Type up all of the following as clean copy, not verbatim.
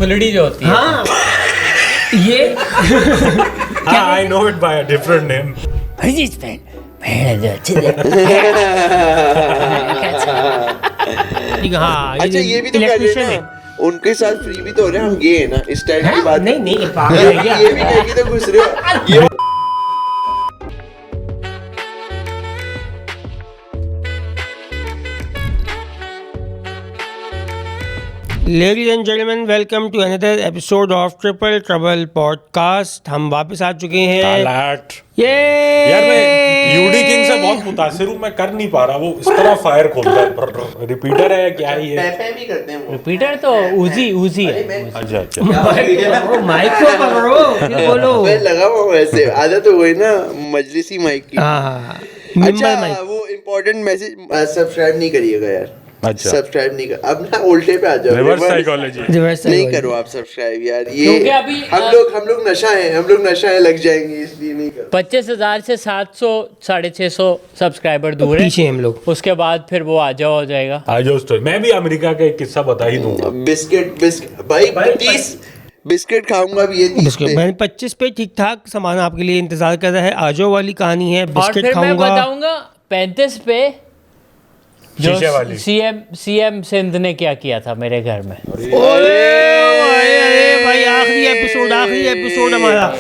फुलड़ी जो होती है। हाँ ये I know it by a different name. हाँ अच्छा ये भी तो कर रहे हैं ना, उनके साथ फ्री भी तो हो रहे हैं, हम गे हैं ना इस टाइम की बात नहीं नहीं पागल है क्या? ये भी कहीं तो घुस रहे हो ये Ladies and gentlemen, welcome to another episode of Triple Trouble Podcast. हम वापस आ चुके हैं। तालाट। ये यार मैं यूडी किंग से बहुत मुतासिर हूँ, मैं कर नहीं पा रहा, वो इस तरह फायर खोलता है। रिपीटर है क्या ये? पैपे भी करते हैं वो। रिपीटर तो उजी है। अच्छा अच्छा। माइक को पकड़ो फिर बोलो। मैं लगा हुआ वैसे आदत हो गई ना मजलिसी माइक की। हाँ अच्छा वो इम्पोर्टेंट मैसेज सब्सक्राइब नहीं करिएगा यार। अच्छा सब्सक्राइब नहीं कर, अब ना उल्टे पे आ जाओ। रिवर्स साइकोलॉजी नहीं करो आप सब्सक्राइब यार, ये क्योंकि अभी हम लोग नशा है लग जाएंगे, इसलिए नहीं करो। 25,000 से 700 650 सब्सक्राइबर दूर है। पीछे हम लोग। उसके बाद फिर वो आ जाएगा। आ जाओ स्टोरी। मैं भी अमेरिका का एक किस्सा बता ही दूंगा। बिस्किट भाई 30 बिस्किट खाऊंगा भी ये 30 पे। मैंने 25 पे ठीक ठाक सामान आपके लिए इंतजार कर रहा है। आजो वाली कहानी है, और बिस्किट फिर मैं खाऊंगा। बताऊंगा 35 पे जो शीशे वाली। सीएम सिंध ने क्या किया था मेरे घर में। भाई आखिरी एपिसोड हमारा।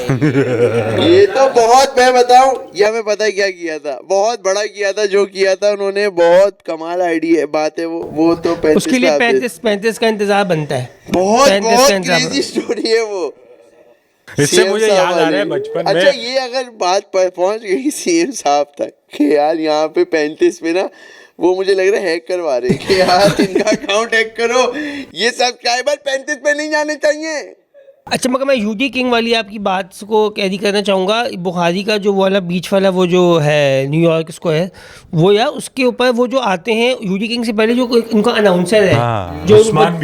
ये तो बहुत, मैं बताऊं या मैं पता है क्या किया था, बहुत बड़ा किया था जो किया था उन्होंने, बहुत कमाल आइडिया बात है वो तो 35 उसके लिए 35 का इंतजार बनता है। बहुत 35 का क्रेजी स्टोरी है वो। इससे CM मुझे साहब याद आ रहा है वाली। बचपन में। अच्छा ये अगर बात पहुंच गई सीएम साहब तक कि यार यहाँ पे 35 पे ना वो मुझे लग रहा है हैक करवा रहे हैं कि यार इनका अकाउंट हैक करो, ये सब्सक्राइबर 35 पे नहीं जाने चाहिए। अच्छा मगर मैं यूडी किंग वाली आपकी बात को कैरी करना चाहूँगा। बुखारी का जो वाला बीच वाला वो जो है न्यूयॉर्क इसको है वो, यार उसके ऊपर वो जो आते हैं यूडी किंग से पहले जो उनका अनाउंसर है। हाँ, जो उस्मान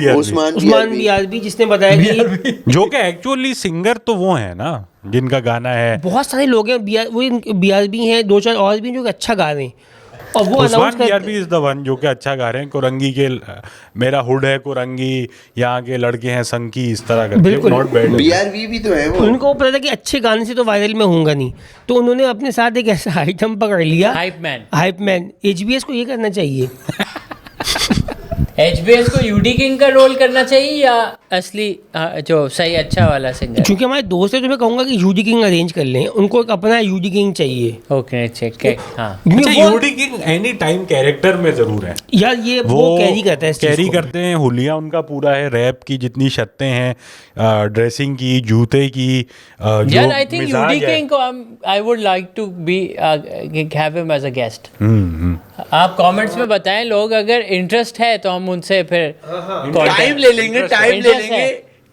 बीआरबी जिसने बताया कि जो कि एक्चुअली सिंगर तो वो है ना जिनका गाना है। बहुत सारे लोग हैं वो बीआरबी हैं, 2-4 और भी जो कि अच्छा गा रहे हैं और वो Usman BRB is the one जो कि अच्छा गा रहे हैं। कोरंगी के मेरा हुड है कोरंगी, यहाँ के लड़के हैं संकी, इस तरह करके। बिल्कुल। Not bad. बीआरबी भी तो है वो। उनको पता था कि अच्छे गाने से तो वायरल में होऊंगा नहीं, तो उन्होंने अपने साथ एक ऐसा आइटम पकड़ लिया, हाइप मैन। एचबीएस को ये करना चाहिए। एचबीएस को यूडी किंग का रोल करना चाहिए या असली जो सही अच्छा वाला सिंगर? क्योंकि हमारे दोस्त है तो मैं कहूँगा कि यूडी किंग अरेंज कर लें, उनको एक अपना यूडी किंग चाहिए। ओके चेक है। हाँ अच्छा यूडी किंग एनी टाइम कैरेक्टर में जरूर है यार, ये वो कैरी करता है, कैरी करते हैं। हुलिया उनका पूरा है, रैप की जितनी शर्तें हैं, ड्रेसिंग की, जूते की, यार आई थिंक यूडी किंग को I would like to be have him as a guest. आप कमेंट्स में बताएं लोग, अगर इंटरेस्ट है तो हम उनसे फिर टाइम ले लेंगे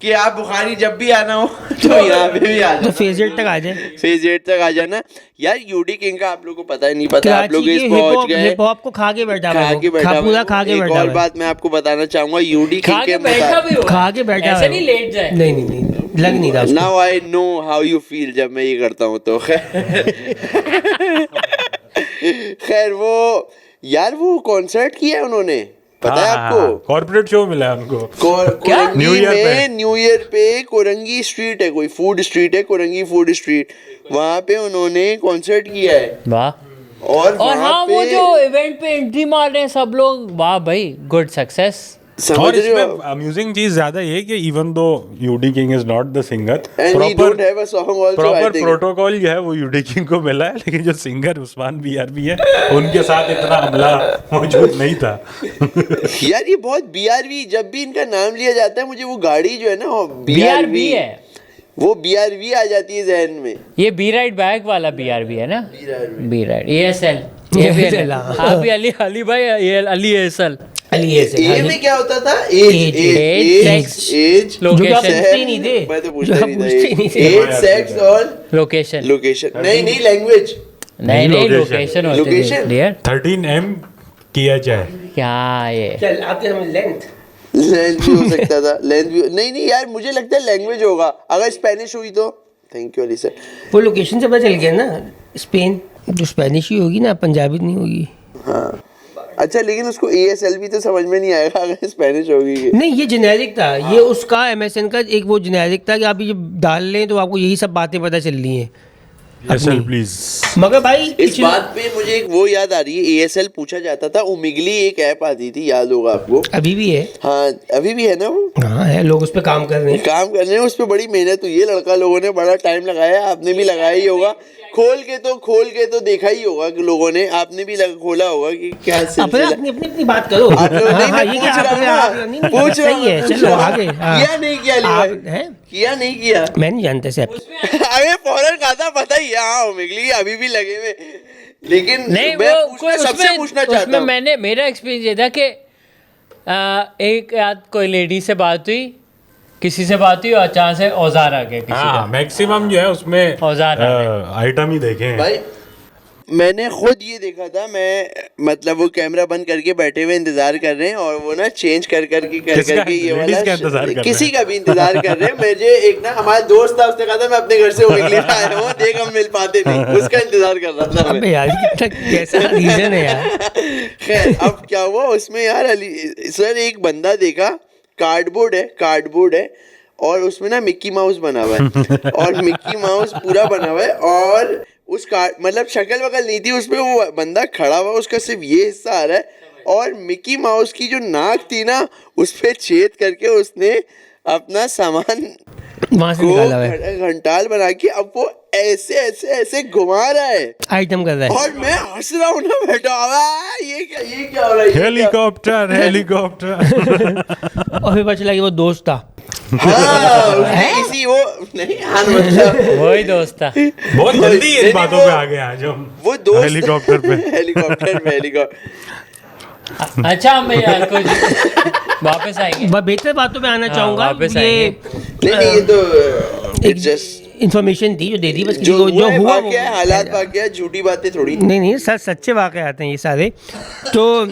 कि आप बुखारी जब भी आना हो तो यहाँ पे भी आ तो जाओ। फेज 8 तक आ जाए, फेज 8 तक आ जाना यार। यूडी किंग का आप लोगों को पता ही नहीं पता, आप लोग इस पहुंच गए। हिप हॉप को खा के बैठा हुआ है, पूरा खा के एक बैठा और हुआ है। बात मैं आपको बताना चाहूंगा, यूडी किंग के खा के बैठा ऐसे नहीं लेट जाए। नहीं लग नहीं रहा उसको। Now I know how you feel जब मैं ये करता हूँ तो। खैर वो यार वो कॉन्सर्ट किया उन्होंने, पता है आपको? कॉर्पोरेट शो मिला है उनको। न्यू ईयर पे कोरंगी स्ट्रीट है, कोई फूड स्ट्रीट है, कोरंगी फूड स्ट्रीट, वहाँ पे उन्होंने कॉन्सर्ट किया है। वाह। और हाँ वो जो इवेंट पे एंट्री मार रहे हैं सब लोग, वाह भाई, गुड सक्सेस। और इसमें अम्यूजिंग चीज ज्यादा ये कि इवन दो यूडी king is not the singer, proper protocol जो है वो यूडी किंग को मिला है, लेकिन जो सिंगर उस्मान बीआरबी है उनके साथ इतना हमला मौजूद नहीं था। यार ये बहुत बीआरबी, जब भी इनका नाम लिया जाता है मुझे वो गाड़ी जो है ना बीआरबी है, वो बीआरबी आ जाती है जहन में। ये बी राइड बैग वाला बीआरबी है ना, बी राइड एएसएल। ये भी आप भी अली भाई, ये अली एएसएल। ए में क्या होता था? Age location. मैं तो पूछता नहीं था। एज, सेक्स और लोकेशन। नहीं लैंग्वेज। नहीं लोकेशन होती है। 13M किया जाए क्या ये? चल आपके समझ लेंथ भी हो सकता था, लेंथ भी नहीं यार मुझे लगता है लैंग्वेज होगा। अगर स्पेनिश हुई तो थैंक यू अली सर। वो लोकेशन से पता चल गया ना, स्पेन जो स्पेनिश ही होगी ना, पंजाबी नहीं होगी। हाँ अच्छा, लेकिन उसको ASL भी तो समझ में नहीं आएगा अगर स्पेनिश होगी। नहीं, ये जेनेरिक था, ये उसका MSN का एक वो जेनेरिक था कि आप ये जब डाल लें तो आपको यही सब बातें पता चल रही हैं। ESL please. मगर भाई इस बात पे मुझे एक वो याद आ रही है, ASL पूछा जाता था, उमिगली एक ऐप आती थी, याद होगा आपको? अभी भी है। हाँ अभी भी है ना वो? हाँ है, लोग उस पर काम कर रहे हैं। काम कर रहे हैं, उस पर बड़ी मेहनत हुई है, लड़का लोगों ने बड़ा टाइम लगाया, आपने भी लगाया ही होगा। खोल के तो देखा ही होगा कि लोगों ने, आपने भी खोला होगा कि क्या सिलसिला। अपनी बात करो। आप लोग नहीं, मैं ये पूछ रहा हूँ ना, पूछ रहा हूँ, सही है, चलो आगे। किया नहीं किया किया नहीं किया, मैं नहीं जानता से। अरे फौरन कहा था, पता ही है। हाँ उमिगली अभी भी लगे हुए, लेकिन नहीं मैं वो सबसे पूछना चाहता हूँ। मेरा एक्सपीरियंस ये था कि एक याद कोई लेडी से बात हुई, किसी से बात हुई और अचानक से औजार आ गया किसी का। मैक्सिमम जो है उसमें औजार आइटम ही देखे हैं भाई। मैंने खुद ये देखा था, मैं मतलब वो कैमरा बंद करके बैठे हुए इंतजार कर रहे हैं और वो ना चेंज करके ये वाला किसी का भी इंतजार कर रहे हैं। मुझे एक ना हमारा दोस्त था, उसने कहा था मैं अपने घर से उमिगली में आया हूँ, देख हम मिल पाते नहीं, उसका इंतजार कर रहा था मैं। यार कैसा रीजन है यार। खैर अब क्या हुआ उसमें यार, अली सर एक बंदा देखा, कार्डबोर्ड है और उसमें ना मिक्की माउस बना हुआ है और मिक्की माउस पूरा बना हुआ है और उस कार्ड मतलब शक्ल वकल नहीं थी उसमें, वो बंदा खड़ा हुआ, उसका सिर्फ ये हिस्सा आ रहा है और मिक्की माउस की जो नाक थी ना उस पे छेद करके उसने अपना सामान वहां से निकाला हुआ है, घंटाल बना के अब वो ऐसे घुमा रहा है, आइटम कर रहा है। और मैं हंस रहा हूँ ना बैठा हुआ, ये क्या हो रहा है? हेलीकॉप्टर और फिर पता चला कि वो दोस्त था। हाँ इसी वो नहीं, हाँ मतलब वही दोस्त था। बहुत जल्दी इन बातों पे आ गए आज हम। वो दोस्त हेलीकॉप्टर पे अच्छा मैं यार कुछ वापस आएंगे, बेहतर बातों पे आना चाहूंगा। वापस ये नहीं तो एक जस्ट इन्फॉर्मेशन थी जो दे दी, बस जो हुआ वो क्या हालात वाकया, झूठी बातें थोड़ी। नहीं सच्चे वाकये आते हैं ये सारे। तो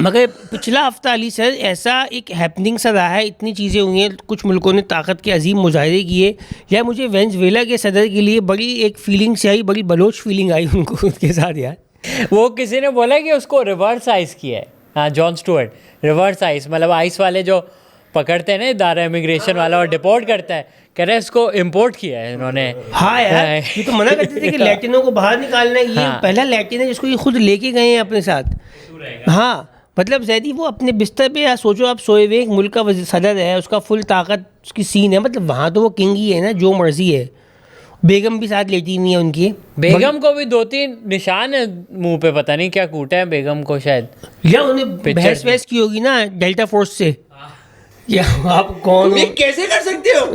मगर पिछला हफ्ता अली सर ऐसा एक हैपनिंग सा रहा है, इतनी चीज़ें हुई हैं, कुछ मुल्कों ने ताकत के अजीम मुजाहरे किए, या मुझे वेनेजुएला के सदर के लिए बड़ी एक फीलिंग से आई, बड़ी बलोच फीलिंग आई उनको उनके साथ यार। वो किसी ने बोला कि उसको रिवर्स आइस किया है। हाँ जॉन स्टुअर्ट, रिवर्स आइस मतलब आइस वाले जो पकड़ते हैं ना इदारा इमिग्रेशन वाला और डिपोर्ट करता है, कह रहे हैं इसको इम्पोर्ट किया है इन्होंने। हाँ यार ये तो मना करते थे कि लैटिनों को बाहर निकालना है, ये पहला लैटिन है जिसको ये खुद लेके गए हैं अपने साथ। हाँ मतलब जैदी वो अपने बिस्तर पे, या सोचो आप सोए हुए एक मुल्क का सदर है, उसका फुल ताकत उसकी सीन है, मतलब वहाँ तो वो किंग ही है ना, जो मर्जी है। बेगम भी साथ लेटी नहीं है उनकी, बेगम को भी 2-3 निशान है मुंह पे, पता नहीं क्या कूटा है बेगम को शायद, या उन्हें बहस वहस की होगी ना डेल्टा फोर्स से। या आप कौन हो? कैसे कर सकते हो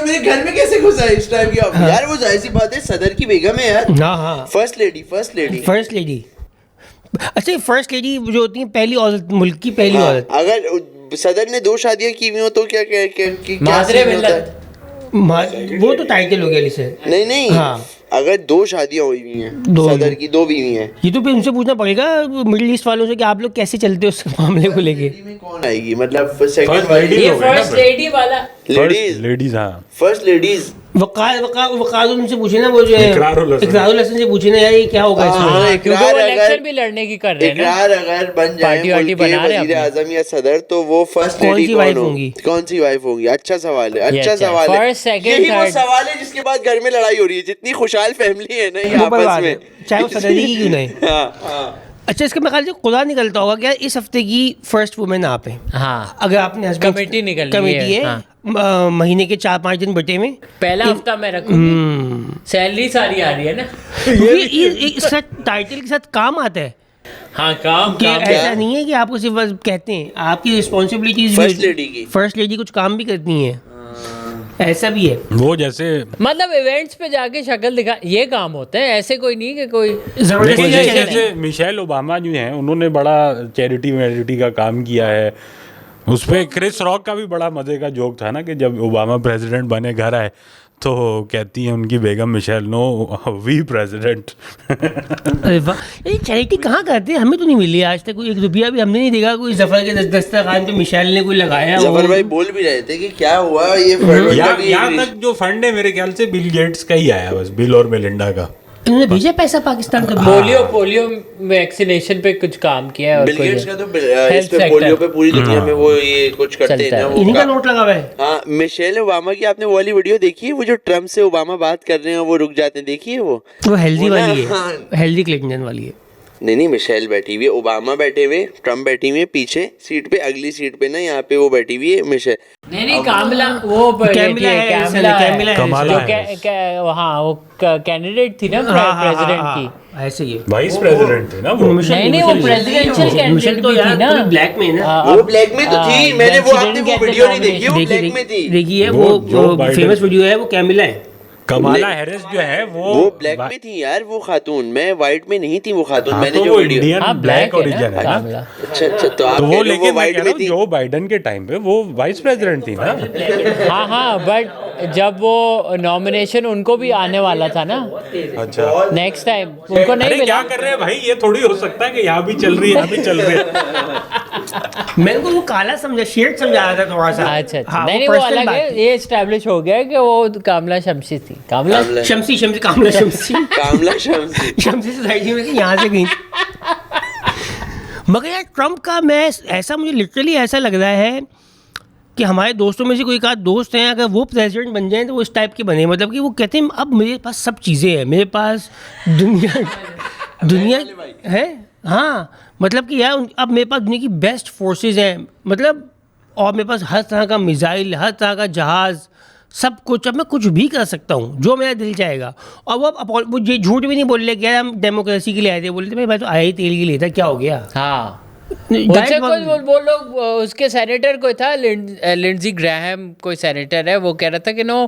मेरे घर में कैसे घुसा है इस टाइम की? यार वो जाहिर सी बात है, सदर की बेगम है यार। हाँ फर्स्ट लेडी। अच्छा फर्स्ट लेडी जो होती है पहली औरत, मुल्क की पहली औरत। अगर सदर ने 2 शादियां की हुई हो तो क्या माजरे मिल्लत, वो तो टाइटल हो गया इसे। नहीं हाँ, अगर 2 शादियां हुई हुई हैं, सदर की 2 बीवी हैं, ये तो फिर उनसे पूछना पड़ेगा मिडिल ईस्ट वालों से कि आप लोग कैसे चलते हो उस मामले को लेके। कौन आएगी मतलब सेकंड फर्स्ट लेडी वाला, लेडीज। हाँ फर्स्ट लेडीज वकार उनसे पूछे ना, वो जो है इकरारुल हसन से पूछे ना यार ये क्या होगा इसमें, क्योंकि वो इलेक्शन भी लड़ने की कर रहे हैं ना। इकरार अगर बन जाए वजीर आजम या सदर तो वो फर्स्ट लेडी कौन सी वाइफ होंगी? अच्छा सवाल है, अच्छा सवाल है। यही वो सवाल है जिसके बाद घर में लड़ाई हो रही है, जितनी खुशहाल फैमिली है ना ये आपस में, चाहे वो सदर की क्यों नहीं। अच्छा इसका मैं ख्याल से खुदा निकलता होगा क्या इस हफ्ते की फर्स्ट वुमेन आप हैं? हाँ अगर आपने कमेटी है महीने के 4-5 दिन बटे में पहला हफ्ता मैं रखूंगी, सैलरी सारी आ रही है ना। ये इसका टाइटल के साथ काम आता है। हाँ काम ऐसा नहीं है कि आपको सिर्फ कहते हैं, आपकी रिस्पॉन्सिबिलिटीज फर्स्ट लेडी कुछ काम भी करती हैं, ऐसा भी है। वो जैसे मतलब इवेंट्स पे जाके शक्ल दिखा, ये काम होते हैं, ऐसे कोई नहीं कि कोई जैसे मिशेल ओबामा जो हैं उन्होंने बड़ा चैरिटी का काम किया है। उस पर क्रिस रॉक का भी बड़ा मजे का जोक था ना कि जब ओबामा प्रेसिडेंट बने घर आए तो कहती हैं उनकी बेगम मिशेल, नो वी प्रेसिडेंट। अरे वाह, ये चैरिटी कहाँ करते हैं? हमें तो नहीं मिली आज तक कोई 1 रुपया भी हमने नहीं देखा। कोई जफर के दस्तरखान पे मिशेल ने कोई लगाया। जफर भाई बोल भी रहे थे कि क्या हुआ ये यहाँ तक जो फंड है मेरे ख्याल से बिल गेट्स का ही आया, बस बिल और मेलिंडा का। इन्होंने भेजा पैसा पाकिस्तान का? पोलियो वैक्सीनेशन पे कुछ काम किया है और बिल कोई गेट्स का तो इस पे पोलियो पे पूरी दुनिया में वो ये कुछ करते हैं ना, वो इन्हीं का नोट लगा हुआ है। हाँ, मिशेल ओबामा की आपने वो वाली वीडियो देखी है, वो जो ट्रम्प से ओबामा बात कर रहे हैं वो रुक जाते हैं, देखी है वो हेल्दी वो ना, वाली है, हाँ। हेल्दी क्लिंटन वाली है। नहीं मिशेल बैठी हुई है, ओबामा बैठे हुए, ट्रम्प बैठी हुई है पीछे सीट पे, अगली सीट पे ना यहाँ पे वो बैठी हुई है मिशेल। नहीं कामला वो कैमिला है, कमाला हाँ वो कैंडिडेट थी ना प्रेसिडेंट की, ऐसे ही वाइस प्रेसिडेंट थी ना वो। नहीं वो प्रेसिडेंशियल कैंडिडेट भी थी ना, ब्लैक में ना, वो ब्लैक में तो थी, मैंने वो आपने वो वीडियो नहीं देखी, वो ब्लैक में थी। देखिए वो फेमस वीडियो है, वो कैमिला है। कमाला हैरिस जो है वो ब्लैक में थी यार वो खातून, मैं व्हाइट में नहीं थी वो खातून, मैंने तो जो वो वीडियो। इंडियन ब्लैक ओरिजिन है ना। अच्छा तो आप वो लेकिन व्हाइट में थी। जो बाइडेन के टाइम पे वो वाइस प्रेसिडेंट थी ना। हाँ बट जब वो नॉमिनेशन उनको भी आने वाला था ना, अच्छा नेक्स्ट टाइम उनको नहीं अरे मिला। क्या कर रहे हैं भाई, ये थोड़ी हो सकता है कि यहाँ भी चल रही है यहाँ भी चल रही है। मैंने को वो काला समझा, शेड समझा रहा था थोड़ा सा। अच्छा हाँ, नहीं वो अलग है, ये एस्टैब्लिश हो गया कि वो कामला शमशी थी, कामला शमसी कामला शमसी कामला सोसाइटी में यहाँ से गई। मगर यार ट्रम्प का मैं ऐसा, मुझे लिटरली ऐसा लग रहा है कि हमारे दोस्तों में से कोई एक आध दोस्त हैं, अगर वो प्रेसिडेंट बन जाएं तो वो इस टाइप के बने, मतलब कि वो कहते हैं अब मेरे पास सब चीज़ें हैं, मेरे पास दुनिया है, हाँ मतलब कि यार अब मेरे पास दुनिया की बेस्ट फोर्सेस हैं, मतलब और मेरे पास हर तरह का मिसाइल, हर तरह का जहाज़, सब कुछ, अब मैं कुछ भी कर सकता हूँ जो मेरा दिल चाहेगा। और वो ये झूठ भी नहीं बोल रहे कि यार हम डेमोक्रेसी के लिए आए थे, बोल रहे थे भाई तो आया ही तेल के लिए था, क्या हो गया। हाँ उससे कोई वो लोग, उसके सेनेटर कोई था लिंडजी ग्राहम, कोई सेनेटर है, वो कह रहा था कि no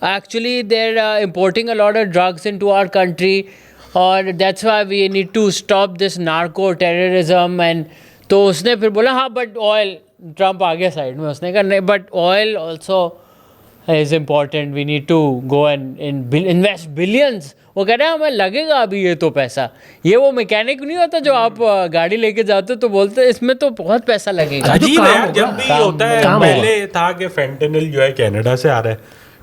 actually there importing a lot of drugs into our country और that's why we need to stop this narco terrorism and, तो उसने फिर बोला हाँ बट ऑयल, ट्रम्प आ गया साइड में, उसने कहा नहीं but oil also is important, we need to go and invest billions. वो कह रहे हैं हमें लगेगा अभी ये तो पैसा, ये वो मैकेनिक नहीं होता जो आप गाड़ी लेके जाते हो तो बोलते हैं इसमें तो बहुत पैसा लगेगा। अजीब है यार, जब भी होता है, पहले था कि फेंटेनल जो है कनाडा से आ रहा है,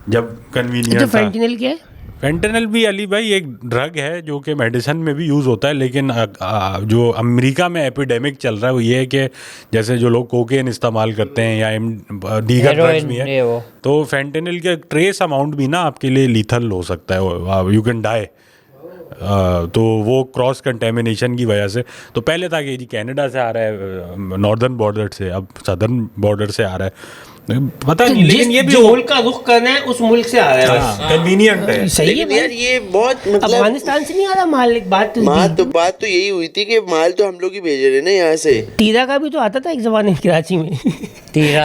जब कन्वीनियंट था। फेंटेनल क्या है? फेंटेनल भी अली भाई एक ड्रग है जो कि मेडिसिन में भी यूज़ होता है, लेकिन जो अमेरिका में एपिडेमिक चल रहा है वो ये है कि जैसे जो लोग कोकेन इस्तेमाल करते हैं या दीगर ड्रग्स भी हैं, तो फेंटेनल के ट्रेस अमाउंट भी ना आपके लिए लीथल हो सकता है, यू कैन डाई। तो वो क्रॉस कंटेमिनेशन की वजह से, तो पहले था कि जी कनाडा से आ रहा है नॉर्दर्न बॉर्डर से, अब सदर्न बॉर्डर से आ रहा है, पता नहीं, लेकिन ये भी मुल्क का रुख करना है उस मुल्क से आ रहा है, कन्वीनियंट है। सही है यार ये बहुत मतलब अफगानिस्तान से नहीं आ रहा माल। एक बात तो यही हुई थी कि माल तो हम लोग ही भेज रहे ना यहाँ से। तीरा का भी तो आता था एक जमाने में कराची में, तीरा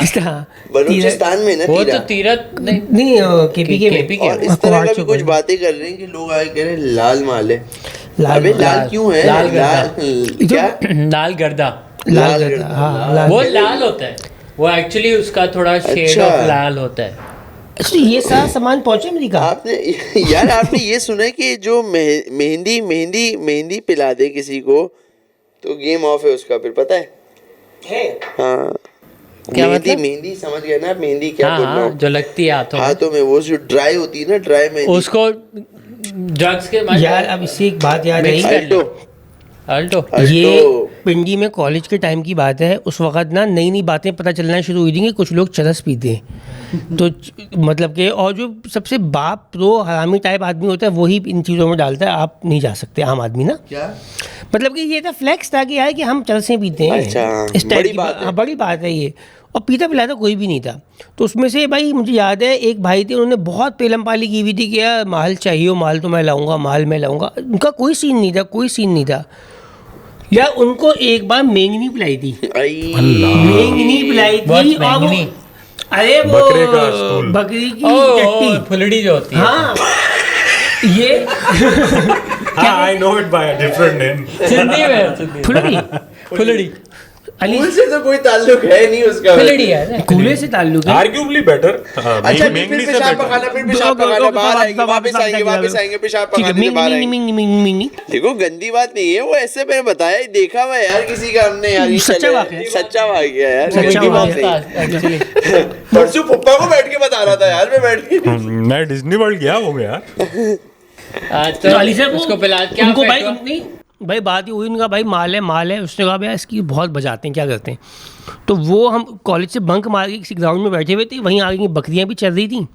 बलूचिस्तान में ना, वो तो तीरथ नहीं केपी और इस तरह का भी कुछ बातें कर रहे हैं कि लोग आए कह रहे हैं लाल माल है। अबे लाल क्यों है? लाल क्या? लाल गर्दा, वो लाल होता है, वो एक्चुअली उसका थोड़ा शेड ऑफ लाल होता है। अच्छा ये सारा सामान पहुंचे अमेरिका? आपने ये सुना है कि जो मेहंदी पिला दे किसी को तो गेम ऑफ है उसका, फिर पता है? हाँ क्या मतलब? मेहंदी समझ गया ना? मेहंदी क्या बोल रहा हूँ? जो लगती है हाथों में, वो जो ड्राई होती है ना, ड्राई मेहंदी, उसको ड्रग्स के यार अब इससे एक बात याद आई, अल्टो ये पिंडी में कॉलेज के टाइम की बात है, उस वक्त ना नई नई बातें पता चलना शुरू हुई थी कि कुछ लोग चरस पीते हैं, तो मतलब कि और जो सबसे बाप रो हरामी टाइप आदमी होता है वही इन चीज़ों में डालता है, आप नहीं जा सकते आम आदमी ना। क्या मतलब कि ये था फ्लैक्स था कि यार कि हम चरसें पीते हैं। अच्छा, इस टाइप की बड़ी बात है ये, और पीता पिलाता कोई भी नहीं था। तो उसमें से भाई मुझे याद है एक भाई थे, उन्होंने बहुत पेलम पाली की हुई थी कि यार माल चाहिए, माल तो मैं लाऊंगा, माल मैं लाऊंगा। उनका कोई सीन नहीं था यार, उनको एक बार मेंगनी पिलाई थी, मेंगनी पिलाई थी, और वो अरे वो बकरी की टट्टी फुलड़ी जो होती है, हाँ ये I know it by a different name Sindhi में फुलड़ी कूल से तो कोई ताल्लुक है नहीं उसका, फुलड़ी है, कूले से ताल्लुक है, आर्ग्यूबली बेटर। अच्छा फिर पेशाब पखाना बाहर आएंगे, वापस आएंगे पेशाब पखाने बाहर आएंगे। देखो गंदी बात नहीं है वो, ऐसे मैंने बताया, देखा हुआ यार किसी का हमने यार, सच्चा वाकया यार, परसों पप्पा को बैठ के बता रहा था यार, मैं बैठ के मैं डिज्नी वर्ल्ड गया हूँ यार। तो अली साहब उसको पिला क्या उनको भाई effect हुआ? नहीं भाई बात ही हुई, उनका भाई माल है। उसने कहा भैया इसकी बहुत बजाते हैं, क्या करते हैं। तो वो हम कॉलेज से बंक मार के किसी ग्राउंड में बैठे हुए थे, वहीं आगे की बकरियां भी चल रही थी।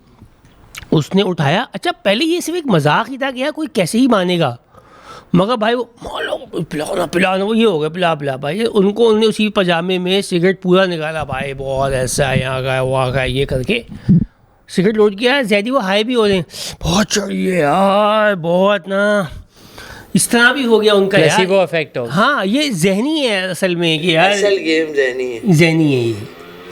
उसने उठाया, अच्छा पहले ये सिर्फ एक मजाक ही था कि यार कोई कैसे ही मानेगा, मगर भाई वो मानो पिलाना वो ये हो गया, पिला भाई उनको। उन्होंने उसी पजामे में सिगरेट पूरा निकाला, भाई बहुत ऐसा है, यहाँ का वहाँ का, ये करके सिगरेट लोड किया। जैदी वो हाई भी हो रहे हैं, बहुत चढ़िए यार, बहुत ना, इस तरह भी हो गया उनका यार। प्लेसिबो इफेक्ट हो गया। हाँ ये जहनी है असल में कि यार असल गेम जहनी है ये।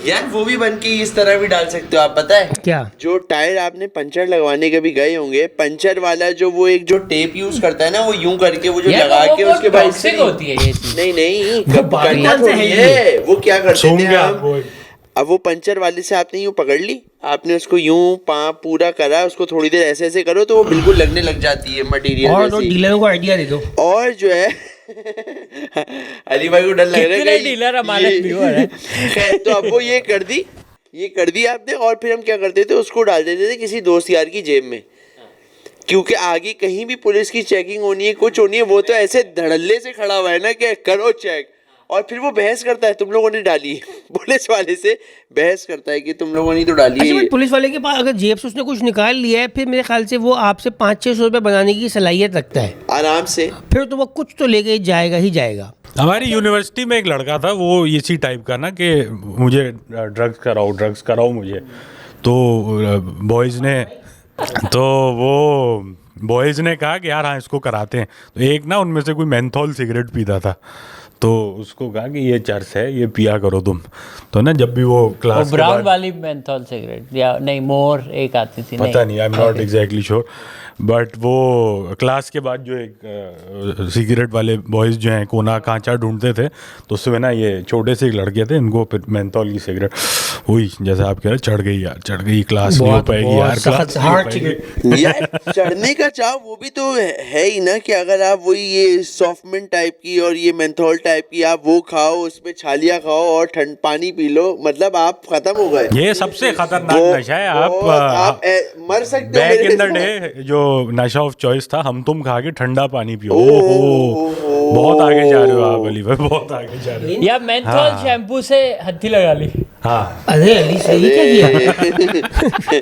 यार वो भी बन के इस तरह भी डाल सकते हो आप, पता है क्या? जो टायर आपने पंचर लगवाने कभी गए होंगे, पंचर वाला जो वो एक जो टेप यूज करता है ना, वो यूं करके वो जो लगा के उसके बाद टॉक्सिक होती है ये चीज। नहीं करना थोड़ी है वो, क्या करते थे हम, अब वो पंचर वाले से आपने यूं पकड़ ली, आपने उसको यूं पूरा करा, उसको थोड़ी देर ऐसे ऐसे करो तो वो बिल्कुल लगने लग जाती है मटेरियल। और तो डीलरों को आइडिया दे दो। और जो है अली भाई को डर लग रहा है डीलर हमारे व्यूअर है। खैर, तो अब वो ये कर दी आपने। और फिर हम क्या करते थे, उसको डाल देते थे किसी दोस्त यार की जेब में, क्योंकि आगे कहीं भी पुलिस की चेकिंग होनी है, कुछ होनी है, वो तो ऐसे धड़ल्ले से खड़ा हुआ है ना कि करो चेक। और फिर वो बहस करता है, तुम लोगों ने डाली है, पुलिस वाले से बहस करता है कि तुम लोगों ने तो डाली है। अच्छा, पुलिस वाले के पास अगर जेब से उसने कुछ निकाल लिया है, फिर मेरे ख्याल से वो आपसे 500-600 रुपये बनाने की सलाहियत रखता है आराम से। फिर तो वो कुछ तो लेके जाएगा ही जाएगा। हमारी यूनिवर्सिटी में एक लड़का था, वो इसी टाइप का ना कि मुझे ड्रग्स कराओ मुझे। तो बॉयज़ ने कहा कि यार हाँ इसको कराते हैं। तो एक ना उनमें से कोई मेंथोल सिगरेट पीता था, तो उसको कहा कि ये चर्च है, ये पिया करो तुम। तो ना जब भी वो क्लास ब्राउन वाली मेंथोल सिगरेट या नहीं मोर एक आती थी, पता नहीं, I am not exactly sure, but वो क्लास के बाद जो एक सिगरेट वाले बॉयज़ जो हैं कोना कांचा ढूंढते थे, तो उसमें ना ये छोटे से लड़के थे, इनको फिर मेंथोल की सिगरेट हुई, जैसे आप कह रहे चढ़ गई क्लास नहीं हो पाएगी यार, क्लास नहीं हो पाएगी। यार चढ़ने का चाव वो भी तो है ही ना, कि अगर आप वही ये सॉफ्टमेंट टाइप की और ये मेंथोल टाइप की आप वो खाओ, उसमें छालियाँ खाओ और ठंड पानी पी लो, मतलब आप खत्म हो गए। ये सबसे खतरनाक नशा है। आप मर सकते हो। बैक इन द डे जो नशा ऑफ चॉइस था, हम तुम खा के ठंडा पानी पियो। ओहो, बहुत आगे जा रहे हो आप अली भाई, बहुत आगे जा रहे हो। या मेंथोल शैम्पू से हथी लगा ली। हाँ अरे अली सही क्या किया।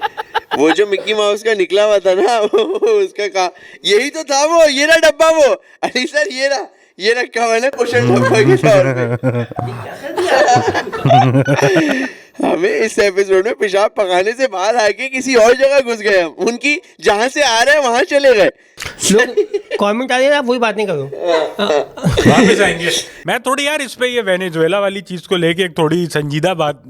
वो जो मिक्की माउस का निकला हुआ था ना, उसका यही तो था वो, ये ना डब्बा वो अली सर, ये रखा हुआ ना कुशन डब्बा के तौर पे। हमें इस एपिसोड में पेशाब पकाने से बाहर आके किसी और जगह घुस गए हम, उनकी जहां से आ रहे हैं वहां चले गए। लोग कमेंट आ रहे हैं, आप वही बात नहीं करो, वापस आएंगे। मैं थोड़ी यार इस पे ये वेनेजुएला वाली चीज़ को लेके एक थोड़ी संजीदा बात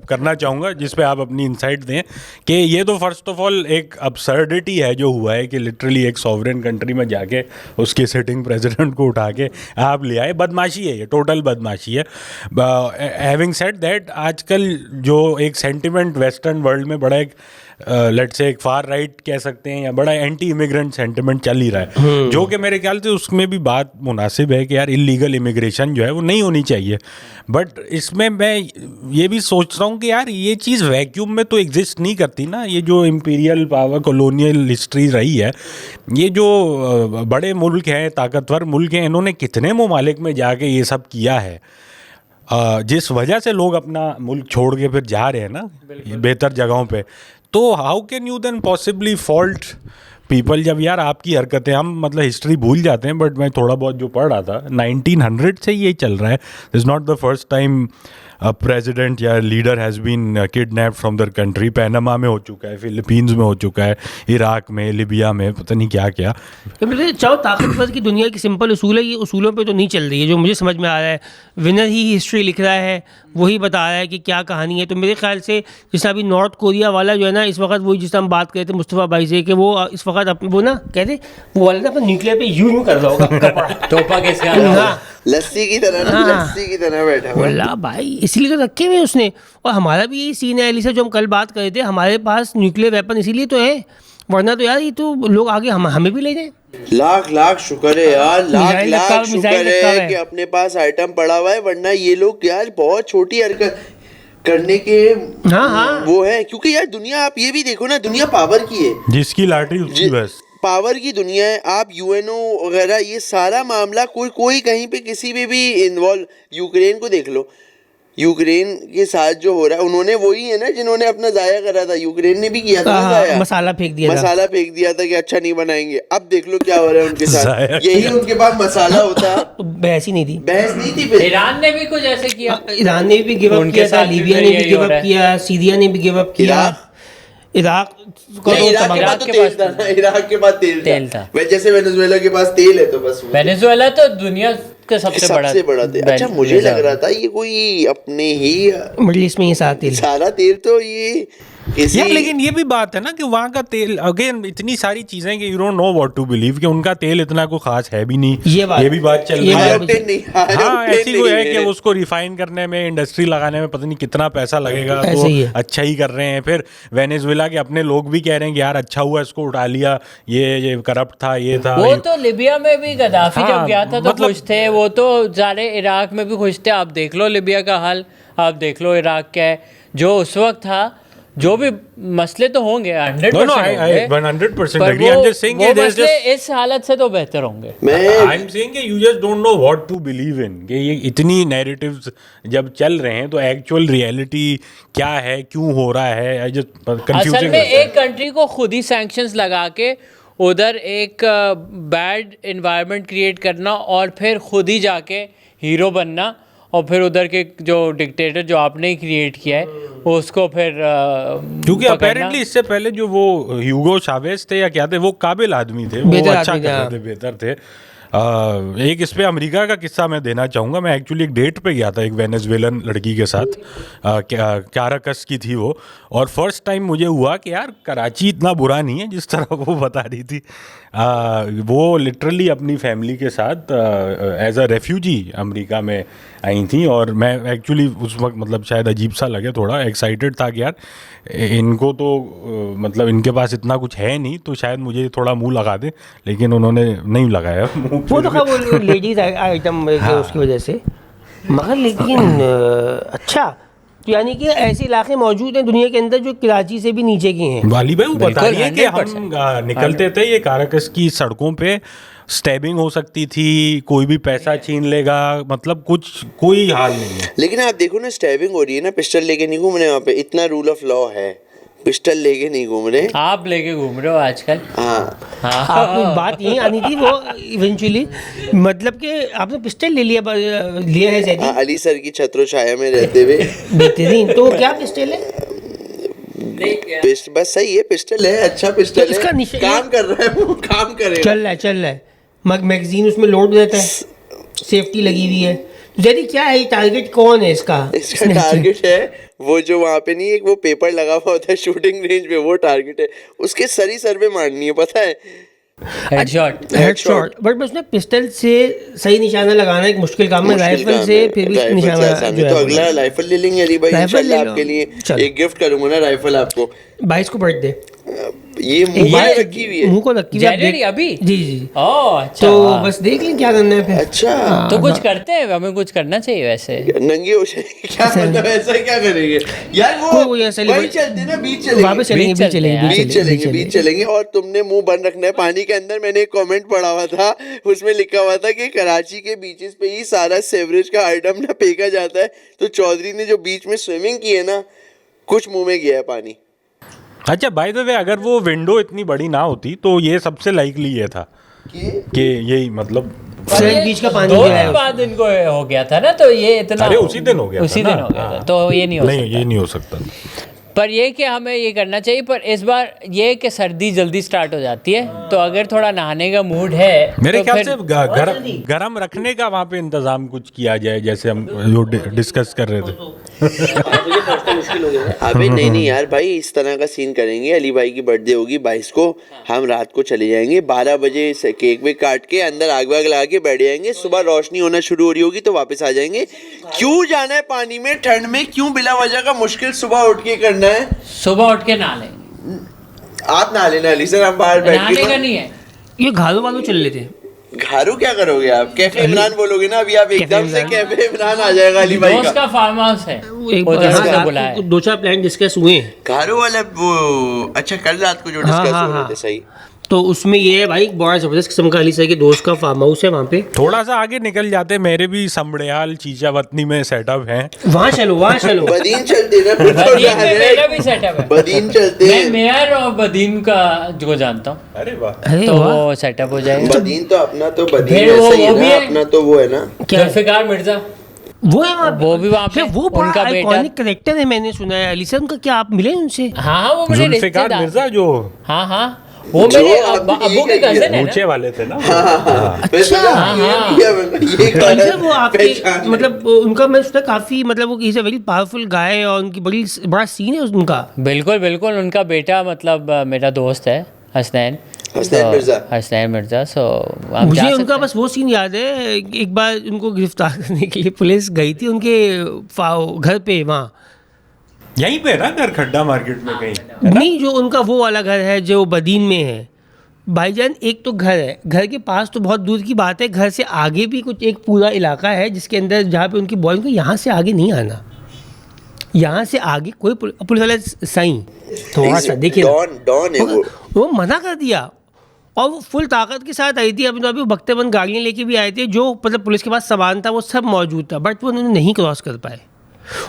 करना चाहूँगा, जिस पे आप अपनी इंसाइट दें कि ये तो फर्स्ट ऑफ ऑल एक अब्सर्डिटी है जो हुआ है कि लिटरली एक सॉवरेन कंट्री में जाके उसके सिटिंग प्रेसिडेंट को उठा के आप ले आए। बदमाशी है, ये टोटल बदमाशी है। हैविंग सेड दैट, आजकल जो एक सेंटिमेंट वेस्टर्न वर्ल्ड में बड़ा एक लेट्स से एक फार राइट कह सकते हैं या बड़ा एंटी इमिग्रेंट सेंटिमेंट चल ही रहा है, जो कि मेरे ख्याल से उसमें भी बात मुनासिब है कि यार इलीगल इमिग्रेशन जो है वो नहीं होनी चाहिए। बट इसमें मैं ये भी सोच रहा हूँ कि यार ये चीज़ वैक्यूम में तो एग्जिस्ट नहीं करती ना। ये जो इम्पीरियल पावर कॉलोनियल हिस्ट्री रही है, ये जो बड़े मुल्क हैं, ताकतवर मुल्क हैं, इन्होंने कितने ममालिक में जाके ये सब किया है, जिस वजह से लोग अपना मुल्क छोड़ के फिर जा रहे हैं ना बेहतर जगहों पे। तो how can you then possibly fault people, जब यार आपकी हरकतें, हम मतलब हिस्ट्री भूल जाते हैं, बट मैं थोड़ा बहुत जो पढ़ रहा था 1900 से ये चल रहा है। Is not the first time president या leader has been kidnapped from their country. Panama में हो चुका है, फिलीपींस में हो चुका है, इराक में, लिबिया में, पता नहीं क्या क्या। तो चाहो ताकतवर की दुनिया की सिंपल उसूल है, ये उसूलों पे तो नहीं चल रही है। जो मुझे समझ में आ रहा है, विनर ही हिस्ट्री लिख रहा है, वही बता रहा है कि क्या कहानी है। तो मेरे ख्याल से जैसा अभी नॉर्थ कोरिया वाला जो है ना, इस वक्त वही जिससे हम बात कर रहे थे मुस्तफ़ा भाई से, कि वो इस वक्त अपने वो ना कहते वो वाले ना अपने न्यूक्लियर पे यूं कर रहा होगा टोपा किसके लस्सी की तरह ना, लस्सी की तरह बैठा हुआ। बोला भाई इसीलिए तो रखे हुए उसने। और हमारा भी यही सीन है अली सर, जो हम कल बात कर रहे थे, हमारे पास न्यूक्लियर वेपन इसीलिए तो है, वरना तो यार ये तो लोग आगे हमें भी ले जाए। लाख शुक्र है यार, लाख शुक्र है कि अपने पास आइटम पड़ा हुआ है, वरना ये लोग यार बहुत छोटी हरकत करने के हाँ। वो है। क्योंकि यार दुनिया, आप ये भी देखो ना, दुनिया पावर की है, जिसकी लाटरी उसकी बस। पावर की दुनिया है, आप यूएनओ वगैरह ये सारा मामला कोई कहीं पे किसी में भी इन्वॉल्व, यूक्रेन को देख लो, यूक्रेन के साथ जो हो रहा है, उन्होंने वही है ना जिन्होंने अपना जाया करा था, यूक्रेन ने भी किया था ना जाया, मसाला फेंक दिया था कि अच्छा नहीं बनाएंगे। अब देख लो क्या हो रहा है उनके साथ, यही उनके पास मसाला होता। तो बहस ही नहीं थी फिर ईरान ने भी कुछ ऐसे किया, ईरान ने भी गिव अप किया था, लीबिया ने भी गिव अप किया, सीरिया ने भी गिव अप किया, इराक के पास तेल था। जैसे वेनेजुएला के पास तेल है तो बस वेनेजुएला तो दुनिया का सबसे बड़ा अच्छा मुझे लग रहा था ये कोई अपने ही मिडिल ईस्ट में ये सारा तेल तो ये यार, लेकिन ये भी बात है ना कि वहाँ का तेल, अगेन इतनी सारी चीजें कि you don't know what to believe कि उनका तेल इतना कोई खास है भी नहीं, ये भी बात चल रही है। हाँ, ऐसी कोई है कि उसको रिफाइन करने में, इंडस्ट्री लगाने में पता नहीं कितना पैसा लगेगा, तो अच्छा ही कर रहे हैं। फिर वेनेजुएला के अपने लोग भी कह रहे हैं कि यार अच्छा हुआ इसको उठा लिया, ये करप्ट था, ये था। वो तो लिबिया में भी गद्दाफी जब गया था तो खुश थे, वो तो सारे इराक में भी खुश थे। आप देख लो लिबिया का हाल, आप देख लो इराक का है, जो उस वक्त था। जो भी मसले तो होंगे 100% होंगे, इस हालत से तो बेहतर होंगे। आई एम सेइंग कि you just don't know what to believe in, कि ये इतनी नैरेटिव्स जब चल रहे हैं तो एक्चुअल रियलिटी क्या है, क्यों हो रहा है, आई जस्ट कंफ्यूजिंग। असल में एक कंट्री को खुद ही सैंक्शंस लगा के उधर एक बैड एनवायरनमेंट क्रिएट करना और फिर खुद ही जाके हीरो बनना, और फिर उधर के जो डिक्टेटर जो आपने ही क्रिएट किया है उसको फिर क्योंकि अपेरेंटली इससे पहले जो वो ह्यूगो चावेज थे या क्या थे, वो काबिल आदमी थे, वो अच्छा कर रहे थे, बेहतर थे। एक इस पे अमेरिका का किस्सा मैं देना चाहूँगा। मैं एक्चुअली एक डेट पे गया था एक वेनेजुएलन लड़की के साथ, कैराकस की थी वो, और फर्स्ट टाइम मुझे हुआ कि यार कराची इतना बुरा नहीं है जिस तरह वो बता रही थी। वो लिटरली अपनी फैमिली के साथ एज अ रेफ्यूजी अमेरिका में आई थी, और मैं एक्चुअली उस वक्त मतलब शायद अजीब सा लगे, थोड़ा एक्साइटेड था कि यार इनको तो मतलब इनके पास इतना कुछ है नहीं, तो शायद मुझे थोड़ा मुंह लगा दे, लेकिन उन्होंने नहीं लगाया वो तो वो लेडीज आइटम उसकी वजह से। मगर लेकिन अच्छा, तो यानी कि ऐसे इलाके मौजूद हैं दुनिया के अंदर जो कराची से भी नीचे के हैं। वाली भाई वो बता रही है कि हम निकलते थे ये काराकस की सड़कों पे, स्टैबिंग हो सकती थी, कोई भी पैसा छीन लेगा, मतलब कुछ कोई हाल नहीं है। लेकिन आप देखो ना, स्टैबिंग हो रही है ना, पिस्टल लेके नहीं घूम रहे वहाँ पे, इतना रूल ऑफ लॉ है, पिस्टल लेके नहीं घूम रहे, आप लेके घूम रहे हो आजकल। हाँ आपको बात यही आनी थी वो इवेंचुअली, मतलब कि आपने पिस्टल लिया है जैदी अली सर की छत्रो छाया में रहते हुए बेहतरीन। तो क्या पिस्टल है? बस सही है, पिस्टल है, अच्छा पिस्टल तो इसका है, काम कर रहा है, वो काम करेगा, चल रहा है। मैगजीन उसमें लोड रहता है, सेफ्टी लगी हुई है। जैदी क्या है, टारगेट कौन है इसका? टारगेट है वो जो वहाँ पे नहीं, एक वो पेपर लगा हुआ होता है शूटिंग रेंज पे, वो टारगेट है, उसके सर पे मारनी है, पता है, हेडशॉट। बट उसने पिस्टल से सही निशाना लगाना एक मुश्किल काम है, राइफल से फिर भी निशाना जो है। तो अगला राइफल ले लेंगे अली भाई, इंशाल्लाह आपके लिए एक गिफ्ट करूंगा ना राइफल आपको। 22 को बर्थडे, ये मुंह रखी हुई है, मुंह को रखी हुई अभी। जी अच्छा, तो बस देख लें क्या करना है फिर। अच्छा तो कुछ करते हैं, हमें कुछ करना चाहिए वैसे, नंगे हो जाएंगे क्या, मतलब ऐसा क्या करेंगे यार, वो चलते ना, बीच चलेंगे, और तुमने मुंह बंद रखना है पानी के अंदर। मैंने एक कमेंट पढ़ा हुआ था, उसमें लिखा हुआ था कि कराची के बीचेस पे ही सारा सेवरेज का आइटम ना फेंका जाता है, तो चौधरी ने जो बीच में स्विमिंग की है ना, कुछ मुंह में गया है पानी। अच्छा, बाय द वे, अगर वो विंडो इतनी बड़ी ना होती तो ये सबसे लाइकली ये था कि यही मतलब बीच का पानी 2 दिन बाद इनको हो गया था ना, तो ये इतना, अरे उसी दिन हो गया था, तो ये नहीं हो सकता। पर ये कि हमें ये करना चाहिए, पर इस बार ये कि सर्दी जल्दी स्टार्ट हो जाती है, तो अगर थोड़ा नहाने का मूड है मेरे ख्याल से गरम रखने का वहाँ पे इंतजाम कुछ किया जाए, जैसे हम जो डिस्कस कर रहे थे। अबे नहीं यार भाई, इस तरह का सीन करेंगे। अली भाई की बर्थडे होगी 22 को, हम रात को चले जाएंगे 12 बजे से केक वेक काट के अंदर आग वाग लगा के बैठ जाएंगे, सुबह रोशनी होना शुरू हो रही होगी तो वापस आ जाएंगे। क्यों जाना है पानी में ठंड में, क्यों बिला वजह का मुश्किल सुबह उठ के करना है? सुबह उठ के नहा लें, आप नहा लेना अली सर, हम बाहर बैठ के, नहाने का नहीं है, ये घालू वालू चल लेते हैं। घारू क्या करोगे आप, कैफे इमरान बोलोगे ना, अभी आप एकदम से कैफे इमरान आ जाएगा अली भाई का फार्म हाउस है, एक 2-4 प्लान डिस्कस हुए हैं घारू वाला, वो अच्छा कल रात को जो डिस्कस हो रहे थे, सही। तो उसमें ये है भाई, बड़ा जबरदस्त किस्म का अली सर के दोस्त का फार्म हाउस है वहाँ पे। थोड़ा सा आगे निकल जाते, मेरे भी समड़ियाल चीचावतनी में सेटअप है, वहाँ चलो बदीन चलते ना, फिर तो बदीन में डायरेक्ट मेरा भी सेटअप है। बदीन चलते मैं हैं। मेयर और बदीन का जो जानता हूँ, अरे वाह, अरे तो वाह, वो सेटअप हो जाएगा। बदीन तो अपना तो बदीन फिर ऐसा ही वो है भी ना, है। अपना तो वो है ना। क्या जुल्फिकार मिर्जा, वो है वहाँ पे? वो भी वहाँ पे, अच्छा, वो उनका बड़ा बेटा। आइकॉनिक करेक्टर है, मैंने सुना है अली सर उनका। क्या आप मिले उनसे? हाँ हाँ, वो मेरे जुल्फिकार रिश्तेदार। मिर्जा जो हाँ, वो जो मेरे आपने अब्बू के ये किया, कजन है ऊंचे ना। वाले थे ना। अच्छा, ये अली सर वो आपके पहचान है। मतलब उनका मैं सुना काफी, मतलब वो is a very powerful guy, और उनकी बड़ा सीन है उनका। बिल्कुल बिल्कुल, उनका बेटा मतलब मेरा दोस्त है हसनैन हसनैन मिर्जा। सो आप मुझे जा उनका सकते हैं। बस वो सीन याद है, एक बार उनको गिरफ्तार करने के लिए पुलिस गई थी उनके घर पे, वहाँ यहीं पे ना घर, खड्डा मार्केट में कहीं। नहीं, जो उनका वो वाला घर है जो बदीन में है भाईजान। एक तो घर है, घर के पास तो बहुत दूर की बात है, घर से आगे भी कुछ एक पूरा इलाका है जिसके अंदर जहाँ पे उनकी बॉय को यहाँ से आगे नहीं आना, यहाँ से आगे कोई पुलिस वाला सही थोड़ा सा देखिए डॉन है वो मना कर दिया। और वो फुल ताकत के साथ आई थी, अभी तो अभी वो बख्तेबंद गाड़ियाँ लेके भी आए थे, जो मतलब पुलिस के पास सामान था वो सब मौजूद था, बट वो उन्होंने नहीं क्रॉस कर पाए।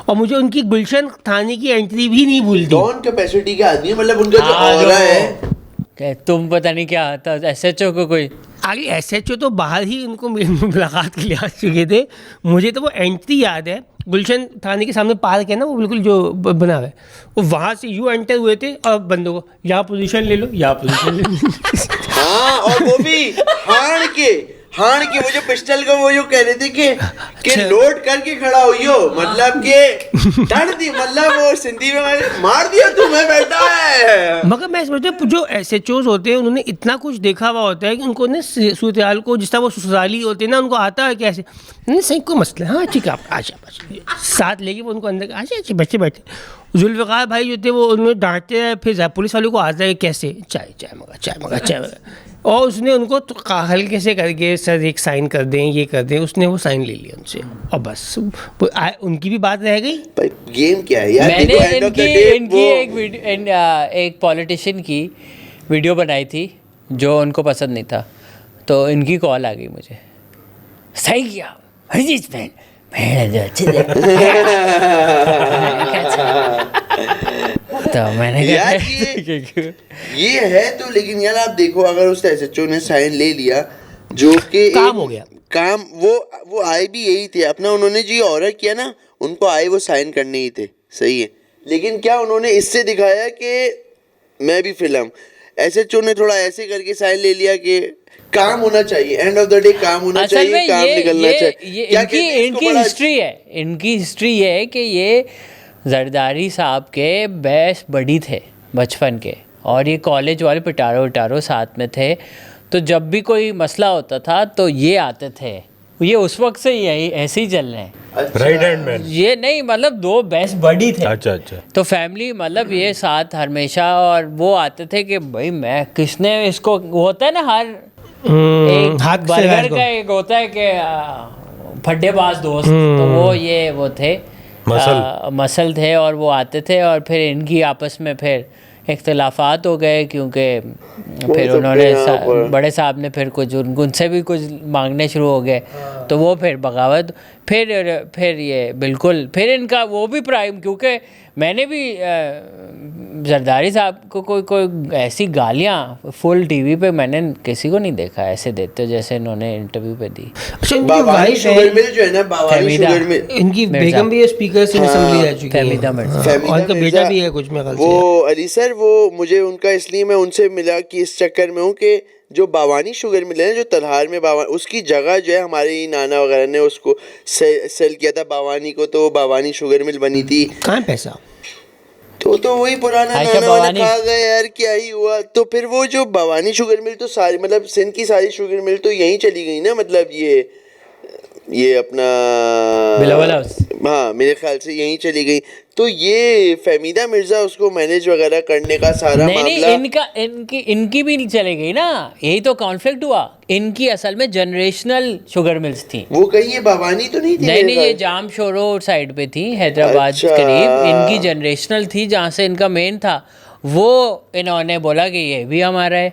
और मुझे उनकी गुलशन थाने की एंट्री भी नहीं भूलती। डॉन कैपेसिटी के आदमी है, मतलब उनका जो हाँ, ऑरा है। तुम पता नहीं क्या था, SHO को कोई आगे SHO तो बाहर ही उनको मुलाकात के लिए आ चुके थे। मुझे तो वो एंट्री याद है, गुलशन थाने के सामने पार्क है ना, वो बिल्कुल जो बना हुआ है, वो वहाँ से यूँ एंटर हुए थे और बंदों को यहाँ पोजीशन ले लो, यहाँ पोजीशन ले लो। हाँ, और वो भी हाण के वो जो पिस्टल का वो जो कह रहे थे कि लोड करके खड़ा हुई हो, मतलब कि डर दी, मतलब वो सिंधी में मार दिया तुम्हें बैठा है। मगर मैं समझता हूँ जो SHOs होते हैं उन्होंने इतना कुछ देखा हुआ होता है कि उनको ना सूरत को, जिस तरह वो ससुराली होते हैं ना, उनको आता है कैसे नहीं, सही कोई मसला है, हाँ ठीक है, आप आशा साथ लेके वो उनको अंदर आशा बच्चे बैठे। जुल्फ़िकार भाई जो थे वो उन्होंने डांटते हैं, फिर पुलिस वालों को आता है कैसे चाय मगा, और उसने उनको तो हल्के से करके सर एक साइन कर दें, ये कर दें, उसने वो साइन ले लिया उनसे, और बस उनकी भी बात रह गई। गेम क्या है यार, मैंने देखो एंड ऑफ द डे इनकी एक पॉलिटिशियन की वीडियो बनाई थी जो उनको पसंद नहीं था, तो इनकी कॉल आ गई मुझे, सही किया हरजीत बहन, तो मैंने यार ये है तो, लेकिन यार आप देखो अगर उस SHO ने साइन ले लिया जो कि काम हो गया, काम वो आए भी यही थे अपना, उन्होंने जो ऑर्डर किया ना उनको आए वो साइन करने ही थे, सही है। लेकिन क्या उन्होंने इससे दिखाया कि मैं भी फिल्म, SHO ने थोड़ा ऐसे करके साइन ले लिया कि काम होना चाहिए, एंड ऑफ द डे काम होना चाहिए, काम निकलना चाहिए। इनकी हिस्ट्री ये है कि ये जरदारी साहब के बेस्ट बडी थे बचपन के, और ये कॉलेज वाले पिटारो साथ में थे, तो जब भी कोई मसला होता था तो ये आते थे, ये उस वक्त से यही ऐसे ही चल रहे हैं। राइट हैंड मैन, ये नहीं मतलब दो बेस्ट बडी थे। अच्छा तो फैमिली मतलब ये साथ हमेशा, और वो आते थे कि भाई मैं किसने इसको, होता है ना हर एक हाथ से बर्गर को। का एक होता है कि फड्डेबाज दोस्त, तो वो थे मसल थे, और वो आते थे, और फिर इनकी आपस में फिर इख्तिलाफात हो गए, क्योंकि फिर उन्होंने बड़े साहब ने फिर कुछ उनसे भी कुछ मांगने शुरू हो गए, तो वो फिर बगावत, फिर ये बिल्कुल फिर इनका वो भी प्राइम, क्योंकि मैंने भी जरदारी साहब को कोई ऐसी गालियाँ फुल टीवी पे मैंने किसी को नहीं देखा ऐसे देते जैसे इन्होंने इंटरव्यू पे दी। अच्छा, इनकी बावानी वाइफ शुगर है, मिल जो है ना, बावानी शुगर मिल, इनकी बेगम भी स्पीकर से असेंबली आ चुकी है, फहमीदा मिर्जा। और इनका बेटा भी है कुछ, मैं ख्याल से वो अली सर, वो मुझे उनका इसलिए मैं उनसे मिला कि इस चक्कर में हूँ कि जो बावानी शुगर मिल है ना, जो तलहार में उसकी जगह जो है हमारे नाना वगैरह ने उसको सेल किया था बावानी को, तो बावानी शुगर मिल बनी थी। कहाँ पैसा तो वही पुराना नाना वाला खा गया यार, क्या ही हुआ। तो फिर वो जो बावानी शुगर मिल तो सारी, मतलब सिंध की सारी शुगर मिल तो यहीं चली गई ना, मतलब ये अपना बिलावल हाउस, हाँ मेरे ख्याल से यहीं चली गई। तो ये फहमीदा मिर्जा उसको मैनेज वगैरह करने का सारा मामला, इनकी भी नहीं चली गई ना, यही तो कॉन्फ्लिक्ट हुआ। इनकी असल में जनरेशनल शुगर मिल्स थी, वो कहीं ये बावानी तो नहीं थी? नहीं ये जाम शोरो साइड पे थी, हैदराबाद करीब। इनकी जनरेशनल थी जहाँ से इनका मेन था, वो इन्होंने बोला कि ये भी हमारा है,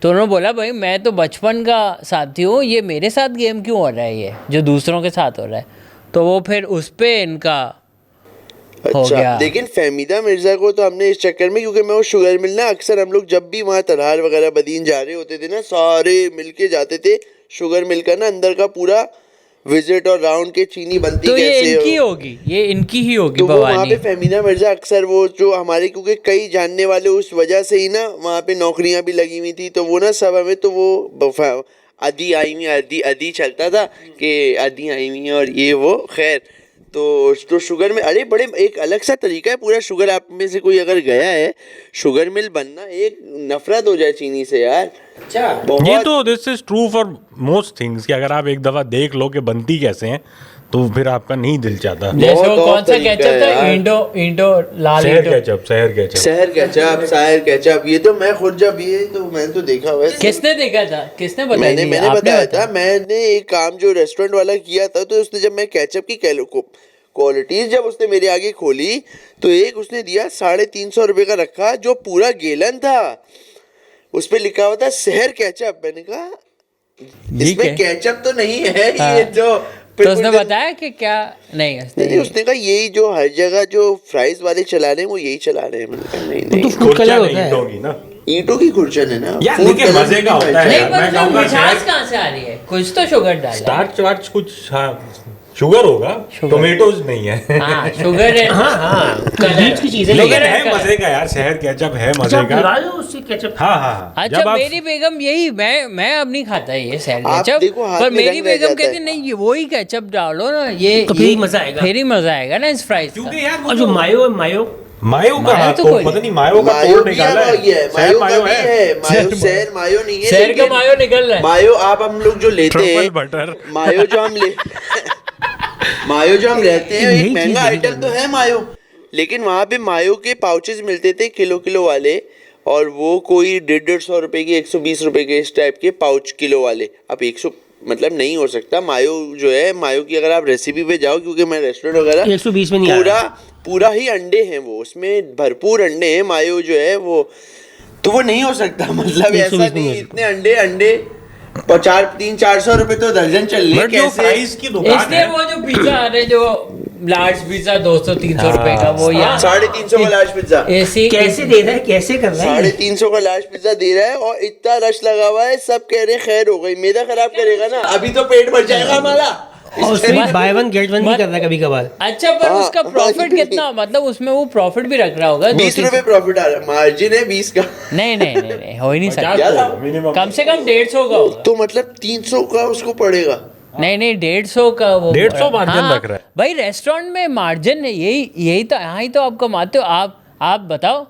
तो उन्होंने बोला भाई मैं तो बचपन का साथी हूँ, ये मेरे साथ गेम क्यों हो रहा है, ये जो दूसरों के साथ हो रहा है। तो वो फिर उस पे इनका हो अच्छा गया। लेकिन फहमीदा मिर्जा को तो हमने इस चक्कर में, क्योंकि मैं वो शुगर मिल ना, अक्सर हम लोग जब भी वहाँ तलहार वगैरह बदीन जा रहे होते थे ना, सारे मिलके जाते थे शुगर मिल का ना, अंदर का पूरा विजिट और राउंड के चीनी बनती तो ये कैसे इनकी होगी, ये इनकी ही होगी तो वो वहाँ भवानी। पे फहमीदा मिर्जा अक्सर वो जो हमारे, क्योंकि कई जानने वाले उस वजह से ही ना वहाँ पे नौकरियाँ भी लगी हुई थी, तो वो ना सब हमें तो वो आधी आई हुई आधी चलता था कि आधी आई हुई है और ये वो खैर। तो शुगर में अरे बड़े एक अलग सा तरीका है पूरा शुगर। आप में से कोई अगर गया है शुगर मिल बनना, एक नफरत हो जाए चीनी से यार। अच्छा ये तो this is true for most things कि अगर आप एक दफा देख लो कि बनती कैसे हैं तो फिर आपका नहीं दिल चाहता। जैसे वो बहुत कौन सा तरीका केचप है था, यार। इंडो लाल शहर इंडो। केचप, शहर केचप। शहर केचप ये तो मैं खुद जब ये तो मैंने तो देखा हुआ है। किसने देखा था, किसने बताया? मैंने बताया था, मैंने एक काम जो रेस्टोरेंट वाला किया था, तो उसने जब मैं केचप की क्वालिटीज जब उसने मेरे आगे खोली तो एक उसने दिया 350 रुपए का रखा जो पूरा गैलन था, उस पे लिखा हुआ था शहर केचप। मैंने कहा इसमें केचप तो नहीं है ये जो। तो उसने बताया कि क्या नहीं, नहीं उसने कहा यही जो हर जगह जो फ्राइज वाले चला रहे हैं वो यही चला रहे हैं। मैंने कहा नहीं तो नहीं, फूड कलर होता ईंटों है। की ना, ईंटों की खुरचन है ना यार, फूड लेकिन कलर मजे भी का होता है भाई। नहीं यार। पर मैं उसमें कहूँगा मिठास शहर- कहाँ से आ रही है, कुछ तो शुगर डाला है। स्टार्च वार्च कुछ, हाँ शुगर होगा, टोमेटोज नहीं है। हाँ शुगर है। हाँ हाँ बीच की चीजें लेकिन शुगर है है मजे का यार, शहर केचप है अच्छा मजे आप का। मिला लो उससे केचप। हाँ हाँ। अच्छा जब आप मेरी बेगम यही, मैं अब नहीं खाता ये सैर आप केचप, देखो हाथ पर में मेरी रंग रह बेगम जाता कहती है। नहीं ये वही केचप डालो ना, ये तो फिर ये- ही मजा आएगा। फिर ही मजा आएगा ना इस फ्राइज का। क्योंकि यार और जो मायो है मायो मायो का मायो तो तो कोई पता नहीं मायो का मायो तोड़ भी निकाला है, ये है। मायो का भी है, मायो शहर मायो नहीं है, शहर का लेकिन मायो निकल रहा है। मायो आप हम लोग जो लेते ट्रफल हैं बटर। मायो जो हम ले मायो जो हम लेते हैं यही एक चीज़ महंगा देखी आइटम तो है मायो, लेकिन वहाँ पे मायो के पाउचेस मिलते थे किलो वाले, और वो कोई 150 रुपए की 120 रुपए के इस टाइप के पाउच किलो वाले। अब 100 मतलब नहीं हो सकता। मायो जो है, मायो की अगर आप रेसिपी पे जाओ, क्योंकि मैं रेस्टोरेंट वगैरह 120 में नहीं आ पूरा पूरा ही अंडे हैं, वो उसमें भरपूर अंडे हैं मायो जो है वो, तो वो नहीं हो सकता। मतलब 120 ऐसा में नहीं, नहीं हो इतने अंडे 300-400 रुपए तो दर्जन चल रही है बट जो कैसे। फ्राइज की दुकान इसलिए है, वो जो पिज्जा आ रहे जो लार्ज पिज्जा 200-300 रुपए का, वो यहाँ 350 का लार्ज पिज्जा, ऐसी कैसे दे रहा है, कैसे कर रहा है? 350 का लार्ज पिज्जा दे रहा है, और इतना रश लगा हुआ है, सब कह रहे हैं खैर हो गई। मैदा खराब करेगा ना, अभी तो पेट भर जाएगा हमारा। और उसमें बाय वन गेट वन भी कर रहा है कभी कभार। अच्छा पर हाँ, उसका प्रॉफिट कितना, मतलब उसमें वो प्रॉफिट भी रख रहा होगा 20 रुपए प्रॉफिट आ रहा है, मार्जिन है 20 का। नहीं हो ही नहीं 50 सकता, तो मिनिमम। कम से कम 150 का होगा। तो मतलब 300 का उसको पड़ेगा। नहीं 150 का वो 150 मार्जिन रख रहा है। भाई रेस्टोरेंट में मार्जिन है, यही तो, यहाँ ही तो आप कमाते हो। आप बताओ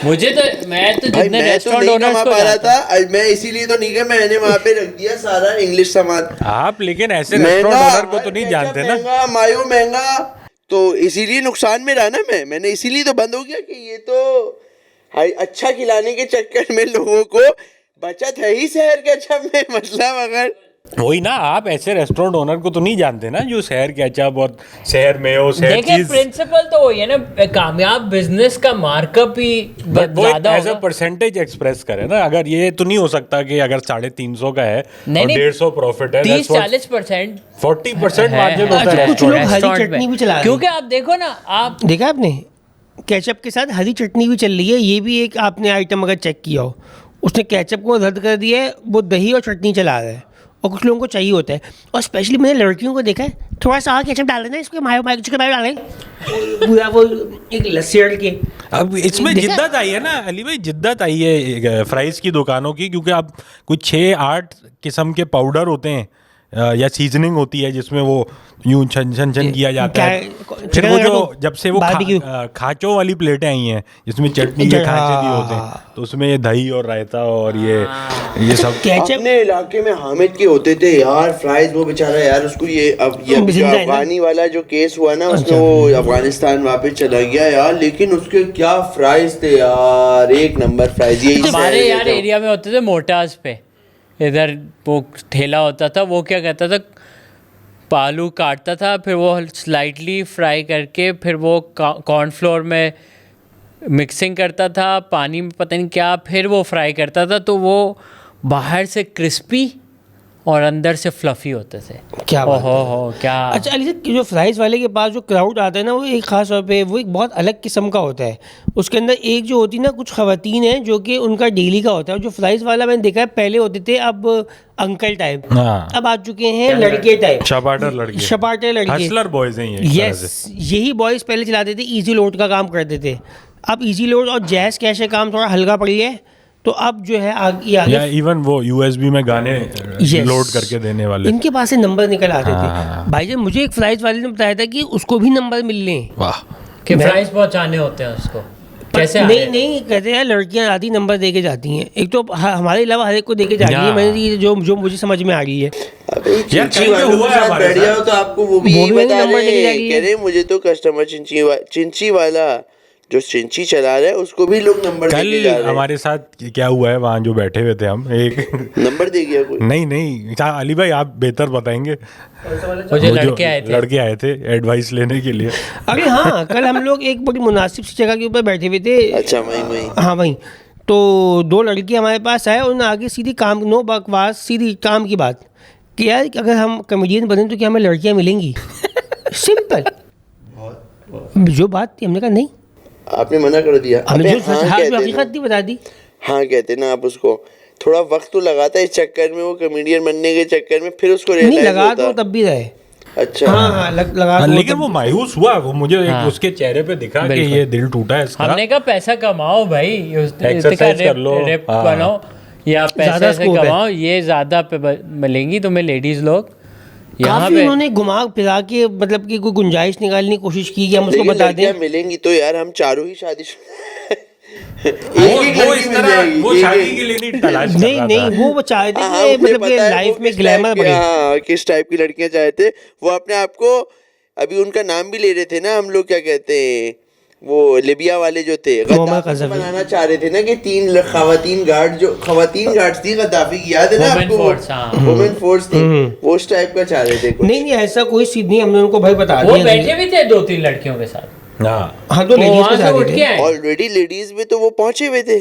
मुझे तो, मैं तो भाई जितने मैं तो रेस्टोरेंट नहीं ओनर्स कमा को पा रहा जानता हूँ। था, मैं इसीलिए तो नहीं, कि मैंने वहाँ पे रख दिया सारा इंग्लिश सामान आप लेकिन ऐसे रेस्टोरेंट ओनर को तो नहीं जानते ना। महंगा, मायो महंगा, तो इसीलिए नुकसान में रहा ना मैंने इसीलिए तो बंद हो गया कि ये तो अच्छा खिलाने के चक्कर में लोगों को बचत है ही शहर केचप में। मतलब अगर वही ना, आप ऐसे रेस्टोरेंट ओनर को तो नहीं जानते ना जो शहर केचप और शहर मेयो शहर देखिए चीज, प्रिंसिपल तो वही है ना, कामयाब बिजनेस का मार्कअप ही बट वो ज्यादा एज अ होगा। परसेंटेज एक्सप्रेस करे ना। अगर ये तो नहीं हो सकता कि अगर 350 का है नहीं, और नहीं, 150 प्रॉफिट है, 30-40% 40% मार्जिन है। होता है कुछ लोग रेस्टोरेंट। हरी रेस्टोरेंट चटनी में। भी चला रहे हैं। क्योंकि आप देखो ना, आप देखा आपने केचप के साथ हरी चटनी भी चल रही है, ये भी एक आपने आइटम अगर चेक किया हो। उसने केचप को रद्द कर दिया है, वो दही और चटनी चला रहा है, और कुछ लोगों को चाहिए होता है। और स्पेशली मैंने लड़कियों को देखा है, थोड़ा सा और केचप डाल देना इसको, मायो मायो चिकन मायो डालें, पूरा वो एक लस्सी के। अब इसमें देखा? जिद्दत आई है ना अली भाई, जिद्दत आई है फ्राइज की दुकानों की, क्योंकि अब कुछ 6-8 किस्म के पाउडर होते हैं या सीजनिंग होती है जिसमें वो यूं छन छन छन किया जाता है। फिर वो जो जब से वो खाचों वाली प्लेटें आई हैं जिसमें चटनी के खांचे भी होते हैं, तो उसमें ये दही और रायता और ये सब केचप अपने इलाके में हामिद के होते थे यार फ्राइज, वो बेचारा यार उसको ये अब ये जो जिंदा है ना? अफगानी वाला जो केस हुआ ना, उसमें वो अफगानिस्तान वापस चला गया यार, लेकिन उसके क्या फ्राइज थे यार, एक नंबर फ्राइज। यही हमारे शहर यार है जो- एरिया में होते थे मोटाज पे, इधर वो ठेला होता था, वो क्या कहता था, आलू काटता था, फिर वो स्लाइटली फ्राई करके फिर वो कॉर्नफ्लोर में मिक्सिंग करता था, पानी में पता नहीं क्या, फिर वो फ्राई करता था, तो वो बाहर से क्रिस्पी और अंदर से फ्लफी होते थे। क्या बात है। हो क्या। अच्छा अली सर, जो फ्राइज़ वाले के पास जो क्राउड आता है ना, वो एक ख़ास तौर पे वो एक बहुत अलग किस्म का होता है। उसके अंदर एक जो होती है ना, कुछ ख़वातीन हैं जो कि उनका डेली का होता है। और जो फ्राइज़ वाला मैंने देखा है, पहले होते थे अब अंकल टाइप, हाँ। अब आ चुके हैं लड़के टाइप, शपाटर लड़के, शपाटे लड़के, हसलर बॉयज हैं ये एक तरह से। यस, यही बॉयज़ पहले चलाते थे, इजी लोड का काम करते थे। अब इजी लोड और जैज़ कैश का काम थोड़ा हल्का पड़ गया है, तो अब जो है आगे या इवन वो यूएसबी में गाने लोड करके देने वाले, इनके पास से नंबर निकल आते हाँ। थे। भाईजान मुझे एक फ्राइज़ वाले ने बताया था कि उसको भी नंबर मिल लें। वाह। कि प्राइस पहुंचाने होते हैं उसको, कैसे नहीं कहते हैं लड़कियां आधी नंबर दे के जाती हैं। एक तो हमारे अलावा हर एक को दे के जाती है। मैंने ये जो मुझे समझ में आ रही है। यार कहीं पे हुआ है हमारे बैठ जाओ तो आपको वो भी वो भी बता नंबर लेके रहे जा हैं, रही कह रहे हैं मुझे तो कस्टमर चिंची वाला जो चिंची चला रहा है उसको भी लोग नंबर कल देके जा रहे हैं। हमारे साथ क्या हुआ है, वहाँ जो बैठे हुए थे हम, एक नंबर दे गया कोई? नहीं अली भाई आप बेहतर बताएंगे। मुझे वो जो लड़के आए थे एडवाइस लेने के लिए। अरे हाँ, कल हम लोग एक बड़ी मुनासिब सी जगह के ऊपर बैठे हुए थे। अच्छा वही हाँ वहीं, तो दो लड़की हमारे पास आए, उन्होंने आगे सीधी काम, नो बकवास, सीधी काम की बात कि यार अगर हम कॉमेडियन बने तो क्या हमें लड़कियाँ मिलेंगी? सिंपल जो बात थी। हमने कहा नहीं, आपने मना कर दिया। हमने अबे जो हाँ सच कहते हकीकत थी बता दी। हाँ कहते ना आप उसको, थोड़ा वक्त तो लगाता है इस चक्कर में, वो कॉमेडियन बनने के चक्कर में, फिर उसको नहीं रियलाइज लगा होता। तो तब भी रहे। अच्छा हाँ लगा तो लेकिन तब- वो मायूस हुआ, वो मुझे हाँ। उसके चेहरे पे दिखा कि बिल्कुल। ये दिल टूटा है इसका। हमने कहा पैसा कमाओ भाई, Exercise कर लो। रेप हाँ। बनो या पैसा ज़्यादा ऐसे scope है। कमाओ, ये ज़्यादा पे मिलेंगी तुम्हें लेडीज़ लोग यहाँ काफी पे। उन्होंने घुमा फिरा के मतलब कि कोई गुंजाइश निकालने की कोशिश की कि हम उसको लेकिन बता लड़कियां दें। मिलेंगी तो यार हम चारों ही शादी वो इस तरह वो शादी के लिए नहीं तलाश कर नहीं रहा नहीं था। वो वो चाहते हाँ, थे मुझे मतलब कि पता है लाइफ वो में किस ग्लैमर टाइप की- बढ़े। हाँ, किस टाइप की लड़कियां चाहते, वो अपने आप को, अभी उनका नाम भी ले रहे थे ना हम लोग, क्या कहते हैं वो लिबिया वाले जो थे, मोहम्मद गद्दाफी कज़ाफ़ी। बनाना चाह रहे थे ना कि 3 खवातीन गार्ड, जो खवातीन गार्ड्स थी गद्दाफी की, याद है ना Women आपको? force, हाँ। वुमेन फोर्स थी, वो उस टाइप का चाह रहे थे कुछ। नहीं ऐसा कोई सीध नहीं, हमने उनको भाई बता वो दिया। बैठे भी थे 2-3 लड़कियों के साथ, हाँ हाँ तो वो लेडीज वहाँ के से साथ उठ ही के थे। आए। ऑलरेडी लेडीज में तो वो पहुंचे हुए थे।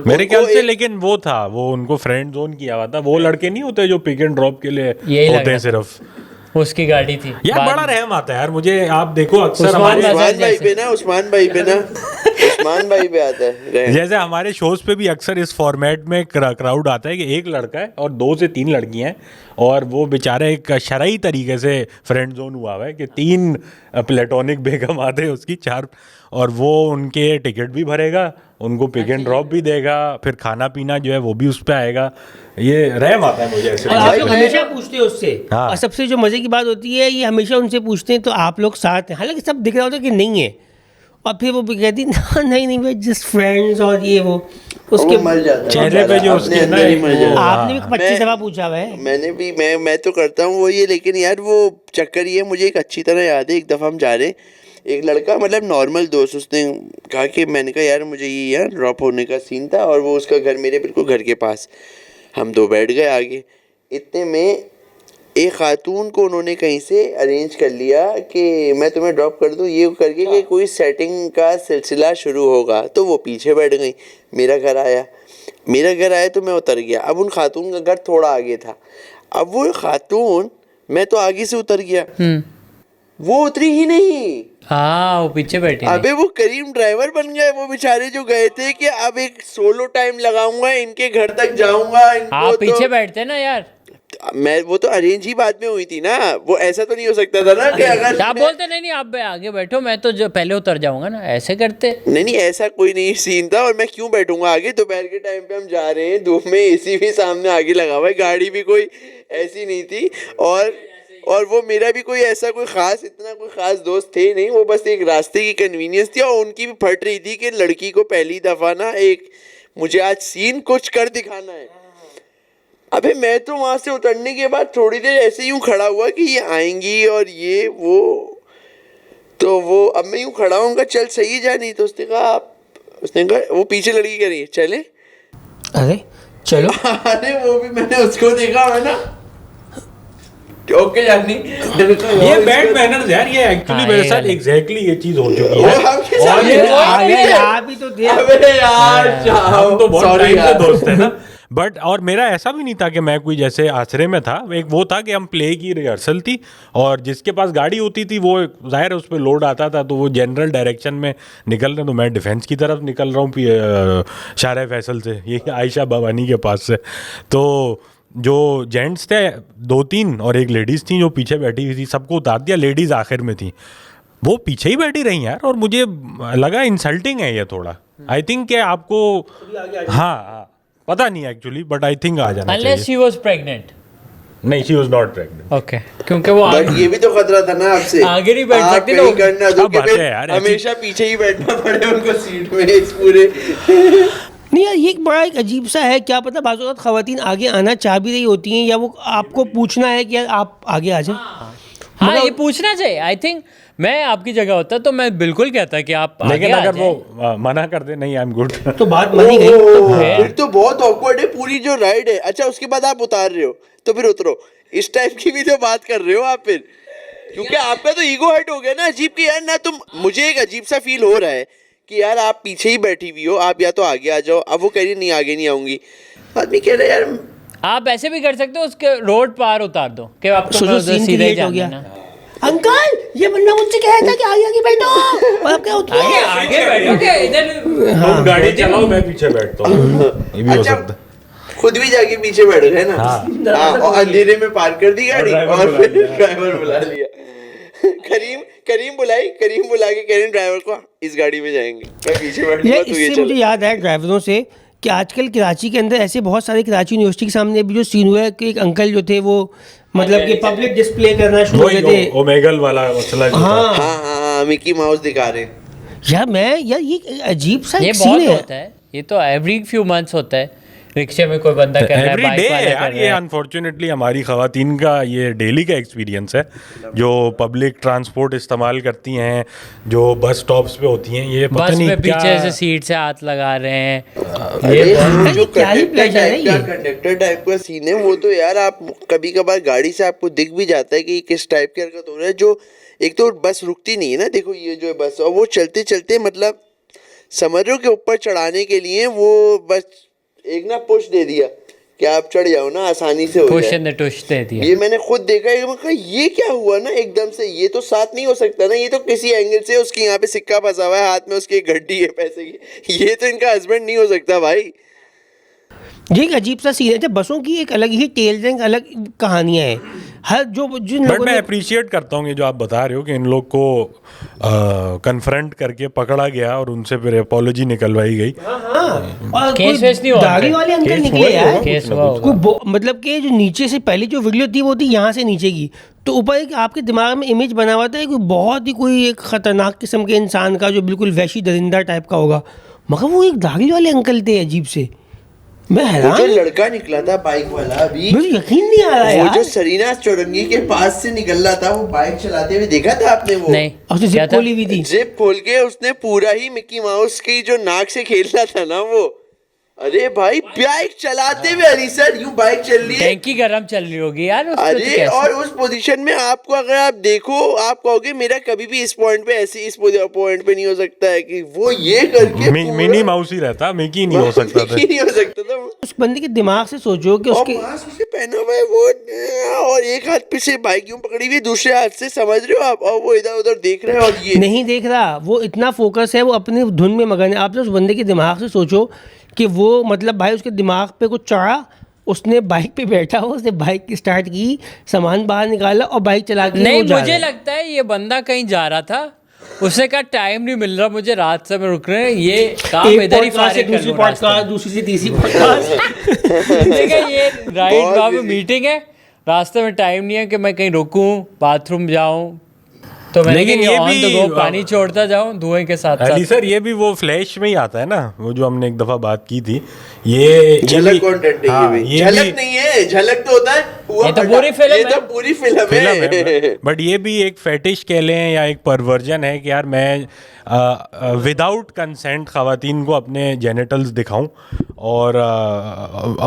मेरे ख्याल उनको से, एक- लेकिन वो था, वो उनको फ्रेंड जोन किया हुआ था। वो लड़के नहीं होते जो पिक एंड ड्रॉप के लिए यही लग होते हैं रहा था। सिर्फ। उसकी गाड़ी थी यार बाद बड़ा में। रहम आता है यार मुझे। आप देखो अक्सर उस्मान हमारे बाजार उस्मान भाई जैसे। पे ना, उस्मान भाई पे ना, उस्मान भाई पे आता है रहम। जैसे हमारे शोज पे भी अक्सर इस फॉर्मेट में क्राउड आता है कि एक लड़का है और 2 से 3 लड़कियां हैं, और वो बेचारा एक शरई तरीके से फ्रेंड जोन हुआ हुआ है कि 3 प्लेटोनिक बेगम आते हैं उसकी, 4, और वो उनके टिकट भी भरेगा, उनको पिक एंड ड्रॉप भी देगा, फिर खाना पीना जो है वो भी उस पर आएगा। ये रहम आता है मुझे ऐसे। और आप भाई लोग मैं- हमेशा पूछते हैं उससे, हाँ। और सबसे जो मजे की बात होती है, ये हमेशा उनसे पूछते हैं तो आप लोग साथ हैं, हालांकि सब दिख रहा होता है कि नहीं है, और फिर वो भी कहती नहीं भाई जस्ट फ्रेंड्स, और ये वो उसके वो मर जाता है चेहरे पे जो अपने उसके अंदर ना ही एक मर वो- जाता है। आपने भी 25 दफा पूछा हुआ है। मैंने भी, मैं तो करता हूँ वो ये, लेकिन यार वो चक्कर ये मुझे एक अच्छी तरह याद है। एक दफ़ा हम जा रहे, एक लड़का मतलब नॉर्मल दोस्त, उसने कहा कि, मैंने कहा यार मुझे ये यार ड्रॉप होने का सीन था, और वो उसका घर मेरे बिल्कुल घर के पास, हम 2 बैठ गए आगे। इतने में एक खातून को उन्होंने कहीं से अरेंज कर लिया कि मैं तुम्हें ड्रॉप कर दूँ, ये करके कि कोई सेटिंग का सिलसिला शुरू होगा, तो वो पीछे बैठ गई। मेरा घर आया तो मैं उतर गया। अब उन खातून का घर थोड़ा आगे था, अब वो खातून, मैं तो आगे से उतर गया, वो उतरी ही नहीं। हाँ वो पीछे बैठे थे। अबे वो करीम ड्राइवर बन गए वो बेचारे, जो गए थे कि अब एक सोलो टाइम लगाऊंगा, इनके घर तक जाऊंगा, इनको आप पीछे तो बैठते ना यार, मैं, वो तो अरेंज ही बाद में हुई थी ना, वो ऐसा तो नहीं हो सकता था ना कि अगर आप बोलते नहीं आप आगे बैठो, मैं तो जो पहले उतर जाऊंगा ना, ऐसे करते। नहीं ऐसा कोई नहीं सीन था, और मैं क्यों बैठूंगा आगे? दोपहर के टाइम पे हम जा रहे हैं, धूप में, एसी भी सामने आगे लगा हुआ है, गाड़ी भी कोई ऐसी नहीं थी, और वो मेरा भी कोई ऐसा कोई खास, इतना कोई खास दोस्त थे नहीं, वो बस एक रास्ते की कन्वीनियंस थी। और उनकी भी फट रही थी कि लड़की को पहली दफ़ा ना एक, मुझे आज सीन कुछ कर दिखाना है। अबे मैं तो वहाँ से उतरने के बाद थोड़ी देर ऐसे यूँ खड़ा हुआ कि ये आएंगी और ये वो, तो वो, अब मैं यूँ खड़ा हूँ, चल सही जा, नहीं तो उसने कहा वो पीछे लड़की कह रही है चले, अरे चलो अरे वो भी मैंने उसको देखा है ना, ओके जानी, ये बैड मैनर्स यार, ये एक्चुअली हाँ, मेरे ये साथ वाले। एग्जैक्टली ये चीज हो चुकी वो है। आपके साथ और ये ये- वो अरे आप ही तो थे। अबे यार हम तो बहुत सॉरी टाइम से यार, दोस्त हैं ना। बट और मेरा ऐसा भी नहीं था कि मैं कोई जैसे आश्रय में था, एक वो था कि हम प्ले की रिहर्सल थी और जिसके पास गाड़ी होती थी वो ज़ाहिर उस पर लोड आता था तो वो जनरल डायरेक्शन में निकल रहे, तो मैं डिफेंस की तरफ निकल रहा हूँ शाह फैसल से, ये आयशा भवानी के पास से। तो जो जेंट्स थे 2-3 और एक लेडीज़ थी जो पीछे बैठी हुई थी, सबको उतार दिया, लेडीज़ आखिर में थी, वो पीछे ही बैठी रही यार, और मुझे लगा इंसल्टिंग है ये थोड़ा। आई थिंक कि आपको हाँ पता नहीं एक्चुअली, बट आई थिंक आ जाना Unless she was pregnant. नहीं, she was not pregnant. Okay, क्योंकि वो बट ये भी तो खतरा था ना आपसे, आगे नहीं बैठ आप सकते कहीं तो करना दो अब कि बात फिर है यार, हमेशा पीछे ही बैठना पड़े उनको सीट में इस पूरे। नहीं यार, ये एक बड़ा एक अजीब सा है, क्या पता बाज़ औक़ात ख़वातीन आगे आना चाह भी रही होती हैं या वो आपको पूछना है कि यार आप आगे आ जाए। हाँ, ये पूछना चाहिए। आई थिंक मैं आपकी जगह होता तो मैं बिल्कुल कहता कि आप आगे लेकिन आ अगर जाएं। वो मना कर दे, नहीं आई एम गुड, तो बात मानी गई। फिर तो बहुत ऑकवर्ड है पूरी जो राइड है। अच्छा, उसके बाद आप उतार रहे हो तो फिर उतरो, इस टाइप की भी तो बात कर रहे हो आप फिर, क्योंकि आपका तो ईगो हर्ट हो गया ना अजीब कि यार ना तुम, मुझे एक अजीब सा फील हो रहा है कि यार आप पीछे ही बैठी हुई हो, आप या तो आगे आ जाओ। अब वो कह रही नहीं आगे नहीं आऊंगी, आदमी कह रहा है यार। आप ऐसे भी कर सकते हो, उसके रोड पार उतार दो कि आपको सोचो सीन सीधे ही क्रिएट हो जाना गया। है ना। अंकल ये बंदा मुझसे कह रहा था कि आगे आगे बैठो और आप क्या उतरो। आगे बैठोगे इधर। तुम गाड़ी चलाओ मैं पीछे बैठता हूँ, ये भी हो अच्छा, सकता है। खुद भी जाके पीछे बैठ गए ना। हाँ, और अंधेरे में पार्क कर दी गाड़ी और फिर ड्राइवर बुला लिया। करीम बुला के कह रहे ड्राइवर को इस गाड़ी में जाएंगे, मैं पीछे बैठूंगा ये तू ये इससे मुझे चल। याद है ड्राइवरों से कि आजकल कराची के अंदर ऐसे बहुत सारे, कराची यूनिवर्सिटी के सामने भी जो सीन हुआ है कि एक अंकल जो थे वो मतलब कि पब्लिक डिस्प्ले करना शुरू हो गए थे। ओमेगल वाला मसला जो था। हाँ हाँ, मिकी माउस दिखा रहे हैं। यार ये अजीब सा ये एक सीन बहुत है। होता है, ये तो एवरी फ्यू मंथ्स होता है। रिक्शे में कोई बंदा कर रहा है, एवरी बाइक डे वाला यार, कर ये रहा है। अनफॉर्चुनेटली हमारी खवातीन का ये डेली का एक्सपीरियंस है, जो पब्लिक ट्रांसपोर्ट इस्तेमाल करती हैं, जो बस स्टॉप्स पे होती हैं, ये पता बस नहीं में क्या पीछे से सीट से हाथ लगा रहे हैं। अरे हाँ, जो क्या ही pleasure है ये। कंडक्टर टाइप का सीन है वो तो यार, आप कभी कभार गाड़ी से आपको दिख भी जाता है कि किस टाइप की हरकत हो रहा है। जो एक तो बस रुकती नहीं है ना, देखो ये जो बस, और वो चलते चलते मतलब समझ रहे हो कि ऊपर चढ़ाने के लिए वो बस एक ना पुश दे दिया कि आप चढ़ जाओ ना, आसानी से हो पुश जाए। एंड द टुश दे दिया। ये मैंने खुद देखा है, मैं कहा ये क्या हुआ ना एकदम से, ये तो साथ नहीं हो सकता ना, ये तो किसी एंगल से उसकी यहाँ पे सिक्का फंसा हुआ है, हाथ में उसकी एक घड्डी है पैसे की, ये तो इनका हस्बैंड नहीं हो सकता भाई। ये एक अजीब सा सीन है। जब बसों की एक अलग ही टेल्स हैं, अलग कहानियां हैं। हर जो जिन बट लोगों मैं ने अप्रिशिएट करता हूँ ये जो आप बता रहे हो कि इन लोग को कन्फ्रंट करके पकड़ा गया और उनसे फिर अपोलॉजी निकलवाई गई। और केस कोई वेस नहीं हुआ दाढ़ी उनका। वाले अंकल केस निकले हुआ ही यार। होगा केस कुछ ना हुआ कुछ। होगा। मतलब कि जो नीचे से पहली जो वीडियो थी वो थी यहाँ से नीचे की, तो ऊपर एक आपके दिमाग में इमेज बना हुआ था कि बहुत ही कोई एक खतरनाक किस्म के इंसान का जो बिल्कुल वैशी दरिंदा टाइप का होगा, मगर वो एक दाढ़ी वाले अंकल थे अजीब से। मैं वो हैरान, जो लड़का निकला था बाइक वाला अभी, मुझे यकीन नहीं आ रहा वो यार। जो सरीना चौरंगी के पास से निकल रहा था, वो बाइक चलाते हुए देखा था आपने? वो नहीं, और तो क्या जिप था? खोली हुई थी। जिप खोल के उसने पूरा ही मिकी माउस की जो नाक से खेल रहा था ना वो। अरे भाई बाइक चलाते हुए, अली सर यूं बाइक चल रही है, टैंकी गरम चल रही होगी यार उस पे, तो अरे कैसे? और उस पोजीशन में आपको अगर आप देखो, आप कहोगे मेरा कभी भी इस पॉइंट पे ऐसे इस पॉइंट पे नहीं हो सकता है कि वो ये करके मिनी माउस ही रहता, मिकी नहीं हो सकता था। नहीं हो सकता था। उस बंदे के दिमाग से सोचो कि और उसके मास्क उसे पहना हुआ है वो, और एक हाथ पे से बाइक यूं पकड़ी हुई है, दूसरे हाथ से, समझ रहे हो आप, और वो इधर उधर देख रहे हैं, और ये नहीं देख रहा, वो इतना फोकस है, वो अपनी धुन में मगन है। आपने उस बंदे के दिमाग से सोचो कि वो मतलब भाई उसके दिमाग पे कुछ चढ़ा, उसने बाइक पे बैठा हो, उसने बाइक स्टार्ट की, सामान बाहर निकाला और बाइक चला के नहीं, वो जा मुझे रहा है। लगता है ये बंदा कहीं जा रहा था, उसने कहा टाइम नहीं मिल रहा मुझे, रात से मैं रुक रहे हैं, ये काम एक इधर ही पॉडकास्ट से फारिग कर दूसरी लूं रास्ते पॉडकास्ट, में। दूसरी से तीसरी पॉडकास्ट। ठीक है, ये राइट बहुत वहाँ पे busy। मीटिंग है, रास्ते में टाइम नहीं है कि मैं कहीं रुकूं, बाथरूम जाऊं, तो मैंने लेकिन कहा ये ऑन द भी- गो पानी छोड़ता जाऊं धुएं के साथ अली साथ। सर ये भी वो फ्लैश में ही आता है ना, वो जो हमने एक दफा बात की थी, ये झलक भी- कंटेंट है हाँ, ये भी। ये झलक भी नहीं है, झलक तो होता है हुआ ये तो फटा। पूरी फिल्म ये है। तो पूरी फिल्म है। बट ये भी एक फेटिश कह लें या एक परवर्जन है कि यार मैं विदाउट कंसेंट खवातीन को अपने जेनिटल्स दिखाऊं, और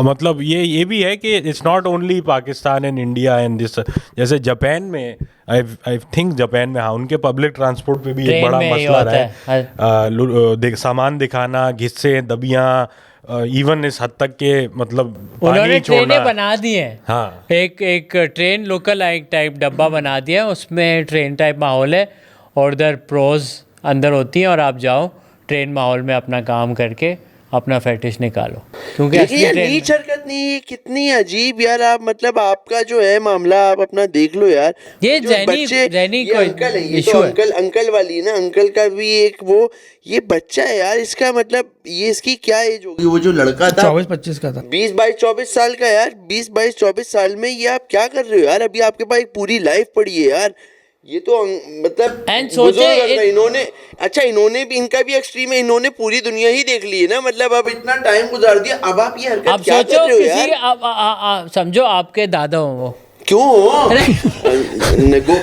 मतलब ये भी है कि it's not only Pakistan and India and this, जैसे जापान में आई थिंक जापान में, हाँ, उनके पब्लिक ट्रांसपोर्ट पे भी एक ट्रेन बड़ा में ये मसला होता रहा है, सामान दिखाना, घिस्से दबियाँ, इवन इस हद तक के मतलब उन्होंने पानी ट्रेनें छोड़ना। बना दी हैं। हाँ एक ट्रेन लोकल एक टाइप डब्बा बना दिया है, उसमें ट्रेन टाइप माहौल है और उधर प्रोज अंदर होती हैं और आप जाओ ट्रेन माहौल में अपना काम करके अपना फेटिश निकालो, क्योंकि लेकिन असली यार ट्रेन नीच हरकत नहीं है, कितनी अजीब यार। आप मतलब आपका जो है मामला आप अपना देख लो यार। ये जो ज़हनी ये कोई अंकल है, ये issue तो है। अंकल वाली है ना, अंकल का भी एक वो ये बच्चा है यार। इसका मतलब ये इसकी क्या एज होगी? वो जो लड़का था 24-25 का था। 20-22-24 साल का यार। 20-22-24 साल में ये आप क्या कर रहे हो यार? अभी आपके पास एक पूरी लाइफ पड़ी है यार। ये तो मतलब And सोचे बुजुर्ग लग रहा है। एक- इन्होंने अच्छा इन्होंने भी इनका भी एक्सट्रीम है, इन्होंने पूरी दुनिया ही देख ली है ना। मतलब अब इतना टाइम गुजार दिया, अब आप ये हरकत आप क्या सोचो कर रहे हो किसी यार? समझो आपके दादा हो वो, क्यों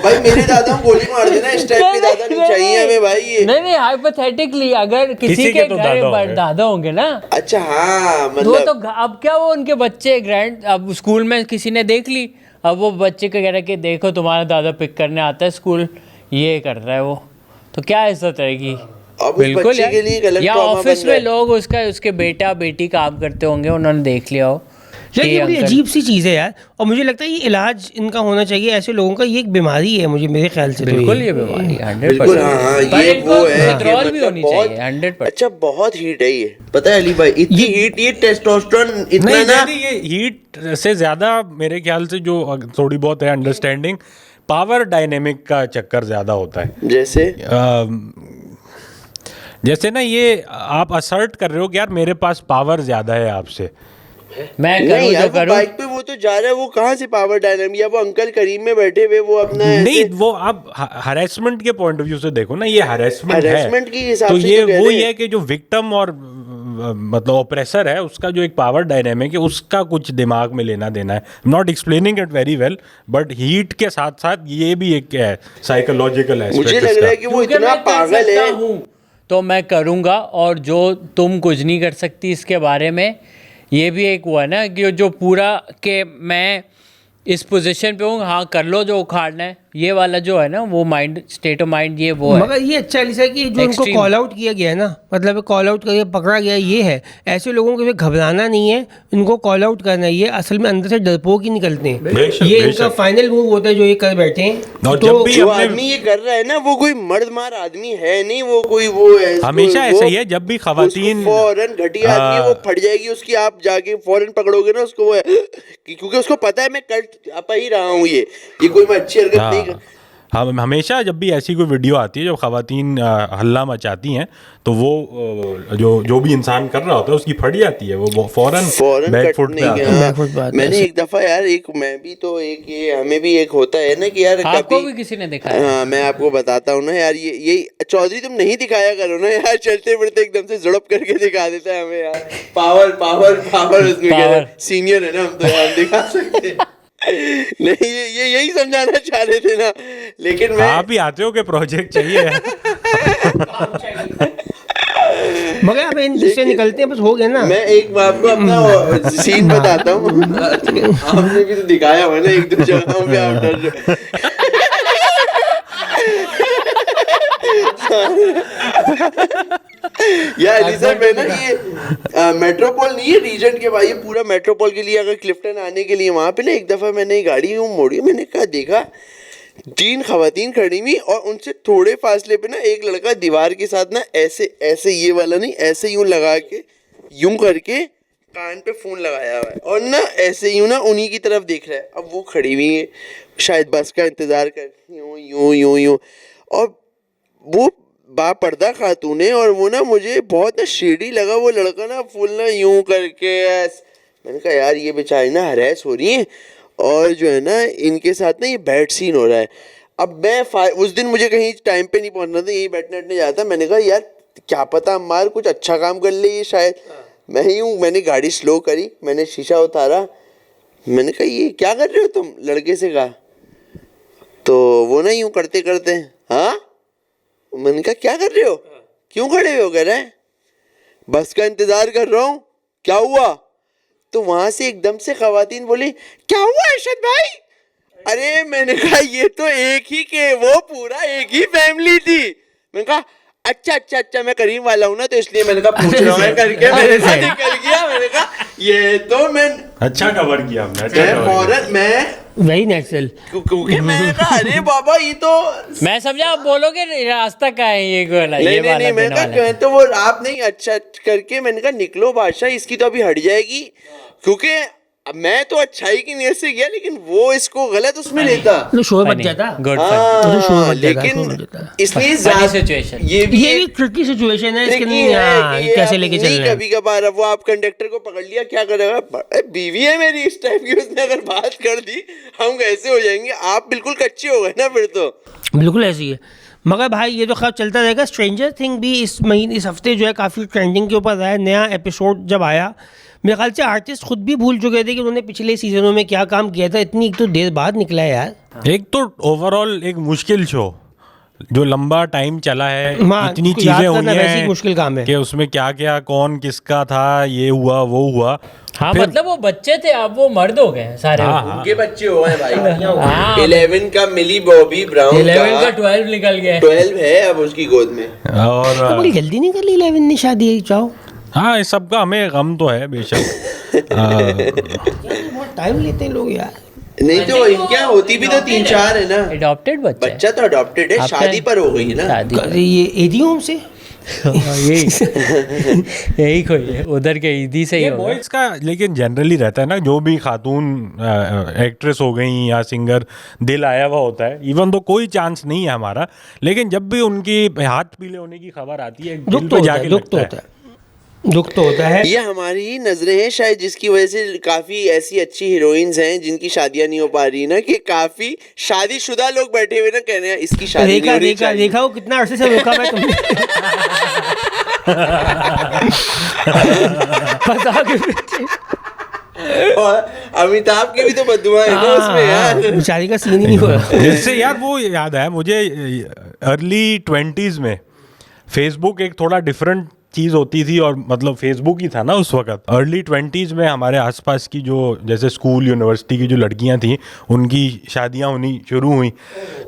भाई मेरे दादा को गोली मार देना, इस टाइप के दादा नहीं चाहिए हमें भाई। ये नहीं हाइपोथेटिकली अगर किसी के तो घर दादा होंगे। दादा होंगे ना, अच्छा हाँ वो मतलब तो अब क्या वो उनके बच्चे ग्रैंड अब स्कूल में किसी ने देख ली, अब वो बच्चे को कह रहा है कि देखो तुम्हारा दादा पिक करने आता है स्कूल, ये कर रहा है वो, तो क्या इज्जत रहेगी? अब उस बच्चे के लिए एक अलग या trauma ऑफिस बन रहा में है। लोग उसके बेटा बेटी काम करते होंगे, उन्होंने देख लिया हो यार कि ये बड़ी अंकल- अजीब सी चीज़ है यार, और मुझे लगता है ये इलाज इनका होना चाहिए ऐसे लोगों का। ये एक बीमारी है मुझे मेरे ख्याल से। तो बिल्कुल ये बीमारी बिल्कुल हाँ ये वो है कि कंट्रोल भी मतलब होनी बहुत चाहिए 100%। अच्छा बहुत हीट है ये। पता है अली भाई इतनी हीट, ये टेस्टोस्टेरोन इतना नहीं ना नहीं, ये हीट से ज्यादा मेरे ख्याल से जो थोड़ी बहुत है अंडरस्टैंडिंग, पावर डायनेमिक का चक्कर ज्यादा होता है। जैसे ना ये आप असर्ट कर रहे हो कि यार मेरे पास पावर ज्यादा है आपसे। मैं नहीं करूँ यार जो वो करूँ, बाइक पे वो तो जा रहा है, वो कहाँ से पावर डायनामिक? या वो अंकल करीम में बैठे हुए वो अपना नहीं ऐसे वो आप हरेसमेंट के पॉइंट ऑफ व्यू से देखो ना, ये हरेसमेंट Harassment के है हिसाब तो से ये तो कह वो रहे ही हैं। है कि जो विक्टिम और मतलब ऑप्रेसर है उसका जो एक पावर डायनेमिक है उसका कुछ दिमाग में लेना देना है। Not explaining it very well but heat के साथ साथ ये भी एक है साइकोलॉजिकल एस्पेक्ट। मुझे लग रहा है कि वो क्योंकि इतना मैं कर पागल सकता है। हूँ तो मैं करूँगा, और जो तुम कुछ नहीं कर सकती इसके बारे में, ये भी एक हुआ ना कि जो पूरा के मैं इस पोजीशन पे हूँ, हाँ कर लो जो उखाड़ना है, ये वाला जो है ना वो माइंड स्टेट ऑफ माइंड ये वो है। मगर ये अच्छा है कि जो उनको Extreme। कॉल आउट किया गया है ना, मतलब कॉल आउट करके पकड़ा गया ये है। ऐसे लोगों को भी घबराना नहीं है, इनको कॉल आउट करना है। ये असल में अंदर से डरपोक ही निकलते हैं। बेशक, ये बेशक। इनका फाइनल मूव होता है जो ये कर बैठे हैं। और तो जब भी जो अपने- आदमी ये कर रहा है ना वो कोई मर्द मार आदमी है नहीं, वो कोई वो है हमेशा ऐसा ही है, जब भी खवातीन फौरन घटिया आदमी है, वो फट जाएगी उसकी, आप जाके फौरन पकड़ोगे ना उसको, वो है क्योंकि उसको पता है मैं कर आप ही रहा हूँ, ये कोई मैं अच्छी हरकत नहीं कर। हाँ हमेशा जब भी ऐसी कोई वीडियो आती है जब खवातीन हल्ला मचाती हैं तो वो जो भी इंसान कर रहा होता है उसकी फट जाती है, वो फौरन बैकफुट पे आता है। बैकफुट पे आता है। मैंने एक दफा यार मैं भी तो एक ये हमें भी एक होता है ना कि यार आपको कभी भी किसी ने दिखाया? हाँ मैं आपको बताता हूँ ना यार, ये चौधरी तुम नहीं दिखाया करो ना यार, चलते फिरते एकदम से झड़प करके दिखा देता है हमें यार। पावर उसमें सीनियर है ना हम, तो यार दिखा सकते हैं। नहीं ये यही समझाना चाह रहे थे ना, लेकिन मैं आप ही आते हो कि प्रोजेक्ट चाहिए। मगर अब इनसे निकलते हैं, बस हो गया ना। मैं एक आपको अपना सीन बताता हूँ। आपने भी तो दिखाया हुआ ना एक दो जगहों पे आप डर रहे। यार अलीसर मैं ना ये मेट्रोपोल नहीं है रीजन के भाई, ये पूरा मेट्रोपोल के लिए अगर क्लिफ्टन आने के लिए वहां पे ना एक दफा मैंने गाड़ी यूं मोड़ी, मैंने कहा देखा 3 खवातीन खड़ी हुई और उनसे थोड़े फासले पे ना एक लड़का दीवार के साथ ना ऐसे ये वाला नहीं ऐसे यूं लगा के यूं करके कान पे फोन लगाया हुआ है और ना ऐसे यूं ना उन्हीं की तरफ देख रहा है। अब वो खड़ी हुई है शायद बस का इंतजार कर यूं और वो बापर्दा खातून है और वो ना मुझे बहुत ना शेडी लगा वो लड़का ना फुल ना यूं करके मैंने कहा यार ये बेचारी ना हरेस हो रही है और जो है ना इनके साथ ना ये बैड सीन हो रहा है। अब मैं उस दिन मुझे कहीं टाइम पे नहीं पहुंचना था, यही बैठने जाता। मैंने कहा यार क्या पता अम्मार कुछ अच्छा काम कर ले ये शायद। मैंने गाड़ी स्लो करी, मैंने शीशा उतारा, मैंने कहा ये क्या कर रहे हो तुम, लड़के से कहा। तो वो ना यूं करते करते हाँ, मैंने कहा क्या कर रहे हो, क्यों खड़े हो, कह रहे हैं बस का इंतजार कर रहा हूँ, क्या हुआ। तो वहां से एकदम से खवातीन बोली क्या हुआ अर्शद भाई। अरे मैंने कहा ये तो एक ही के वो पूरा एक ही फैमिली थी। मैंने कहा अच्छा मैं करीम वाला हूँ ना तो इसलिए मैंने कहा पूछ रहा हूँ करके मेरे साथ निकल गया। ये तो मैं अच्छा कवर किया हमने, अच्छा cover किया। फौरन मैं वेरी नेचुरल। क्योंकि मैंने कहा अरे बाबा ये तो मैं समझा आप बोलोगे रास्ता का है ये वाला, ये वाला नहीं मैं देने कहा वाला है। तो वो आप नहीं अच्छा करके मैंने कहा निकलो बादशाह, इसकी तो अभी हट जाएगी, क्योंकि अब मैं तो अच्छाई की नीयत से गया लेकिन वो इसको गलत उसमें लेता। तो शोर बच Funny, जाता। good तो fun। शोर बच जाता, लेकिन शोर बच जाता। इसलिए Funny ज्यादा- situation। ये भी ये भी ट्रिकी सिचुएशन है, इसके tricky नहीं है हाँ, कि ये कैसे आप लेके नहीं चल रहे हैं। कभी कभार अब वो आप कंडक्टर को पकड़ लिया क्या करेगा, बीवी है मेरी इस टाइप की, उसने अगर बात कर दी हम कैसे हो जाएंगे, आप बिल्कुल कच्चे हो गए ना फिर तो। बिल्कुल ऐसी है। मगर भाई ये तो खैर चलता रहेगा। स्ट्रेंजर थिंग भी इस महीने इस हफ्ते जो है काफ़ी ट्रेंडिंग के ऊपर रहा है। नया एपिसोड जब आया मेरे ख्याल से आर्टिस्ट खुद भी भूल चुके थे कि उन्होंने पिछले सीजनों में क्या काम किया था, इतनी एक तो देर बाद निकला है यार। एक तो ओवरऑल एक मुश्किल शो जो लंबा टाइम चला है, हाँ, इतनी उसको चीजें याद हुई करना वैसे ही हैं मुश्किल काम है। कि उसमें क्या क्या कौन किसका था, ये हुआ वो हुआ। हाँ फिर- मतलब वो बच्चे थे, अब वो मर्द हो गए सारे। हाँ, हाँ। उनके बच्चे हो गए भाई। हाँ। 11 का मिली बॉबी ब्राउन 11 का 12 निकल गया। 12 है अब उसकी गोद में। और तो बड़ी जल्दी नहीं कर ली 11 ने शादी, चाहो हाँ, इस सब का हमें गम तो है बेशक। बहुत टाइम लेते हैं लोग यार। नहीं तो इनके यहाँ होती भी तो 3-4 है ना। अडॉप्टेड बच्चा है। बच्चा तो अडॉप्टेड है, आपका- शादी पर हो गई है ना। शादी अरे ये एडीओम से यही कोई है, उधर के ईदी से ही ये होगा। बॉयज का लेकिन जनरली रहता है ना, जो भी खातून एक्ट्रेस हो गई या सिंगर दिल आया हुआ होता है, इवन तो कोई चांस नहीं है हमारा, लेकिन जब भी उनकी हाथ पीले होने की खबर आती है दुख दिल तो पे होता है, जाके दुख तो लगता होता है, दुख तो होता है। ये हमारी ही नजरें हैं शायद, जिसकी वजह से काफी ऐसी अच्छी हीरोइंस हैं जिनकी शादियां नहीं हो पा रही ना, कि काफी शादीशुदा लोग बैठे हुए ना कह रहे हैं इसकी शादी नहीं देखा हो रही देखा चाहिए। देखा वो कितना अरसे से रोका मैं तुमने। बता के पीछे। और अमिताभ की भी तो बदुआ है ना उसमें यार। बेचारी का सीन ही नहीं हो रहा। जिससे यार वो याद है मुझे, अर्ली 20s में फेसबुक एक थोड़ा डिफरेंट चीज़ होती थी, और मतलब फेसबुक ही था ना उस वक्त। अर्ली 20s में हमारे आसपास की जो जैसे स्कूल यूनिवर्सिटी की जो लड़कियां थी उनकी शादियां होनी शुरू हुई।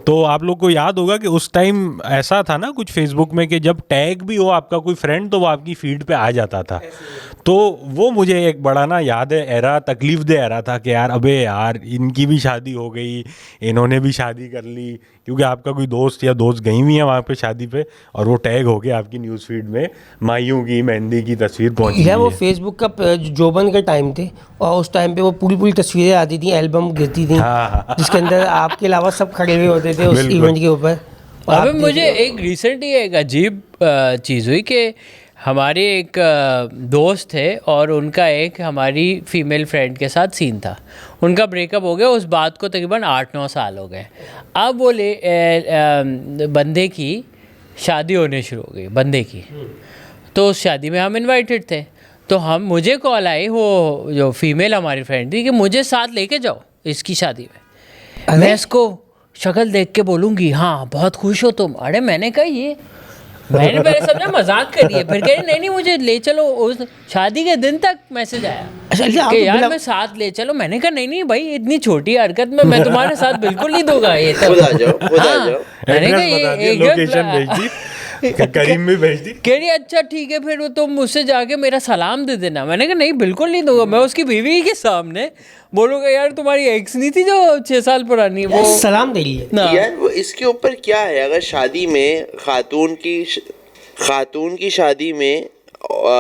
तो आप लोग को याद होगा कि उस टाइम ऐसा था ना कुछ फेसबुक में कि जब टैग भी हो आपका कोई फ्रेंड तो वो आपकी फीड पे आ जाता था। तो वो मुझे एक बड़ा ना याद है एरा, तकलीफ दे एरा था कि यार अबे यार इनकी भी शादी हो गई, इन्होंने भी शादी कर ली, क्योंकि आपका कोई दोस्त या दोस्त गई हुई है वहाँ पे शादी पे और वो टैग हो गया आपकी न्यूज़ फीड में, माइयों की मेहंदी की तस्वीर पहुंची यार वो है। फेसबुक का जोबन के टाइम थे और उस टाइम पे वो पूरी पूरी तस्वीरें आती थी, एल्बम गिरती थी जिसके अंदर आपके अलावा सब खड़े हुए होते थे उस बिल्कुल। इवेंट के ऊपर। और अबे आप मुझे देख- एक रिसेंटली एक अजीब चीज़ हुई कि हमारे एक दोस्त थे और उनका एक हमारी फीमेल फ्रेंड के साथ सीन था। उनका ब्रेकअप हो गया, उस बात को तकरीबन 8-9 साल हो गए। अब वो बंदे की शादी होने शुरू हो गई, बंदे की। तो उस शादी में हम इनवाइटेड थे, तो मुझे कॉल आई वो जो फीमेल हमारी फ्रेंड थी कि मुझे साथ लेके जाओ इसकी शादी में। मैं इसको शक्ल देख के बोलूँगी हाँ बहुत खुश हो तुम। अरे मैंने कहा ये मैंने पहले समझा मजाक करी है, फिर कह रही नहीं मुझे ले चलो। उस शादी के दिन तक मैसेज आया अच्छा, आप कि तो यार बिना- मैं साथ ले चलो। मैंने कहा नहीं भाई इतनी छोटी हरकत में मैं तुम्हारे साथ बिल्कुल नहीं दूंगा ये तो। खुद आ जाओ, खुद आ हाँ, जाओ। मैंने कहा एड्रेस बता दिया, एक लोकेशन भेज दी, करीम भी भेज दी। कह रही अच्छा ठीक है फिर तुम मुझसे जाके मेरा सलाम दे देना। मैंने कहा नहीं बिल्कुल नहीं दूंगा। मैं उसकी बीवी के सामने बोलूँगा यार तुम्हारी एक्स नहीं थी जो 6 साल पुरानी वो सलाम दे लिए। ना। यार वो इसके ऊपर क्या है, अगर शादी में खातून की शादी में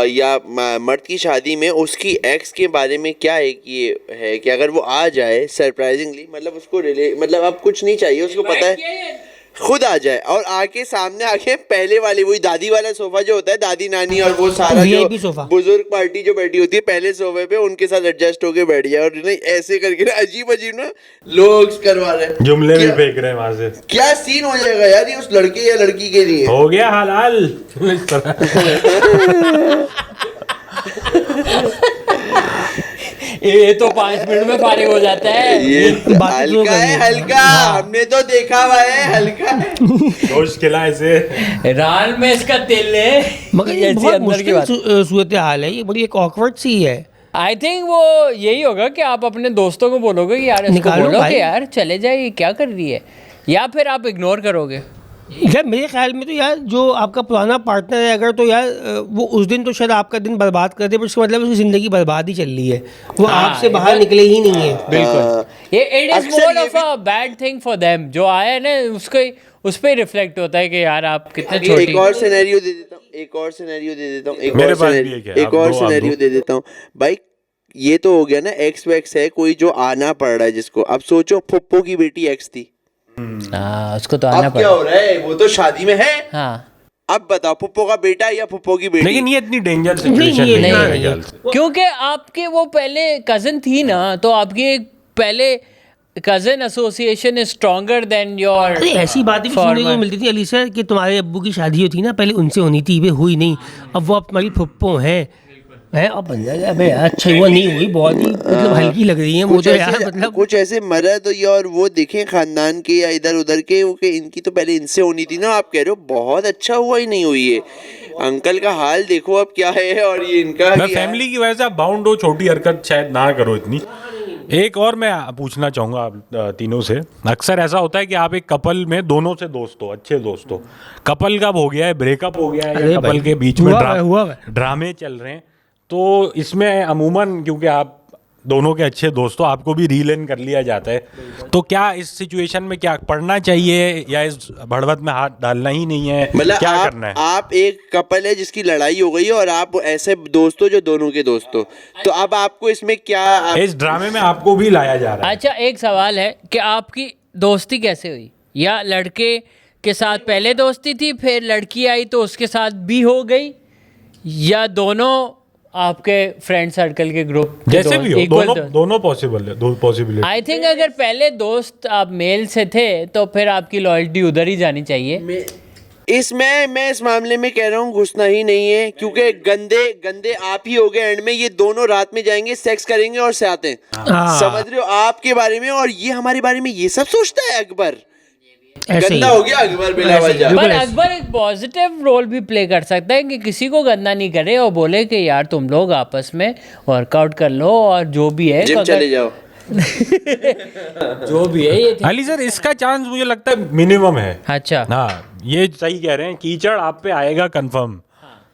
या मर्द की शादी में उसकी एक्स के बारे में क्या है कि ये है कि अगर वो आ जाए सरप्राइजिंगली, मतलब उसको मतलब अब कुछ नहीं चाहिए, उसको पता है खुद आ जाए और आके सामने आके पहले वाली वही दादी वाला सोफा जो होता है, दादी नानी और वो सारा VIP जो सोफा। बुजुर्ग पार्टी जो बैठी होती है पहले सोफे पे, उनके साथ एडजस्ट होके बैठ जाए। और नहीं ऐसे करके ना अजीब अजीब ना लोग करवा रहे हैं, जुमले भी फेंक रहे हैं वहां से। क्या सीन हो जाएगा यार ये उस लड़के या लड़की के लिए। हो गया हलाल इस तरह। ये तो 5 मिनट में फारिग हो जाता है। ये बात तो हल्का है, करिए। हल्का हमने तो देखा हुआ है, हल्का है। गोश्त खिला इसे, राल में इसका तेल है। मगर ये ऐसी बहुत अंदर की मुश्किल बात। सूरत हाल है, ये बड़ी एक ऑकवर्ड सी है। आई थिंक वो यही होगा कि आप अपने दोस्तों को बोलोगे कि यार इसको निकालो बोलो भाई। कि यार चले जाए ये क्या कर रही है, या फिर आप इग्नोर करोगे। यार मेरे ख्याल में तो यार जो आपका पुराना पार्टनर है अगर तो यार वो उस दिन तो शायद आपका दिन बर्बाद कर दे, पर उसका मतलब उसकी ज़िंदगी बर्बाद ही चल रही है, वो आपसे बाहर निकले ही नहीं है। बिल्कुल, ये इट इज अक्सर मोर ये of a bad thing for them. जो आया है ना उसको उस पे रिफ्लेक्ट होता है कि यार आप कितने छोटी। एक और सिनेरियो दे देता हूँ, एक और सिनेरियो दे देता हूँ, एक मेरे और पास भी सिनेरियो, एक है, एक आप और दो, आप सिनेरियो दो। दे देता हूँ भाई। ये तो हो गया ना, एक्स वैक्स है कोई जो आना पड़ रहा है जिसको। अब सोचो फुप्पो की बेटी एक्स थी, उसको तो आना अब क्या पड़ा। हो रहा है, वो तो शादी में है। हाँ, अब बताओ फुप्पो का बेटा या फुप्पो की बेटी। लेकिन ये इतनी डेंजर सिचुएशन ये नहीं है नहीं मेरे है। ख्याल से। क्योंकि आपके वो पहले कजन थी ना, तो आपकी एक पहले cousin association is stronger than your. अरे ऐसी बातें भी सुनने को मिलती थी अली सर कि तुम्हारे अब्बू की शादी जो थी ना पहले उनसे होनी थी, वे हुई नहीं, अब वो अब तुम्हारी फुप्पो हैं अब बन जाएगा। अबे यार अच्छा वो नहीं हुई, बहुत ही मतलब हल्की लग रही है वो कुछ तो ऐसे, यार मतलब कुछ ऐसे मर्द या और वो देखें खानदान के या इधर उधर के, वो कि इनकी तो पहले इनसे होनी थी ना, आप कह रहे हो बहुत अच्छा हुआ ही नहीं हुई है। अंकल का हाल देखो अब क्या है, और ये इनका मैं भी फैमिली की वजह से आप बाउंड हो, छोटी हरकत शायद ना करो इतनी। एक और मैं पूछना चाहूँगा आप तीनों से, अक्सर ऐसा होता है कि आप एक कपल में दोनों से दोस्त हो, अच्छे दोस्त हो, कपल कब हो गया है, ब्रेकअप हो गया है अरे या कपल भाई, के बीच में हुआ है। ड्रामे चल रहे हैं, तो इसमें अमूमन क्योंकि आप दोनों के अच्छे दोस्त हो आपको भी रील इन कर लिया जाता है, तो क्या इस सिचुएशन में क्या पढ़ना चाहिए या इस भड़वत में हाथ डालना ही नहीं है, मतलब क्या करना है? आप एक कपल है जिसकी लड़ाई हो गई है और आप ऐसे दोस्त हो जो दोनों के दोस्त हो, तो अब आपको इसमें क्या इस ड्रामे में आपको भी लाया जा रहा है। अच्छा, एक सवाल है कि आपकी दोस्ती कैसे हुई? या लड़के के साथ पहले दोस्ती थी, फिर लड़की आई तो उसके साथ भी हो गई, या दोनों आपके फ्रेंड सर्कल के ग्रुप जैसे भी हो, दोनों पॉसिबल है, दो पॉसिबिलिटी। आई थिंक अगर पहले दोस्त आप मेल से थे तो फिर आपकी लॉयल्टी उधर ही जानी चाहिए। इसमें मैं इस मामले में कह रहा हूँ घुसना ही नहीं है, क्योंकि गंदे गंदे आप ही हो गए एंड में। ये दोनों रात में जाएंगे, सेक्स करेंगे और से आते हैं, समझ रहे हो, आपके बारे में, और ये हमारे बारे में ये सब सोचता है। अकबर गंदा हो गया, अकबर बिला वजह। पर अकबर एक पॉजिटिव रोल भी प्ले कर सकता है कि किसी को गंदा नहीं करे और बोले कि यार तुम लोग आपस में वर्कआउट कर लो और जो भी है जिम चले जाओ जो भी है। ये अली सर, इसका चांस मुझे लगता है मिनिमम है। अच्छा, हाँ, ये सही कह रहे हैं, कीचड़ आप पे आएगा कंफर्म।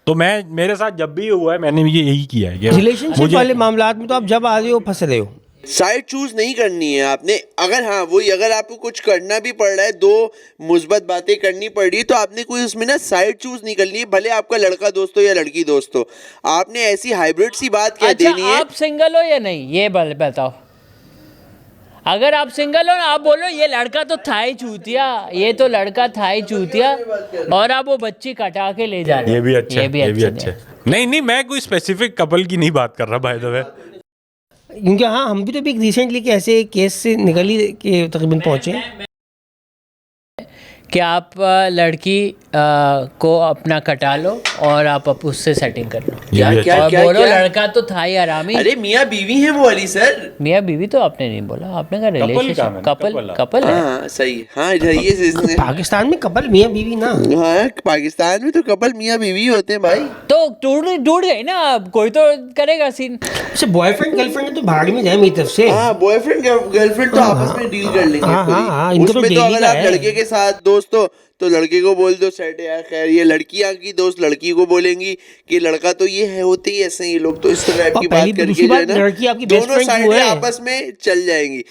तो मेरे साथ जब भी हुआ है मैंने ये यही किया है कि रिलेशनशिप वाले मामलात में तो आप जब आ रहे हो फंस रहे हो, साइड चूज नहीं करनी है आपने। अगर हाँ वही, अगर आपको कुछ करना भी पड़ रहा है, दो मुस्बत बातें करनी पड़ रही है, तो आपने कोई उसमें ना साइड चूज नहीं करनी है, भले आपका लड़का दोस्त हो या लड़की दोस्त हो। आपने ऐसी हाइब्रिड सी बात कह देनी है। आप सिंगल हो या नहीं ये बताओ। अगर आप सिंगल हो ना, आप बोलो ये लड़का तो था ही चूतिया, ये तो लड़का था ही चूतिया, और आप वो बच्ची कटा के ले जा रहे हो। ये भी अच्छा, ये भी अच्छा। नहीं, मैं कोई स्पेसिफिक कपल की नहीं बात कर रहा बाय द वे, क्योंकि हाँ हम भी तो अभी रिसेंटली के ऐसे केस से निकल ही के तकरीबन पहुँचे कि आप लड़की को अपना कटा लो और आप उससे सेटिंग कर लो। और बोलो लड़का तो था ही आरामी। अरे मियाँ बीवी हैं वो अली सर। मियाँ बीवी तो आपने नहीं बोला, आपने कहा रिलेशनशिप, कपल है। हाँ सही, हाँ ये पाकिस्तान में कपल मियाँ बीवी ना, हाँ पाकिस्तान में तो कपल मियाँ बीवी होते हैं भाई। तो टूट गई ना, अब कोई तो करेगा सीन। अच्छा बॉयफ्रेंड गर्लफ्रेंड तो भाड़ में जाए मेरी तरफ से। हाँ बॉयफ्रेंड गर्लफ्रेंड तो आपस में डील कर लेंगे। उसमें तो अगर आप लड़के के साथ दोस्त हो तो लड़के को बोल दो सेट है यार। खैर ये लड़कियां की दोस्त लड़की को बोलेंगी कि लड़का तो ये है, होते ही ऐसे ही लोग, तो इस तरह की बात करके जो है ना दोनों साइडें आपस में चल जाएंगी।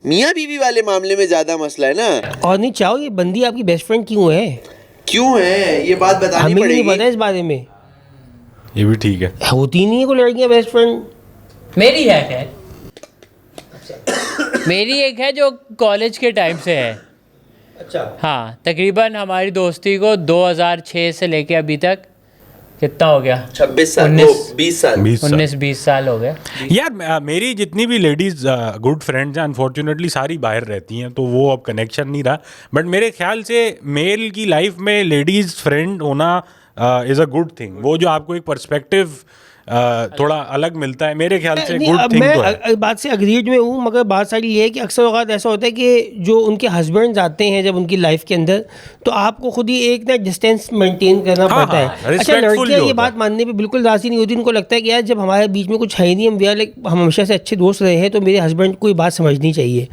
मियाँ बीवी वाले मामले में ज्यादा मसला है ना। और नहीं चाहो ये बंदी आपकी बेस्ट फ्रेंड क्यों है, क्यों है ये बात बतानी पड़ेगी। हमें नहीं पता इस बारे में। ये भी ठीक है, होती नहीं है कोई लड़कियां बेस्ट फ्रेंड। मेरी है खैर, मेरी एक है जो कॉलेज के टाइम से है। अच्छा हाँ, तकरीबन हमारी दोस्ती को 2006 से लेके अभी तक कितना हो गया, 26 साल, 20 साल, 19-20 साल हो गए यार। मेरी जितनी भी लेडीज गुड फ्रेंड्स हैं अनफॉर्चुनेटली सारी बाहर रहती हैं, तो वो अब कनेक्शन नहीं रहा। बट मेरे ख्याल से मेल की लाइफ में लेडीज फ्रेंड होना इज़ अ गुड थिंग। वो जो आपको एक पर्सपेक्टिव थोड़ा अलग मिलता है, मेरे ख्याल से गुड थिंग तो है। मैं बात से अग्रीड में हूँ, मगर बात सारी ये है कि अक्सर औक़ात ऐसा होता है कि जो उनके हस्बैंड आते हैं जब उनकी लाइफ के अंदर, तो आपको खुद ही एक ना डिस्टेंस मेंटेन करना पड़ता है। अच्छा लड़कियाँ ये बात मानने पे बिल्कुल राज़ी नहीं होती, उनको लगता है कि यार जब हमारे बीच में कुछ है ही नहीं, हम हमेशा से अच्छे दोस्त रहे हैं, तो मेरे हस्बैंड को ये बात समझनी चाहिए।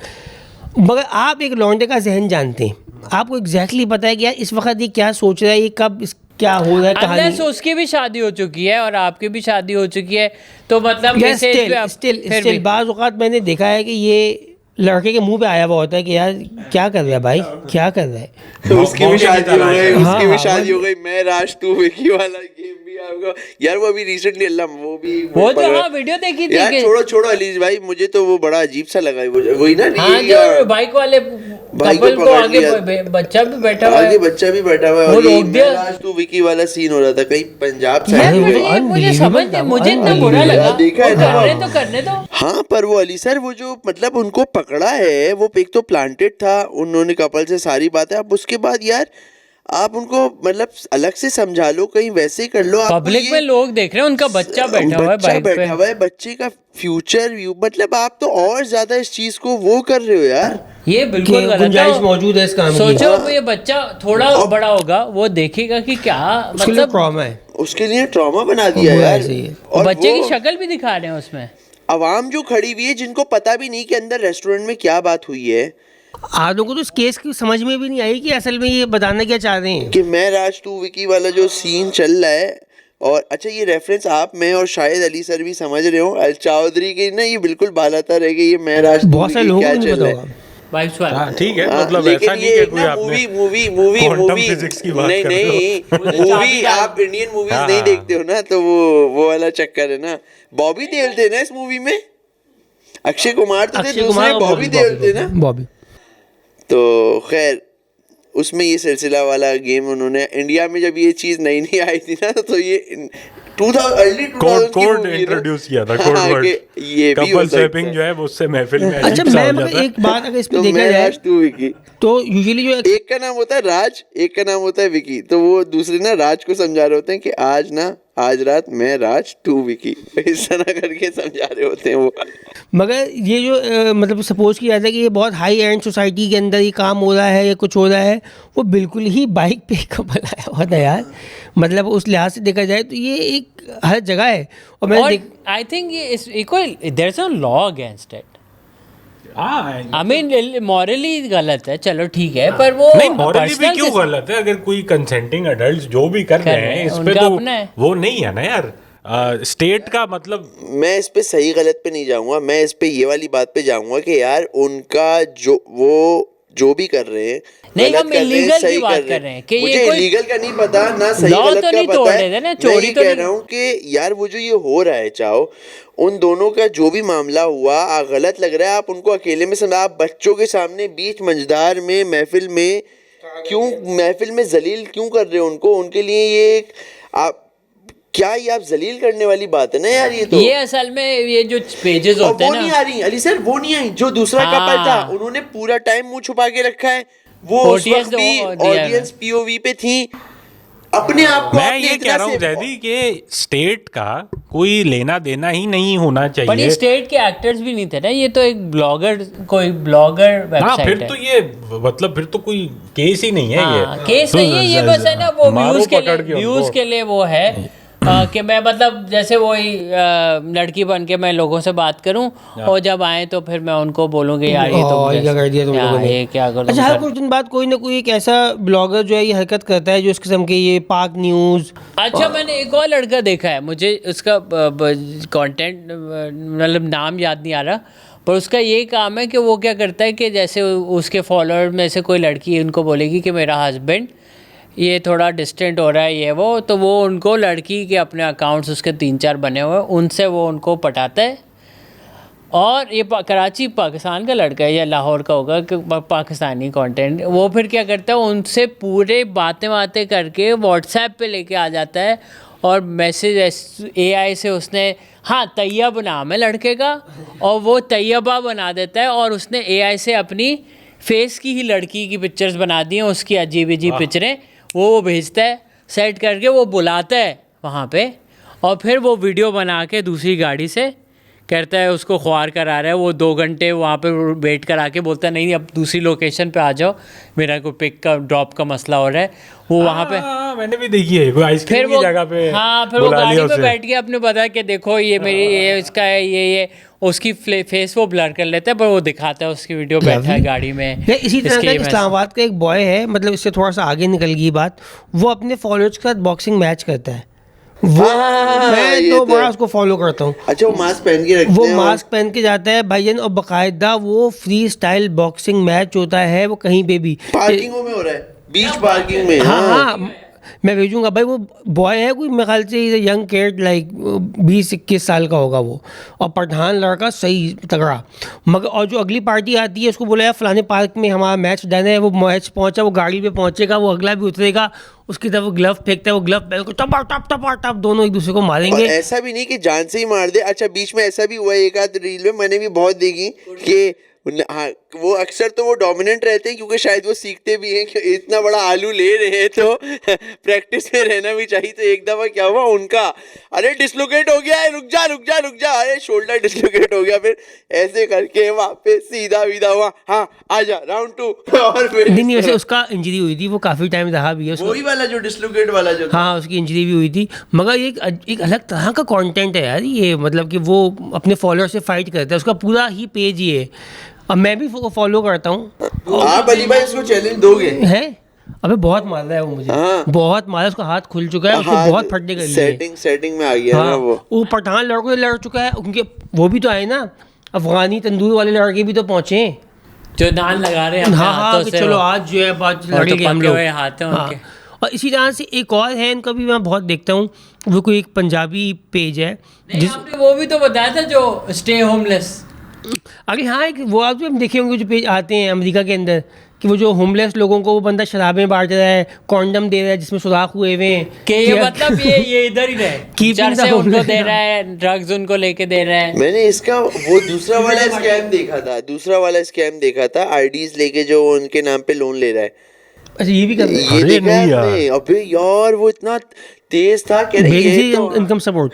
मगर आप एक लौंडे का जहन जानते हैं आपको एग्जैक्टली पता है कि यार इस वक्त ये क्या सोच रहा है, ये कब क्या हो रहा है कहानी। Unless उसकी भी शादी हो चुकी है और आपकी भी शादी हो चुकी है, तो मतलब यार मैसेज पे आप स्टिल फिर भी बाज़ औक़ात मैंने देखा है कि ये लड़के के मुंह पे आया हुआ होता है कि यार क्या कर रहा है भाई, क्या कर रहा है। तो उसकी भी शादी हो गई, हाँ, उसकी भी हाँ, शादी हो गई। मैं राज टू विकी वाला गेम भी आपको यार, वो अभी रिसेंटली अल्लाह वो जो हाँ वीडियो देखी थी यार, छोड़ो अलीज भाई, मुझे तो वो बड़ा अजीब सा लगा। वही ना, हाँ जो बाइक वाले कपल को आगे बच्चा भी बैठा हुआ है, आगे बच्चा भी बैठा हुआ है, वो और ये रोक दिया। राज टू विकी वाला सीन हो रहा था कहीं पंजाब यार साइड मुझे मुझे समझ नहीं, मुझे इतना बुरा लगा। देखा है ना? करने दो। हाँ, पर वो अली सर, वो जो मतलब उनको पकड़ा है, वो एक तो प्लांटेड था, उन्होंने कपल से सारी बातें, अब उसके बाद यार आप उनको मतलब अलग से समझा लो, कहीं वैसे कर लो। पब्लिक में लोग देख रहे हैं, उनका बच्चा बैठा हुआ है बाइक पे, बैठा हुआ है, बच्चे का फ्यूचर व्यू, मतलब आप तो और ज्यादा इस चीज को वो कर रहे हो यार। ये बिल्कुल गलत गुंजाइश है। मौजूद है इस काम की। सोचो ये बच्चा थोड़ा बड़ा होगा, वो देखेगा कि क्या उसके लिए मतलब ट्रॉमा है, उसके लिए ट्रॉमा बना दिया यार। और बच्चे की शक्ल भी दिखा रहे हैं उसमें। अवाम जो खड़ी हुई है, जिनको पता भी नहीं कि अंदर रेस्टोरेंट में क्या बात हुई है, आदों को तो इस केस की समझ में भी नहीं आई कि असल में ये बताना क्या चाह रहे हैं कि मैं राज टू विकी वाला जो सीन चल रहा है। और अच्छा, ये रेफरेंस आप, मैं और शायद अली सर भी समझ रहे हो, अल चौधरी की ना, ये बिल्कुल बालाता रह गई, ये मैं राज टू बहुत सारे विकी लोगों क्या को नहीं चल पता रहा है। होगा। हाँ ठीक है, हाँ, मतलब लेकिन ऐसा नहीं ये कि एक कोई ना आपने मूवी क्वांटम फिजिक्स की बात नहीं कर रहे हो। मूवी आप इंडियन मूवीज हाँ, नहीं हाँ। देखते हो ना, तो वो वाला चक्कर है ना। बॉबी देओल थे ना इस मूवी में, अक्षय कुमार तो थे, अक्षय दूसरे कुमार और बॉबी देओल थे ना। बॉबी। तो खैर, उसमें ये सिलसिला वाला गेम उन्होंने इंडिया में, जब ये चीज नई आई थी ना, तो ये 2000 अर्ली 2000 की कोड मूवी है ना। इंट्रोड्यूस किया था, कोड हाँ, वर्ड। कि ये भी हो कपल सकता स्वैपिंग है। जो है वो उससे महफिल में अच्छा, अजीब सा मैं हो मगर जाता है। एक बात अगर इस पे तो देखा मैं जाए राज टू विकी, तो यूजुअली जो एक का नाम होता है राज, एक का नाम होता है विकी, तो वो दूसरे ना राज को समझा रहे होते हैं कि आज रात मैं राज टू विकी, इस तरह करके समझा रहे होते हैं वो। मगर ये जो मतलब सपोज किया जाता है कि ये बहुत हाई एंड सोसाइटी के अंदर ये काम हो रहा है या कुछ हो रहा है, वो बिल्कुल ही बाइक पे कपल आया हुआ था यार। मतलब उस लिहाज से देखा जाए तो ये एक हर जगह है। और मैंने आई थिंक ये equal, there is a law against it. I mean morally गलत है, चलो ठीक है, पर वो नहीं, मॉरली भी क्यों गलत है? अगर कोई कंसेंटिंग एडल्ट जो भी कर रहे हैं, इस पे तो वो नहीं है ना यार। स्टेट का मतलब, मैं इस पे सही गलत पे नहीं जाऊंगा, मैं इस पे ये वाली बात पे जाऊंगा कि यार उनका जो भी कर रहे हैं, नहीं, हम इलीगल की बात कर रहे हैं कि मुझे ये कोई इलीगल का नहीं पता ना, सही लॉ गलत तो का नहीं पता तोड़ है। रहे थे ना, मैं चोरी ये तो कह रहा हूँ कि यार वो जो ये हो रहा है, चाहो उन दोनों का जो भी मामला हुआ, गलत लग रहा है। आप उनको अकेले में समझा, आप बच्चों के सामने बीच मंझधार में महफिल में क्यों, महफिल में जलील क्यों कर रहे हो उनको? उनके लिए ये आप क्या, ये आप जलील करने वाली बात है ना यार। ये तो ये असल में ये जो पेजेस होते हैं वो ना, नहीं आ रही अली सर, वो नहीं आई। जो दूसरा हाँ। कपल था, उन्होंने पूरा टाइम मुंह छुपा के रखा है, वो उस OTS वक्त भी ऑडियंस पीओवी पे थी, अपने आप को मैं ये कह रहा हूँ जैदी कि स्टेट का कोई लेना देना ही नहीं होना पर ये चाहिए। स्टेट के एक्टर्स भी नहीं थे ना, ये तो एक ब्लॉगर, कोई ब्लॉगर हाँ, वेबसाइट फिर है। तो ये मतलब फिर तो कोई केस ही नहीं है ये। केस तो नहीं है ये, बस है ना वो मारो व्यूज के पकड़ लिए, के व्यूज उनको। के लिए वो है कि मैं मतलब जैसे वही लड़की बन के मैं लोगों से बात करूं, और जब आए तो फिर मैं उनको बोलूँगी यार ये तो क्या कर दिया तुम लोगों ने, ये क्या कर। अच्छा, हर कुछ दिन बाद कोई ना कोई एक ऐसा ब्लॉगर जो है ये हरकत करता है जो इस किस्म के, ये पाक न्यूज़। अच्छा, मैंने एक और लड़का देखा है, मुझे उसका कंटेंट मतलब नाम याद नहीं आ रहा, पर उसका ये काम है कि वो क्या करता है कि जैसे उसके फॉलोअर में से कोई लड़की उनको बोलेगी कि मेरा हस्बैंड ये थोड़ा डिस्टेंट हो रहा है ये वो, तो वो उनको लड़की के अपने अकाउंट्स उसके 3-4 बने हुए हैं, उनसे वो उनको पटाता है। और ये कराची पाकिस्तान का लड़का है या लाहौर का होगा कि पाकिस्तानी कंटेंट, वो फिर क्या करता है उनसे पूरे बातें करके व्हाट्सएप पे लेके आ जाता है, और मैसेज AI से उसने, हाँ तैयब नाम है लड़के का, और वो तैयबा बना देता है, और उसने AI से अपनी फेस की ही लड़की की पिक्चर्स बना दी हैं, उसकी अजीब पिक्चरें वो भेजता है, सेट करके वो बुलाता है वहाँ पे, और फिर वो वीडियो बना के दूसरी गाड़ी से कहता है उसको ख्वार करा रहा है, वो 2 घंटे वहाँ पे वेट करा के बोलता है नहीं अब दूसरी लोकेशन पे आ जाओ, मेरा कोई पिक का ड्रॉप का मसला हो रहा है। वो वहाँ पे मैंने भी देखी है कोई आइसक्रीम की जगह पे, हाँ फिर वो गाड़ी पे बैठ के अपने पता है कि देखो ये मेरी ये इसका है, ये उसकी फेस वो ब्लर कर लेता है, पर वो दिखाता है उसकी वीडियो बैठा है गाड़ी में। इसी तरह का इस्लामाबाद का एक बॉय है, मतलब इससे थोड़ा सा आगे निकल गई बात, वो अपने फॉलोअर्स के साथ बॉक्सिंग मैच करता है। वो मैं तो बड़ा उसको फॉलो करता हूँ। अच्छा वो मास्क पहन के रखते वो हैं, मास्क पहन के जाता है भाईजान, और बाकायदा वो फ्री स्टाइल बॉक्सिंग मैच होता है, वो कहीं पे भी पार्किंगों में हो रहा है, बीच पार्किंग में। हाँ हाँ मैं भेजूंगा भाई। वो बॉय है कोई मेरे ख्याल से यंग किड, लाइक 20-21 साल का होगा वो, और पठान लड़का सही तगड़ा। मगर और जो अगली पार्टी आती है उसको बोला यार फलाने पार्क में हमारा मैच डन है, वो मैच पहुंचा, वो गाड़ी पे पहुंचेगा, वो अगला भी उतरेगा, उसकी तरफ वो ग्लव फेंकता है, वो ग्लव पहन को टपा टप टपा टप दोनों एक दूसरे को मारेंगे। ऐसा भी नहीं कि जान से ही मार दे। अच्छा बीच में ऐसा भी हुआ एक आध रील में मैंने भी बहुत देखी कि हाँ वो अक्सर तो वो डोमिनेंट रहते हैं, क्योंकि शायद वो सीखते भी हैं कि इतना बड़ा आलू ले रहे हैं तो प्रैक्टिस में रहना भी चाहिए। तो एक दफ़ा क्या हुआ उनका, अरे डिसलोकेट हो गया है, रुक जा रुक जा रुक जा, अरे शोल्डर डिसलोकेट हो गया, फिर ऐसे करके वहाँ पे सीधा विदा हुआ, हाँ आजा राउंड 2 और फिर नहीं वैसे उसका इंजरी हुई थी, वो काफ़ी टाइम रहा भी है उसको, वही वाला जो डिसलोकेट वाला जो हाँ उसकी इंजरी भी हुई थी। मगर ये एक अलग तरह का कंटेंट है यार ये, मतलब कि वो अपने फॉलोअर से फाइट करता है, उसका पूरा ही पेज ये है, अब मैं भी फॉलो करता हूँ। आप अली भाई उसको चैलेंज दोगे? है अबे बहुत मार रहा है वो मुझे, हाँ। बहुत मारा, उसका हाथ खुल चुका है, उसको बहुत फटने कर लिए। सेटिंग में आ गया हाँ, ना वो पठान लड़कों से लड़ चुका है, उनके वो भी तो आए ना, अफगानी तंदूर वाले लड़के भी तो पहुंचे, जो नान लगा रहे हैं हाँ हाँ कि चलो आज जो है बात लड़ेंगे हम लोग। हाथ हैं उनके। और इसी तरह से एक और है इनका भी मैं बहुत देखता हूँ, वो कोई एक पंजाबी पेज है आपने वो भी तो बताया था जो स्टे होमलेस। अरे हाँ एक वो आप हम देखे होंगे जो पेज आते हैं अमेरिका के अंदर, कि वो जो होमलेस लोगों को वो बंदा शराबें बांट रहा है, कॉन्डम दे रहा है जिसमें सुराख हुए हुए हैं, कि ये मतलब ये इधर ही रहे, चर्चे उनको दे रहा है, ड्रग्स उनको लेके दे रहा है। मैंने इसका वो दूसरा वाला स्कैम देखा था, आईडीज लेके जो उनके नाम पे लोन ले रहा है। अच्छा ये भी कर रहे हैं? ये देखा है आपने? अबे यार वो इतना तेज था, कह रहे ये तो इनकम सपोर्ट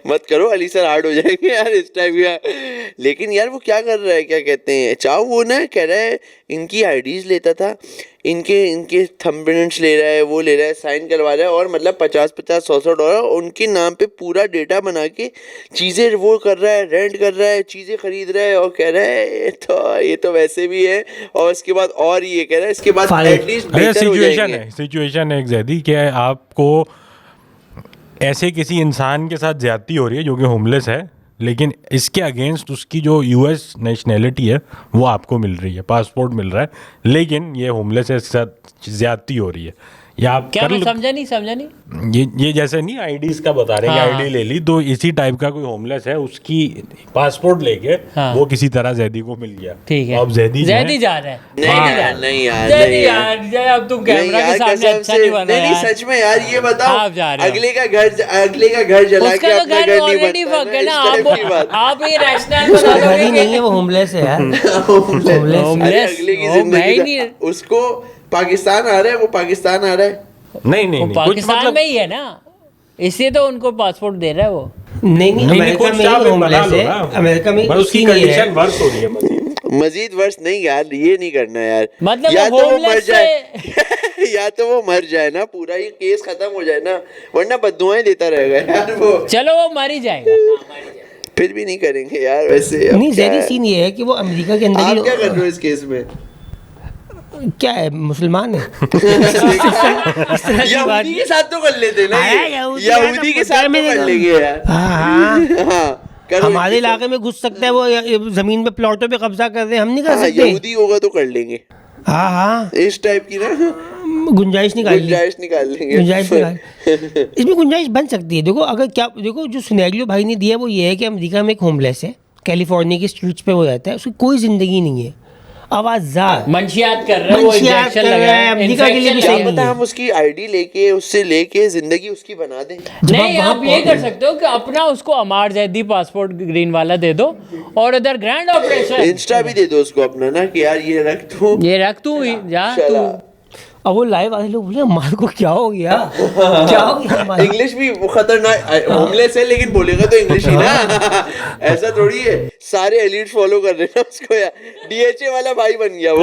मत करो अली सर, हार्ड हो जाएंगे यार इस टाइप का। लेकिन यार वो क्या कर रहा है, क्या कहते हैं चाहो, वो ना कह रहा है इनकी आईडीज लेता था, इनके थंबप्रिंट्स ले रहा है, वो ले रहा है, साइन करवा रहा है, और मतलब 50-50 100-100 डॉलर उनके नाम पे पूरा डेटा बना के चीज़ें वो कर रहा है, रेंट कर रहा है, चीज़ें खरीद रहा है, और कह रहा है तो ये तो वैसे भी है, और इसके बाद और ये कह रहा है इसके बाद एटलीस्ट बेहतर हो जाएंगे। सिचुएशन है एक जैदी कि आपको ऐसे किसी इंसान के साथ ज्यादती हो रही है जो कि होमलेस है, लेकिन इसके अगेंस्ट उसकी जो यूएस नेशनैलिटी है वो आपको मिल रही है, पासपोर्ट मिल रहा है, लेकिन ये होमलेस है, इसके साथ ज्यादती हो रही है। या आप क्या मैं समझा नहीं ये जैसे नहीं आईडीज का बता रहे हैं कि आईडी ले ली, तो इसी टाइप का कोई होमलेस है, उसकी पासपोर्ट लेके वो किसी तरह जैदी को मिल गया, ठीक है, अब जैदी जा रहा है। नहीं यार अब तुम कैमरा के सामने अच्छा नहीं बना नहीं सच में यार, ये बताओ अगले का घर जला के अपना घर नहीं बनता, आप ये रैशनल बता दोगे नहीं है वो होमलेस है यार, होमलेस अगले की जिंदगी उसको पाकिस्तान आ रहा है, वो पाकिस्तान आ रहा है, नहीं पाकिस्तान में ही है ना, इसलिए तो उनको पासपोर्ट दे रहा है वो। नहीं अमेरिका में होमलेस है, अमेरिका में उसकी कंडीशन वर्स हो रही है, मजीद वर्ष नहीं यार, ये नहीं करना यार, मतलब या तो वो मर जाए या तो वो मर जाए ना, पूरा ये केस खत्म हो जाए ना, वरना बद्दुआएं देता रहेगा यार वो। चलो वो मर ही जाएगा, फिर भी नहीं करेंगे यार वैसे। नहीं ज़्यादा सीन ये है कि वो अमेरिका के अंदर आप क्या कर रहे हो इस केस में? क्या है मुसलमान है यहूदी के साथ तो कर लेते ना, यहूदी के साथ तो कर लेंगे यार। हाँ हमारे इलाके में घुस सकता है वो, जमीन पे प्लॉटों पे कब्जा कर रहे हैं, हम नहीं कर सकते। यहूदी होगा तो कर लेंगे, हाँ इस टाइप की ना गुंजाइश निकाल लेंगे, इसमें गुंजाइश बन सकती है। देखो अगर क्या, देखो जो सिनेरियो भाई ने दिया वो ये है कि अमेरिका में एक होमलेस है, कैलिफोर्निया की स्ट्रीट्स पे वो रहता है, उसकी कोई जिंदगी नहीं है, आवाज़ार मंशियात कर रहा है, वो इंजेक्शन लगा है, अमेरिका के लिए भी सही नहीं है। हम उसकी आईडी लेके उससे लेके जिंदगी उसकी बना दें। नहीं आप ये कर सकते हो कि अपना उसको अमार जैदी पासपोर्ट ग्रीन वाला दे दो, और उधर ग्रैंड ऑपरेशन इंस्टा भी दे दो उसको अपना ना, कि यार ये रख तू जा तू। अब वो लाइव वाले लोग बोले अम्मार को क्या हो गया, क्या हो गया अम्मार? इंग्लिश भी वो खतरनाक, होमलेस है लेकिन बोलेगा तो इंग्लिश ही ना। ऐसा थोड़ी है, सारे एलिट फॉलो कर रहे हैं ना उसको यार, DHA वाला भाई बन गया वो।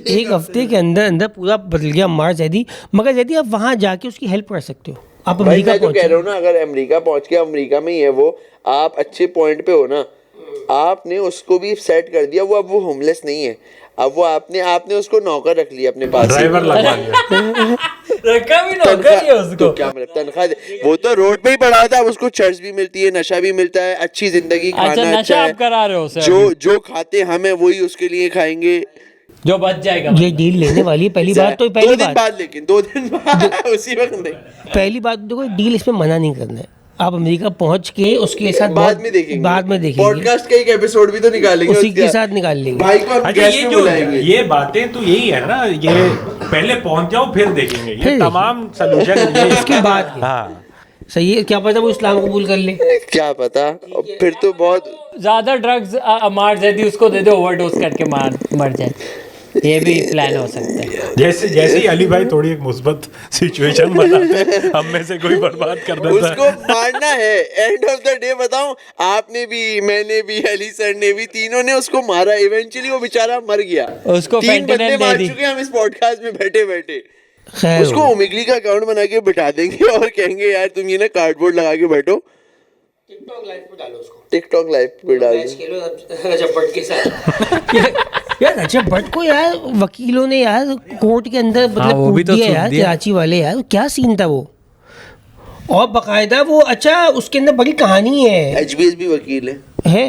एक हफ्ते के अंदर अंदर पूरा बदल गया अम्मार जैदी। मगर जैदी आप वहाँ जाके उसकी हेल्प कर सकते हो। आप भाई अमेरिका मैं तो कह रहा हूँ ना, अगर अमेरिका पहुंच के, अमेरिका में ही है वो, आप अच्छे पॉइंट पे हो ना, आपने उसको भी सेट कर दिया, वो अब वो होमलेस नहीं है, अब वो आपने उसको नौकर रख लिया अपने पास, ड्राइवर लगवा लिया, रखा भी नौकर ही है उसको। तो क्या मतलब तनख्वाह वो तो रोड पे ही पड़ा था, अब उसको चर्च भी मिलती है, नशा भी मिलता है, अच्छी जिंदगी, खाना अच्छा अच्छा है, आप करा रहे हो उसे? जो खाते हम है वही उसके लिए खाएंगे, जो बच जाएगा। ये डील लेने वाली है पहली बात तो, 2 दिन बाद, लेकिन 2 दिन बाद उसी वक्त नहीं, पहली बात देखो डील इसमें मना नहीं करना है। आप अमेरिका पहुंच के उसके साथ बाद में देखेंगे, पॉडकास्ट पॉडकास्ट का एक एपिसोड भी तो निकालेंगे उसी के साथ निकाल लेंगे भाई को हम अच्छा गेस्ट ये में जो बुलाएंगे। ये बातें तो यही है ना, ये पहले पहुंच जाओ फिर देखेंगे, ये फिर तमाम सोल्यूशन इसके बाद के। हाँ सही है, क्या पता वो इस्लाम कबूल कर ले। क्या पता, फिर तो बहुत ज्यादा ड्रग्स अम्मार जैदी उसको दे दे, ओवरडोज करके मर जाए, ये भी प्लान हो सकता है। जैसे ही अली भाई थोड़ी एक मुस्बत सिचुएशन बनाते, हम में से कोई बर्बाद कर देता है। उसको मारना है, एंड ऑफ द डे बताऊं, आपने भी, मैंने भी, अली सर ने भी, तीनों ने उसको मारा, इवेंचुअली वो बेचारा मर गया। उसको 3 बंदे fentanyl मार दे दी। चुके हैं हम इस पॉडकास्ट में बैठे बैठे। खैर उसको ओमिगली का अकाउंट बना के बिठा देंगे और कहेंगे यार तुम ये ना कार्डबोर्ड लगा के बैठो, टिकटॉक लाइव पे डालो उसको, टिकटॉक लाइव पे डाल दो। खेलो रजब भट्ट के साथ। यार रजब भट्ट को यार वकीलों ने यार कोर्ट के अंदर मतलब वो भी कूट तो दिया सूट यार, दिया। कराची वाले यार, क्या सीन था वो। और बकायदा वो, अच्छा उसके अंदर बड़ी कहानी है HBS भी वकील है।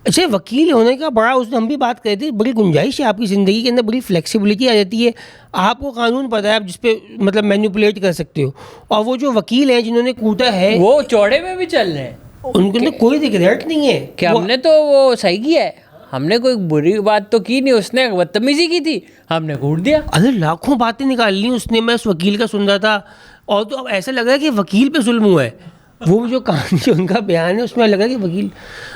अच्छा वकील होने का बड़ा, उसने हम भी बात कर थे, बड़ी गुंजाइश है आपकी ज़िंदगी के अंदर, बड़ी फ्लेक्सिबिलिटी आ जाती है, आपको कानून पता है आप जिस पे मतलब मैनिपुलेट कर सकते हो। और वो जो वकील हैं जिन्होंने कूटा है, वो चौड़े में भी चल रहे हैं, उनके अंदर कोई रिग्रेट नहीं है कि हमने तो वो सही किया है, हमने कोई बुरी बात तो की नहीं, उसने बदतमीजी की थी, हमने कूट दिया। अरे लाखों बातें निकाल ली उसने, मैं उस वकील का सुन रहा था, और तो अब ऐसा लग रहा है कि वकील पे जुल्म हुआ है। वो जो कहानी जो उनका बयान है उसमें लगा कि वकील,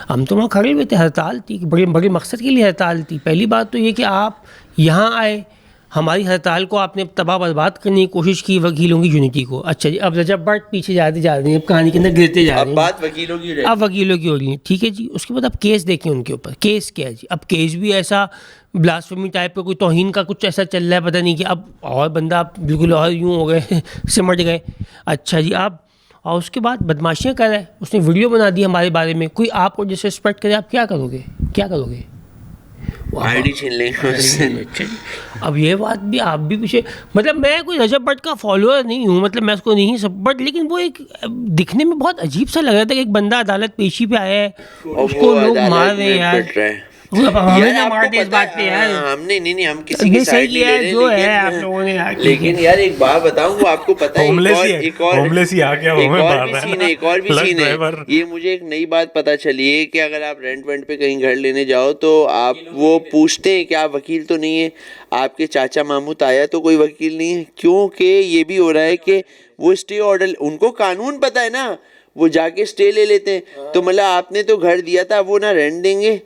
हम तो वहाँ खड़े हुए थे, हड़ताल थी, बड़े मकसद के लिए हड़ताल थी। पहली बात तो ये कि आप यहाँ आए, हमारी हड़ताल को आपने तबाह बर्बाद करने की कोशिश की वकीलों की यूनिटी को। अच्छा जी, अब रजब भट्ट पीछे जाते जा रहे हैं, अब कहानी के अंदर गिरते जा रहे अब हैं, बात वकीलों की रही। अब वकीलों की हो रही है, ठीक है जी। उसके बाद आप केस देखें उनके ऊपर, केस क्या है जी, अब केस भी ऐसा ब्लास्फेमी टाइप का, कोई तौहीन का कुछ ऐसा चल रहा है, पता नहीं कि अब और बंदा आप बिल्कुल और यूँ हो गए सिमट गए। अच्छा जी, आप और उसके बाद बदमाशियाँ कर रहा है, उसने वीडियो बना दी हमारे बारे में, कोई आपको डिसरिस्पेक्ट करे, आप क्या करोगे, क्या करोगे? आईडी छीन लेंगे। अब ये बात भी आप भी पीछे, मतलब मैं कोई रजब भट्ट का फॉलोअर नहीं हूँ, मतलब मैं उसको नहीं सब, बट लेकिन वो एक दिखने में बहुत अजीब सा लग रहा था कि एक बंदा अदालत पेशी पे आया है, उसको लोग मार रहे हैं यार। हमें ना मार दे इस बात पे यार, हमने नहीं, हम किसी की ये सही साइड नहीं किया ले है रहे, जो है आप लोगों ने यार। लेकिन यार एक बात बताऊं, वो आपको पता है, होमलेस ही आ गया, एक और भी सीन है। ये मुझे एक नई बात पता चली है कि अगर आप रेंट पे कहीं घर लेने जाओ तो आप वो पूछते हैं कि आप वकील तो नहीं है, आपके चाचा मामू ताया तो कोई वकील नहीं है, क्योंकि ये भी हो रहा है कि वो स्टे ऑर्डर, उनको कानून पता है ना, वो जाके स्टे ले लेते हैं। तो मतलब आपने तो घर दिया था, वो ना रेंट देंगे।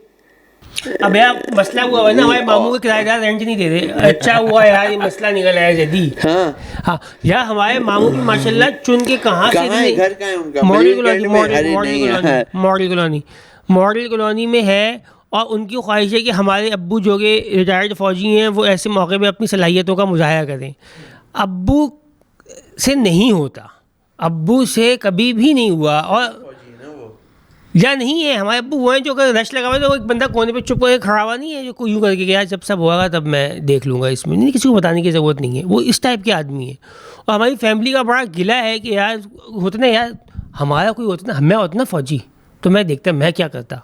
अब यार मसला हुआ है ना, हमारे मामू के किराएदार रेंट नहीं दे रहे। अच्छा हुआ यार ये मसला निकल आया जदी। हाँ यार, हमारे मामू भी माशाल्लाह चुन के कहाँ से घर कहाँ है उनका? मॉडल कॉलोनी में है। और उनकी ख्वाहिश है कि हमारे अब्बू जो कि रिटायर्ड फ़ौजी हैं वो ऐसे मौके पे अपनी सलाहियतों का मुजाहिरा करें। अब्बू से नहीं होता, अब्बू से कभी भी नहीं हुआ। और या नहीं है, हमारे अब्बू वो हैं जो अगर रश लगा हुआ तो एक बंदा कोने पे चुप करके खड़ा हुआ नहीं है जो कोई यूँ करके यार जब सब होगा तब मैं देख लूँगा, इसमें नहीं, किसी को बताने की ज़रूरत नहीं है। वो इस टाइप के आदमी है। और हमारी फैमिली का बड़ा गिला है कि यार होता ना, यार हमारा कोई होता ना, मैं होता ना फ़ौजी तो मैं देखता मैं क्या करता।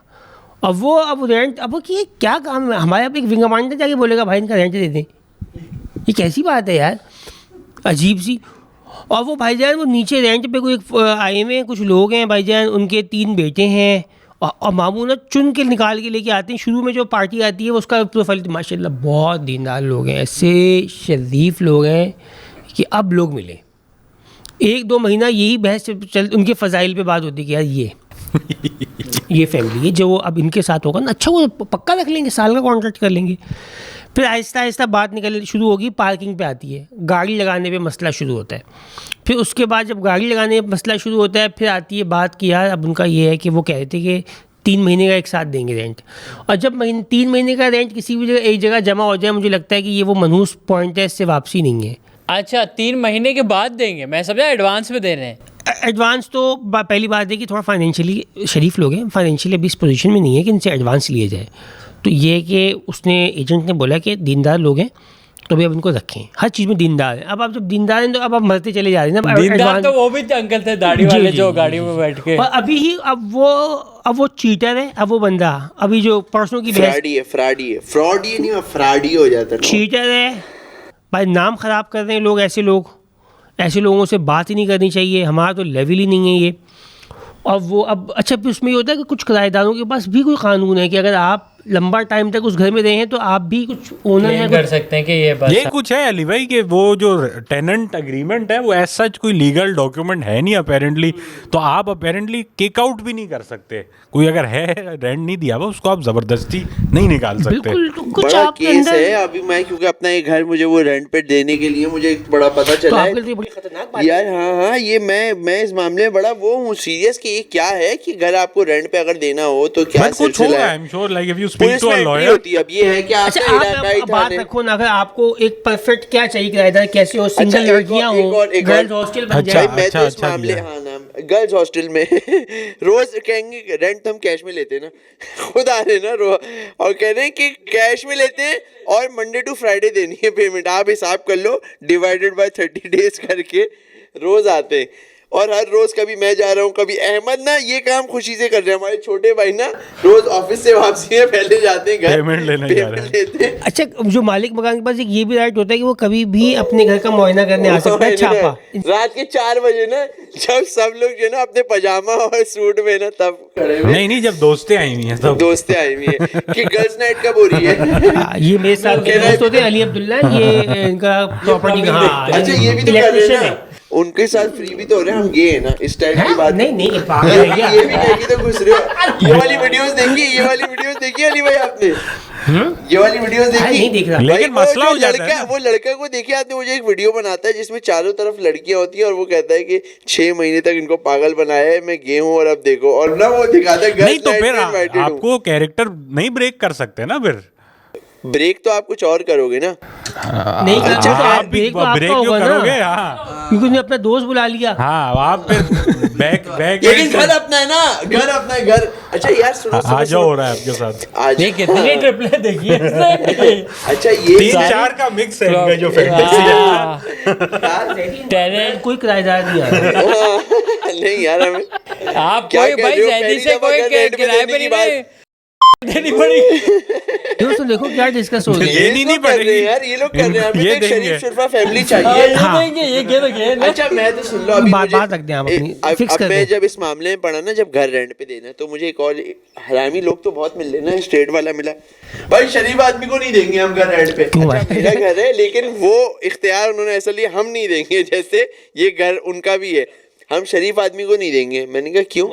अब वो अब रेंट, अब कि क्या काम है हमारे, अब एक विंग कमांडर जाके बोलेगा भाई इनका रेंट दे दें, ये कैसी बात है यार, अजीब सी। और वो भाईजान वो नीचे रेंट पे कोई आए हुए हैं कुछ लोग हैं भाईजान, उनके 3 बेटे हैं। और मामू ना चुन के निकाल के लेके आते हैं। शुरू में जो पार्टी आती है वो उसका प्रोफाइल माशाल्लाह बहुत दीनदार लोग हैं, ऐसे शरीफ लोग हैं कि अब लोग मिले 1-2 महीना यही बहस चल, उनके फ़ज़ाइल पे बात होती कि यार ये फैमिली है जो अब इनके साथ होगा ना, अच्छा वो पक्का रख लेंगे, साल का कॉन्ट्रैक्ट कर लेंगे। फिर आहिस्ता आहिस्ता बात निकल शुरू होगी, पार्किंग पे आती है, गाड़ी लगाने पे मसला शुरू होता है। फिर उसके बाद जब गाड़ी लगाने पे मसला शुरू होता है, फिर आती है बात कि यार अब उनका ये है कि वो कह रहे थे कि 3 महीने का एक साथ देंगे रेंट, और जब 3 महीने का रेंट किसी भी जगह एक जगह जमा हो जाए, मुझे लगता है कि ये वो मनहूस पॉइंट है, इससे वापसी नहीं है। अच्छा, 3 महीने के बाद देंगे, मैं समझा एडवांस में दे रहे हैं। एडवांस तो पहली बात है कि थोड़ा फाइनेंशियली शरीफ लोग हैं, फाइनेंशियली अभी इस पोजीशन में नहीं है कि इनसे एडवांस लिए जाए। तो ये है कि उसने एजेंट ने बोला कि दीनदार लोग हैं तो भी अब इनको रखें, हर चीज़ में दीनदार हैं। अब आप जब दीनदार हैं तो अब आप मरते चले जा रहे हैं ना। दीनदार तो वो भी अंकल थे दाढ़ी वाले जो गाड़ी में बैठ के, और अभी ही अब वो चीटर है, अब वो बंदा अभी जो परसों की फ्रॉडी नहीं, फ्रॉडी हो जाता है, चीटर है भाई, नाम ख़राब कर रहे हैं लोग, ऐसे लोगों से बात ही नहीं करनी चाहिए, हमारा तो लेवल ही नहीं है ये। और वो अब अच्छा फिर उसमें ये होता है कि कुछ किराएदारों के पास भी कोई कानून है कि अगर आप लंबा टाइम तक उस घर में रहे हैं तो आप भी कुछ ओनर हैं, कर सकते हैं कि ये कुछ है अली भाई कि वो जो टेनेंट एग्रीमेंट है वो एज सच कोई लीगल डॉक्यूमेंट है नहीं अपेरेंटली, तो आप अपेरेंटली किक आउट भी नहीं कर सकते। कोई अगर है रेंट नहीं दिया हुआ उसको आप जबरदस्ती नहीं निकाल सकते। बिल्कुल, तो कुछ बड़ा आप केस है अभी। मैं क्योंकि अपना एक घर मुझे वो रेंट पे देने के लिए मुझे बड़ा पता चला है बड़ी खतरनाक बात यार। हाँ, ये मैं इस मामले में बड़ा वो हूँ सीरियस कि ये क्या है कि घर आपको रेंट पे अगर देना हो तो क्या कुछ होगा। I am sure like if you speak to a lawyer होती है। अब ये है कि अच्छा, आप बात रखो ना, अगर आपको एक परफेक्ट क्या चाहिए किराएदार कैसे हो, सिंगल लड़कियां हो, गर्ल्स हॉस्टल बन जाए। मैं तो इस मामले गर्ल्स हॉस्टल में रोज कहेंगे रेंट हम कैश में लेते हैं ना, खुद आ रहे ना और कह रहे हैं कि कैश में लेते हैं और मंडे टू फ्राइडे देनी है पेमेंट। आप हिसाब कर लो डिवाइडेड बाय 30 डेज करके रोज आते हैं। और हर रोज कभी मैं जा रहा हूँ, कभी अहमद ना ये काम खुशी से कर रहे हैं। हमारे छोटे भाई ना रोज ऑफिस से वापसी में पहले जाते हैं घर पेमेंट लेते हैं। अच्छा, जो मालिक मकान के पास एक ये भी राइट होता है कि वो कभी भी अपने घर का मुआयना करने आ सकता है, छापा रात के 4 बजे ना, जब सब लोग जो ना अपने पजामा और सूट में ना तब खड़े हुए। नहीं, जब दोस्तें आई हुई हैं तब दोस्तें आई हुई हैं कि गर्ल्स नाइट कब हो रही है। ये मेरे साथ के दोस्त होते हैं, अली अब्दुल्ला, ये इनका प्रॉपर्टी का। अच्छा, ये भी तो कर रहे हैं ना, उनके साथ फ्री भी तो हो रहे हैं। हम गे हैं ना इस टाइप की बात नहीं ये भी कह के तो घुस रहे हो। ये वाली वीडियोस देखी अली भाई आपने? ये वाली वीडियोस देखी? नहीं देख रहा, लेकिन मसला हो जाता है। वो लड़का को देखिए आपने, मुझे एक वीडियो बनाता है जिसमें चारों तरफ लड़कियां होती है और वो कहता है कि 6 महीने तक इनको पागल बनाया है, मैं गे हूँ और अब देखो। और ना वो दिखाता है नहीं, तो फिर आपको कैरेक्टर नहीं ब्रेक कर सकते ना। फिर ब्रेक तो आप कुछ और करोगे ना। नहीं अच्छा, तो आप भी ब्रेक क्यों करोगे? हाँ, क्योंकि उसने अपना दोस्त बुला लिया। हाँ, आप फिर बैक लेकिन घर अपना है ना, घर अपना है घर। अच्छा यार सुनो, आज हो रहा है आपके साथ। आज कितनी ट्रिपले देखी है। अच्छा, ये 3-4 का मिक्स है इनमें जो फैंटेसी है। कोई किराएदार नहीं आ रहा। नहीं यार, हमें आप कोई भाई जैदी से कोई किराए पे नहीं देनी पड़ेगी। दोस्तों देखो क्या डिस्कस हो रही है। ये नहीं पड़ रही यार, ये लोग कर रहे हैं। ये हमें तो एक शरीफ शुरफा फैमिली चाहिए। ये देंगे। अच्छा, मैं तो सुन लो अभी बात रखते हैं आप अपनी, फिक्स कर मैं जब इस मामले में पढ़ा ना, जब घर रेंट पे देना तो मुझे एक और हरामी लोग तो बहुत मिल रहे ना, स्टेट वाला मिला भाई, शरीफ आदमी को नहीं देंगे हम घर रेंट पे। अच्छा, मेरा घर है लेकिन वो इख्तियार उन्होंने ऐसा लिया, हम नहीं देंगे। जैसे ये घर उनका भी है, हम शरीफ आदमी को नहीं देंगे। मैंने कहा क्यों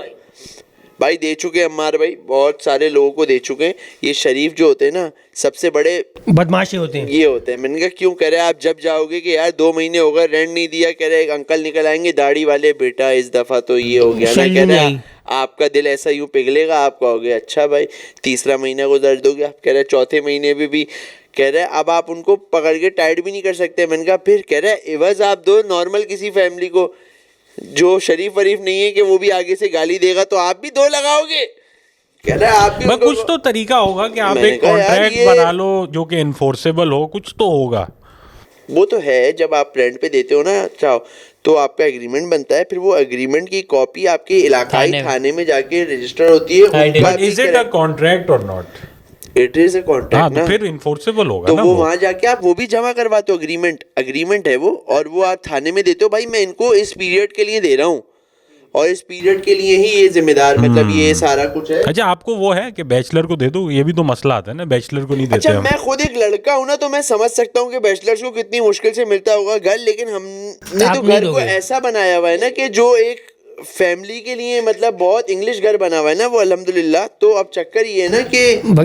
भाई? दे चुके अम्मार भाई, बहुत सारे लोगों को दे चुके हैं। ये शरीफ जो होते हैं ना, सबसे बड़े बदमाशी होते हैं, ये होते हैं। मैंने कहा क्यों? कह रहे आप जब जाओगे कि यार 2 महीने हो गए रेंट नहीं दिया, कह रहे एक अंकल निकल आएंगे दाढ़ी वाले, बेटा इस दफा तो ये हो गया ना। कह रहे आपका दिल ऐसा यूं पिघलेगा, आप कहोगे अच्छा भाई 3रा महीना गुजर दोगे। आप कह रहे 4थे महीने में भी कह रहे अब आप उनको पकड़ के टाइट भी नहीं कर सकते। मैंने कहा फिर? कह रहे एवज आप दो नॉर्मल किसी फैमिली को जो शरीफ वरीफ नहीं है कि वो भी आगे से गाली देगा तो आप भी 2 लगाओगे। कह रहा है आप भी कुछ तो तरीका होगा कि आप एक कॉन्ट्रैक्ट बना लो जो कि इन्फोर्सेबल हो, कुछ तो होगा। वो तो है, जब आप रेंट पे देते हो ना चाहो तो आपका एग्रीमेंट बनता है, फिर वो एग्रीमेंट की कॉपी आपके इलाकाई थाने में जाके रजिस्टर होती है। इज इट अ कॉन्ट्रैक्ट और not? It is a contract ना, फिर इन्फोर्सेबल होगा तो ना। वो वहां जाके आप वो भी जमा करवाते हो, एग्रीमेंट है वो, और वो आप थाने में देते हो भाई मैं इनको इस पीरियड के लिए दे रहा हूँ और इस पीरियड के लिए ही ये जिम्मेदार, मतलब ये सारा कुछ है। अच्छा, आपको वो है कि बैचलर को दे दो, ये भी तो मसला आता है ना, बैचलर को नहीं देते। अच्छा, मैं खुद एक लड़का हूँ ना, तो मैं समझ सकता हूँ कि बैचलर्स को कितनी मुश्किल से मिलता होगा घर, लेकिन हमने तो घर को ऐसा बनाया हुआ है ना कि जो एक फैमिली के लिए मतलब बहुत इंग्लिश घर बना हुआ है ना वो अल्हम्दुलिल्लाह। तो अब चक्कर ये है ना कि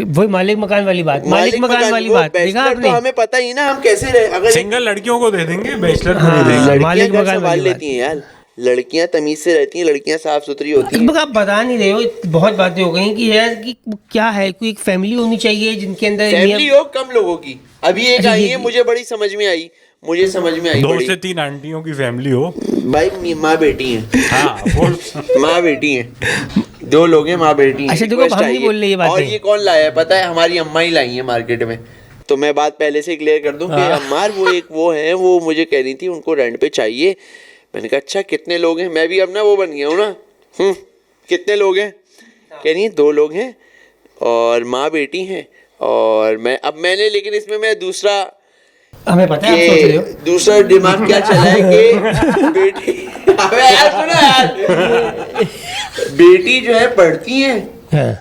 वही मालिक मकान वाली बात, मालिक मकान वाली वो बात देखा बैचलर आपने? तो हमें पता ही ना हम कैसे रहे। अगर सिंगल लड़कियों को दे देंगे, बैचलर को नहीं हाँ, देंगे। लड़कियां मालिक घर मकान संभाल वाली लेती हैं यार, लड़कियां तमीज से रहती हैं, लड़कियां साफ सुथरी होती हैं। बस आप बता नहीं रहे हो, बहुत बातें हो गई कि यार कि क्या है, कोई एक फैमिली होनी चाहिए जिनके अंदर फैमिली हो कम लोगों की। अभी एक अच्छा, आई ये है, भी- मुझे बड़ी समझ में आई, मुझे समझ में आई 2 बड़ी। से 3 आंटियों की फैमिली हो। भाई माँ बेटी है, हाँ वो माँ बेटी है, 2 लोग हैं, माँ बेटी हैं। अच्छा, देखो, Request हम नहीं आई बोल रहे ये है। बातें। और ये कौन लाया है पता है? हमारी अम्मा ही लाई है मार्केट में। तो मैं बात पहले से क्लियर कर दूं कि अम्मार वो है, वो मुझे कह रही थी उनको रेंट पे चाहिए। मैंने कहा अच्छा कितने लोग हैं? मैं भी अब ना वो बन गया हूँ ना, कितने लोग हैं? कह रही है 2 लोग हैं और माँ बेटी हैं। और मैंने लेकिन इसमें मैं दूसरा, हमें पता है आप सोच रहे हो। दूसरा दिमाग क्या चला है कि बेटी, अबे यार सुनो यार, बेटी जो है पढ़ती है हाँ,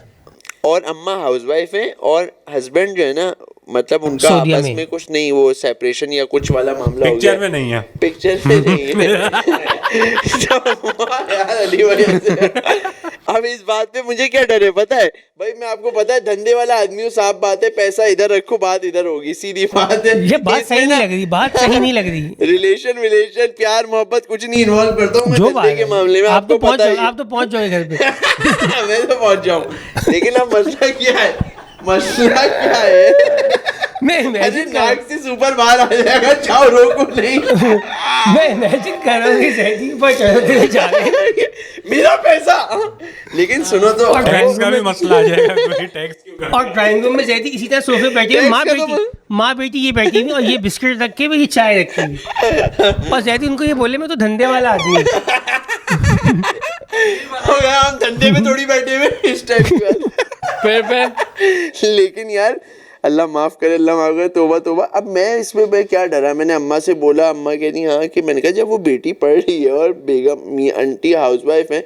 और अम्मा हाउसवाइफ है और हस्बैंड जो है ना मतलब उनका सऊदीया आपस में। में कुछ नहीं, वो सेपरेशन या कुछ वाला मामला हो गया। पिक्चर में नहीं है। पिक्चर में नहीं है। तो यार अली भाई अब इस बात पे मुझे क्या डर है पता है भाई? मैं आपको पता है धंधे वाला आदमी हूँ, साफ बात है, पैसा इधर रखो बात इधर होगी, सीधी बात है। ये बात सही नहीं लग रही, बात सही नहीं लग रही। रिलेशन प्यार मोहब्बत कुछ नहीं इन्वॉल्व करता हूँ मैं जो धंधे बात के है, मामले में, आप तो आपको पता ही है। आप तो पहुंच जाओगे घर पे। मैं तो पहुंच जाऊं, लेकिन अब मसला क्या है? मसला क्या है? मैं अरे इमेजिन कर नाक से सुपर बाहर आ जाएगा, चाहो रोको नहीं। मैं इमेजिन कर रहा हूँ कि सहजी ऊपर चढ़ते हुए जा रहे हैं। मेरा पैसा। लेकिन सुनो तो, और टैक्स का भी मसला आ जाएगा, कोई टैक्स क्यों कर? और ड्राइंग रूम में सहजी इसी तरह सोफे बैठी हुई, माँ बेटी ये बैठी हुई और ये बिस्किट रखे हुए, ये चाय रखी हुई, और सहजी उनको ये बोले मैं तो धंधे वाला आदमी हूँ। हो गया हम धंधे में थोड़ी बैठे हुए इस टाइप की बात। फिर लेकिन यार अल्लाह माफ करे, अल्लाह माफ करे, तोबा तोबा। अब मैं इसमें मैं क्या डरा? मैंने अम्मा से बोला, अम्मा कह रही हाँ, कि मैंने कहा जब वो बेटी पढ़ रही है और बेगम आंटी हाउसवाइफ है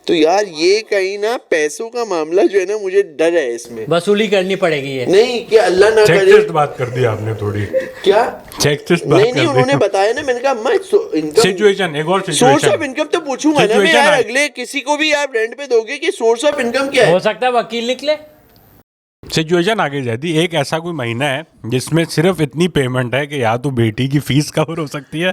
तो यार ये कहीं ना पैसों का मामला जो है ना, मुझे डर है इसमें। वसूली करनी पड़ेगी ये। नहीं कि अल्लाह ना करे। सेक्सिस्ट बात कर दी आपने थोड़ी। क्या सेक्सिस्ट बात नहीं कर नहीं, दी। उन्होंने बताया ना, मैंने कहा अम्मा इनकम सिचुएशन, एक और सोर्स ऑफ सिचुएशन। इनकम तो पूछूंगा ना मैं Situation यार, है। अगले किसी को भी आप रेंट पे दोगे कि सोर्स ऑफ इनकम क्या हो है? सकता है वकील निकले। सिचुएशन आगे जाती है। एक ऐसा कोई महीना है जिसमें सिर्फ इतनी पेमेंट है कि या तो बेटी की फीस कवर हो सकती है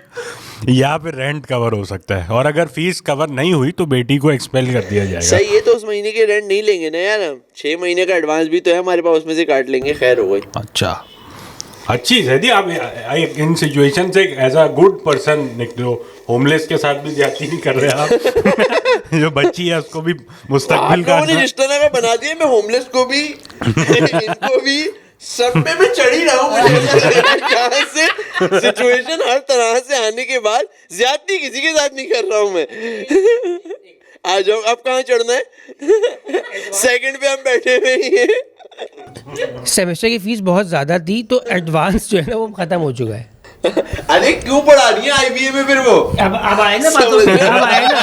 या फिर रेंट कवर हो सकता है, और अगर फीस कवर नहीं हुई तो बेटी को एक्सपेल कर दिया जाएगा। सही है, तो उस महीने के रेंट नहीं लेंगे ना यार हम, 6 महीने का एडवांस भी तो है हमारे पास, उसमें से काट लेंगे, खैर हो गई। अच्छा, अच्छी जैदी आप इन सिचुएशन से एज अ गुड पर्सन निकले हो। होमलेस के साथ भी ज्यादती नहीं कर रहे आप। जो बच्ची है उसको भी मुस्तकबिल आप का लोगों ने रिश्ता नामा बना दिया, मैं होमलेस को भी इनको भी सब में मैं चढ़ ही रहा हूँ। मुझे ऐसा लग रहा है जहाँ से सिचुएशन हर तरह से आने के बाद ज्यादती किसी के साथ नहीं कर रहा हूँ मैं। आ जाओ, अब कहाँ चढ़ना है? सेकंड पे हम बैठे हुए ही हैं। सेमेस्टर की फीस बहुत ज़्यादा थी तो एडवांस जो है ना वो ख़त्म हो चुका है। अरे क्यों पढ़ा रही है IBA में फिर वो? अब आए ना बातों से, अब आए ना,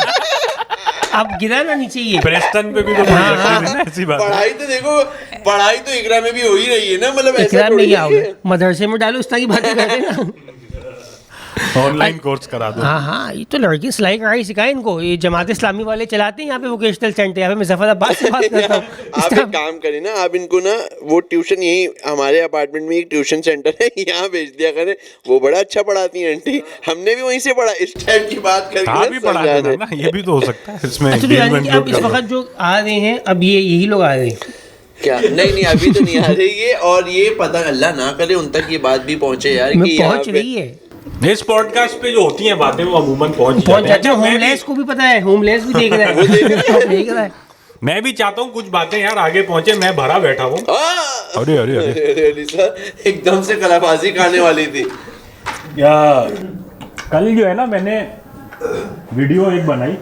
अब गिरा ना नीचे ये। प्रेस्टन पे भी तो पढ़ सकते थे ना, ऐसी बात है। पढ़ाई तो देखो, पढ़ाई तो इकरा में भी हो ही रही है ना, मतलब ऐसा इकरार में थोड़ी ही है आओगे, कि- मदरसे में डालो, इस तरह की बातें करते हैं ना। ऑनलाइन कोर्स करा दो। हाँ हाँ, ये तो लड़की सिलाई कढ़ाई सिखाए इनको, ये जमात इस्लामी वाले चलाते हैं यहाँ पे वोकेशनल सेंटर, यहाँ पे मैं जफराबाद से बात करता हूँ। इस आप तरह- एक काम करें ना, आप इनको ना वो ट्यूशन, यही हमारे अपार्टमेंट में एक ट्यूशन सेंटर है, यहाँ भेज दिया करें, वो बड़ा अच्छा पढ़ाती हैं आंटी, हमने भी वहीं से पढ़ा, इस टाइप की बात करके हाँ ना भी पढ़ा समझा देना दें। ना, ये भी तो हो सकता है इसमें। अच्छा, तो यानी engagement कि अब जो इस कर लो। वक्त जो आ रहे हैं, अब ये यही लोग आ रहे हैं। क्या नहीं नहीं, अभी तो नहीं आ रही है, और ये पता अल्लाह ना करे उन तक ये बात भी पहुंचे यार मैं कि यहाँ पहुंच पे रही है, इस पॉडकास्ट पे जो होती हैं बातें वो अमूमन पहुंच पहुंच जाती जाते हैं। हैं। होमलेस को भी पता है, होमलेस भी देख रहा है, वो देख रहा है। देख रहा है। मैं भी चाहता हूँ कुछ बातें यार आगे पहुंचे, मैं भरा बैठा हूँ। अरे अरे अरे अरे सर, एकदम से कलाबाजी खाने वाली थी। या कल जो है ना मैंने वीडियो एक बनाई,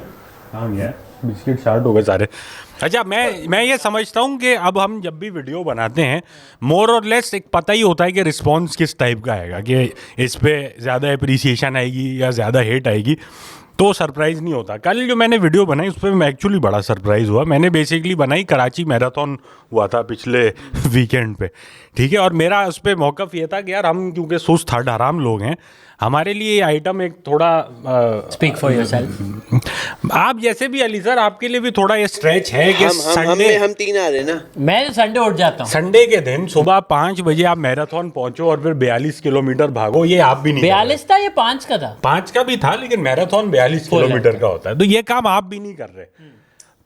हाँ यार बिस्किट शार्ट हो गए सारे। अच्छा, मैं ये समझता हूँ कि अब हम जब भी वीडियो बनाते हैं मोर और लेस एक पता ही होता है कि रिस्पॉन्स किस टाइप का आएगा, कि इस पे ज़्यादा अप्रिसिएशन आएगी या ज़्यादा हेट आएगी, तो सरप्राइज़ नहीं होता। कल जो मैंने वीडियो बनाई उस पर मैं एक्चुअली बड़ा सरप्राइज़ हुआ। मैंने बेसिकली बनाई, कराची मैराथन हुआ था पिछले वीकेंड पे, ठीक है, और मेरा उस पर मौक़िफ़ ये था कि यार हम क्योंकि सुस्त हराम लोग हैं, हमारे लिए ये आइटम एक थोड़ा स्पीक फॉर योरसेल्फ। आप जैसे भी अली सर, आपके लिए भी थोड़ा ये स्ट्रेच है कि हम 3 आ रहे हैं ना। मैं संडे उठ जाता हूँ। संडे के दिन सुबह 5 बजे आप मैराथन पहुंचो और फिर 42 किलोमीटर भागो, ये आप भी नहीं 42 था, ये 5 का था। 5 का भी था, लेकिन मैराथन 42 किलोमीटर का होता है, तो ये काम आप भी नहीं कर रहे।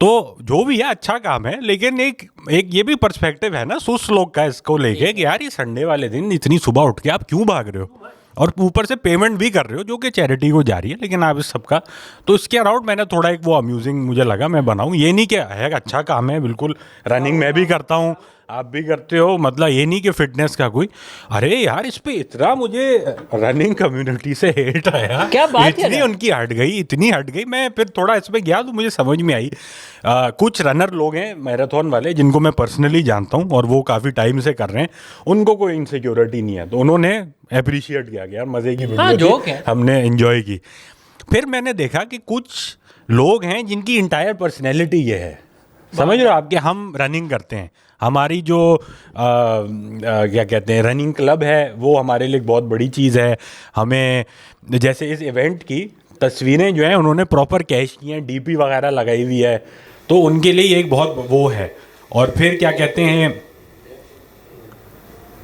तो जो भी है अच्छा काम है, लेकिन एक ये भी पर्सपेक्टिव है ना सुस्त लोग का इसको लेके कि यार ये संडे वाले दिन इतनी सुबह उठ के आप क्यों भाग रहे हो, और ऊपर से पेमेंट भी कर रहे हो जो कि चैरिटी को जा रही है। लेकिन आप इस सबका तो इसके अराउंड मैंने थोड़ा एक वो अम्यूजिंग मुझे लगा मैं बनाऊं। ये नहीं कि है अच्छा काम है, बिल्कुल रनिंग मैं भी करता हूँ, आप भी करते हो, मतलब ये नहीं कि फिटनेस का कोई, अरे यार इस पे इतना मुझे रनिंग कम्युनिटी से हेट आया, क्या बात है, इतनी उनकी इतनी हट गई। मैं फिर थोड़ा इसमें गया तो मुझे समझ में आई कुछ रनर लोग हैं मैराथन वाले जिनको मैं पर्सनली जानता हूँ और वो काफ़ी टाइम से कर रहे हैं, उनको कोई इनसिक्योरिटी नहीं है, तो उन्होंने अप्रिशिएट किया कि यार मज़े की वीडियो थी, हमने एंजॉय की। फिर मैंने देखा कि कुछ लोग हैं जिनकी इंटायर पर्सनैलिटी ये है, समझ रहे हो आप, कि हम रनिंग करते हैं, हमारी जो क्या कहते हैं रनिंग क्लब है वो हमारे लिए बहुत बड़ी चीज़ है। हमें जैसे इस इवेंट की तस्वीरें जो हैं उन्होंने प्रॉपर कैश की हैं, डीपी वगैरह लगाई हुई है, तो उनके लिए एक बहुत वो है। और फिर क्या कहते हैं,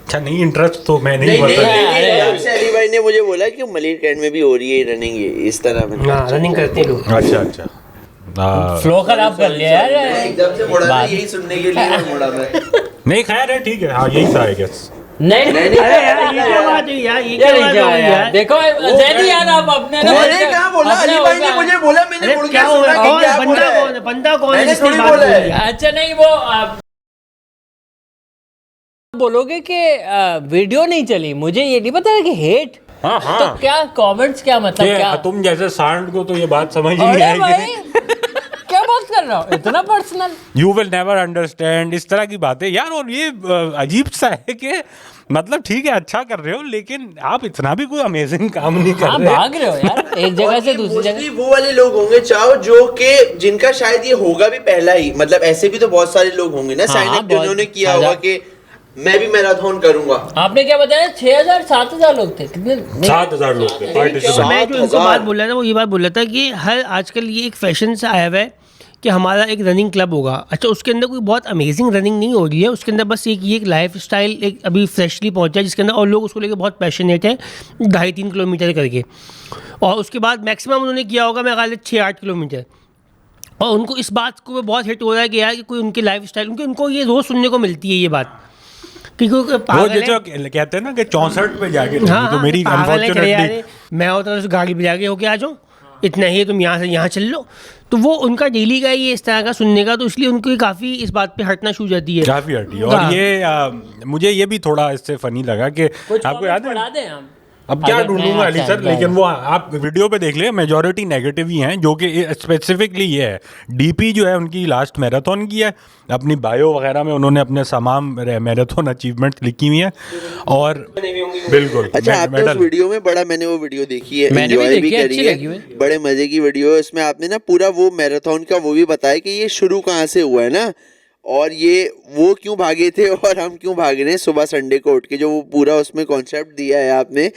अच्छा नहीं इंटरेस्ट तो मैं नहीं बता। अली भाई ने मुझे बोला कि मलिरकैंड में भी हो रही है रनिंग, ये इस तरह में रनिंग करते हैं लोग। अच्छा फ्लो खराब कर लिया यार, एकदम से मोड़ा, यही सुनने के लिए मोड़ा मैं। नहीं खैर है, ठीक है, हाँ यही था आई गेस। नहीं अरे यार ये क्या बात है यार, ये क्या बात है यार, देखो जैदी यार आप अपने मैंने क्या बोला, अली भाई ने मुझे बोला, मैंने मुड़ के सुना कि क्या बोला है, बंदा कौन है मैंने थोड़ी बोला है। अच्छा नहीं वो बोलोगे कि वीडियो नहीं चली, मुझे ये नहीं पता कि हेट। हाँ तो क्या कमेंट्स, क्या मतलब क्या तुम जैसे सांड को तो ये बात समझ ही नहीं अरे आएगी। भाई क्या बात कर रहा हो, इतना personal. You will never understand, इस तरह की बातें यार। और ये अजीब सा है कि मतलब ठीक है अच्छा कर रहे हो, लेकिन आप इतना भी कोई अमेजिंग काम नहीं कर रहे। भाग रहे हो यार एक जगह से दूसरी जगह। वो वाले लोग होंगे चाहो जो कि जिनका शायद ये होगा भी पहला ही, मतलब ऐसे भी तो बहुत सारे लोग होंगे ना साइन अप जिन्होंने किया होगा कि मैं भी मैराथन करूंगा। आपने क्या बताया 6000 7000 लोग थे, कितने 7000 लोग थे पार्टिसिपेंट। मैं जो उनको बात बोल रहा था वो ये बात बोल रहा था कि हर आजकल ये एक फैशन से आया हुआ है कि हमारा एक रनिंग क्लब होगा। अच्छा उसके अंदर कोई बहुत अमेजिंग रनिंग नहीं हो रही है, उसके अंदर बस एक लाइफ स्टाइल एक अभी फ्रेशली पहुंचा है जिसके अंदर और लोग उसको लेकर बहुत पैशनेट हैं, 2.5-3 किलोमीटर करके, और उसके बाद मैक्सिमम उन्होंने किया होगा मैं ख्याल 6-8 किलोमीटर। और उनको इस बात को बहुत हिट हो रहा है कि यार कि कोई उनकी लाइफ स्टाइल उनको ये रोज़ सुनने को मिलती है ये बात कि वो जो कहते हैं ना कि 64 पे जाके तो मेरी अनफॉर्चुनेटली मैं होता तो गाड़ी पे जाके होके आ जाऊँ, इतना ही तुम यहाँ से यहाँ चल लो, तो वो उनका डेली का ये इस तरह का सुनने का, तो इसलिए उनको काफ़ी इस बात पे हटना शुरू जाती है, काफ़ी हटी। और ये मुझे ये भी थोड़ा इससे फनी लगा कि आपको याद है अब क्या ढूंढूंगा अली सर, लेकिन वो आप वीडियो पे देख ले मेजॉरिटी नेगेटिव ही हैं, जो कि स्पेसिफिकली ये है डीपी जो है उनकी लास्ट मैराथन की है, अपनी बायो वगैरह में उन्होंने अपने तमाम मैराथन अचीवमेंट लिखी हुई हैं और बिल्कुल। अच्छा आपने उस वीडियो में बड़ा, मैंने वो वीडियो देखी है, एंजॉय भी करी है, बड़े मजे की वीडियो है। इसमें आपने ना पूरा वो मैराथन का वो भी बताया कि ये शुरू कहाँ से हुआ है ना, और ये वो क्यों भागे थे और हम क्यों भाग रहे हैं सुबह संडे को उठ के, जो वो पूरा उसमें कॉन्सेप्ट दिया है आपने।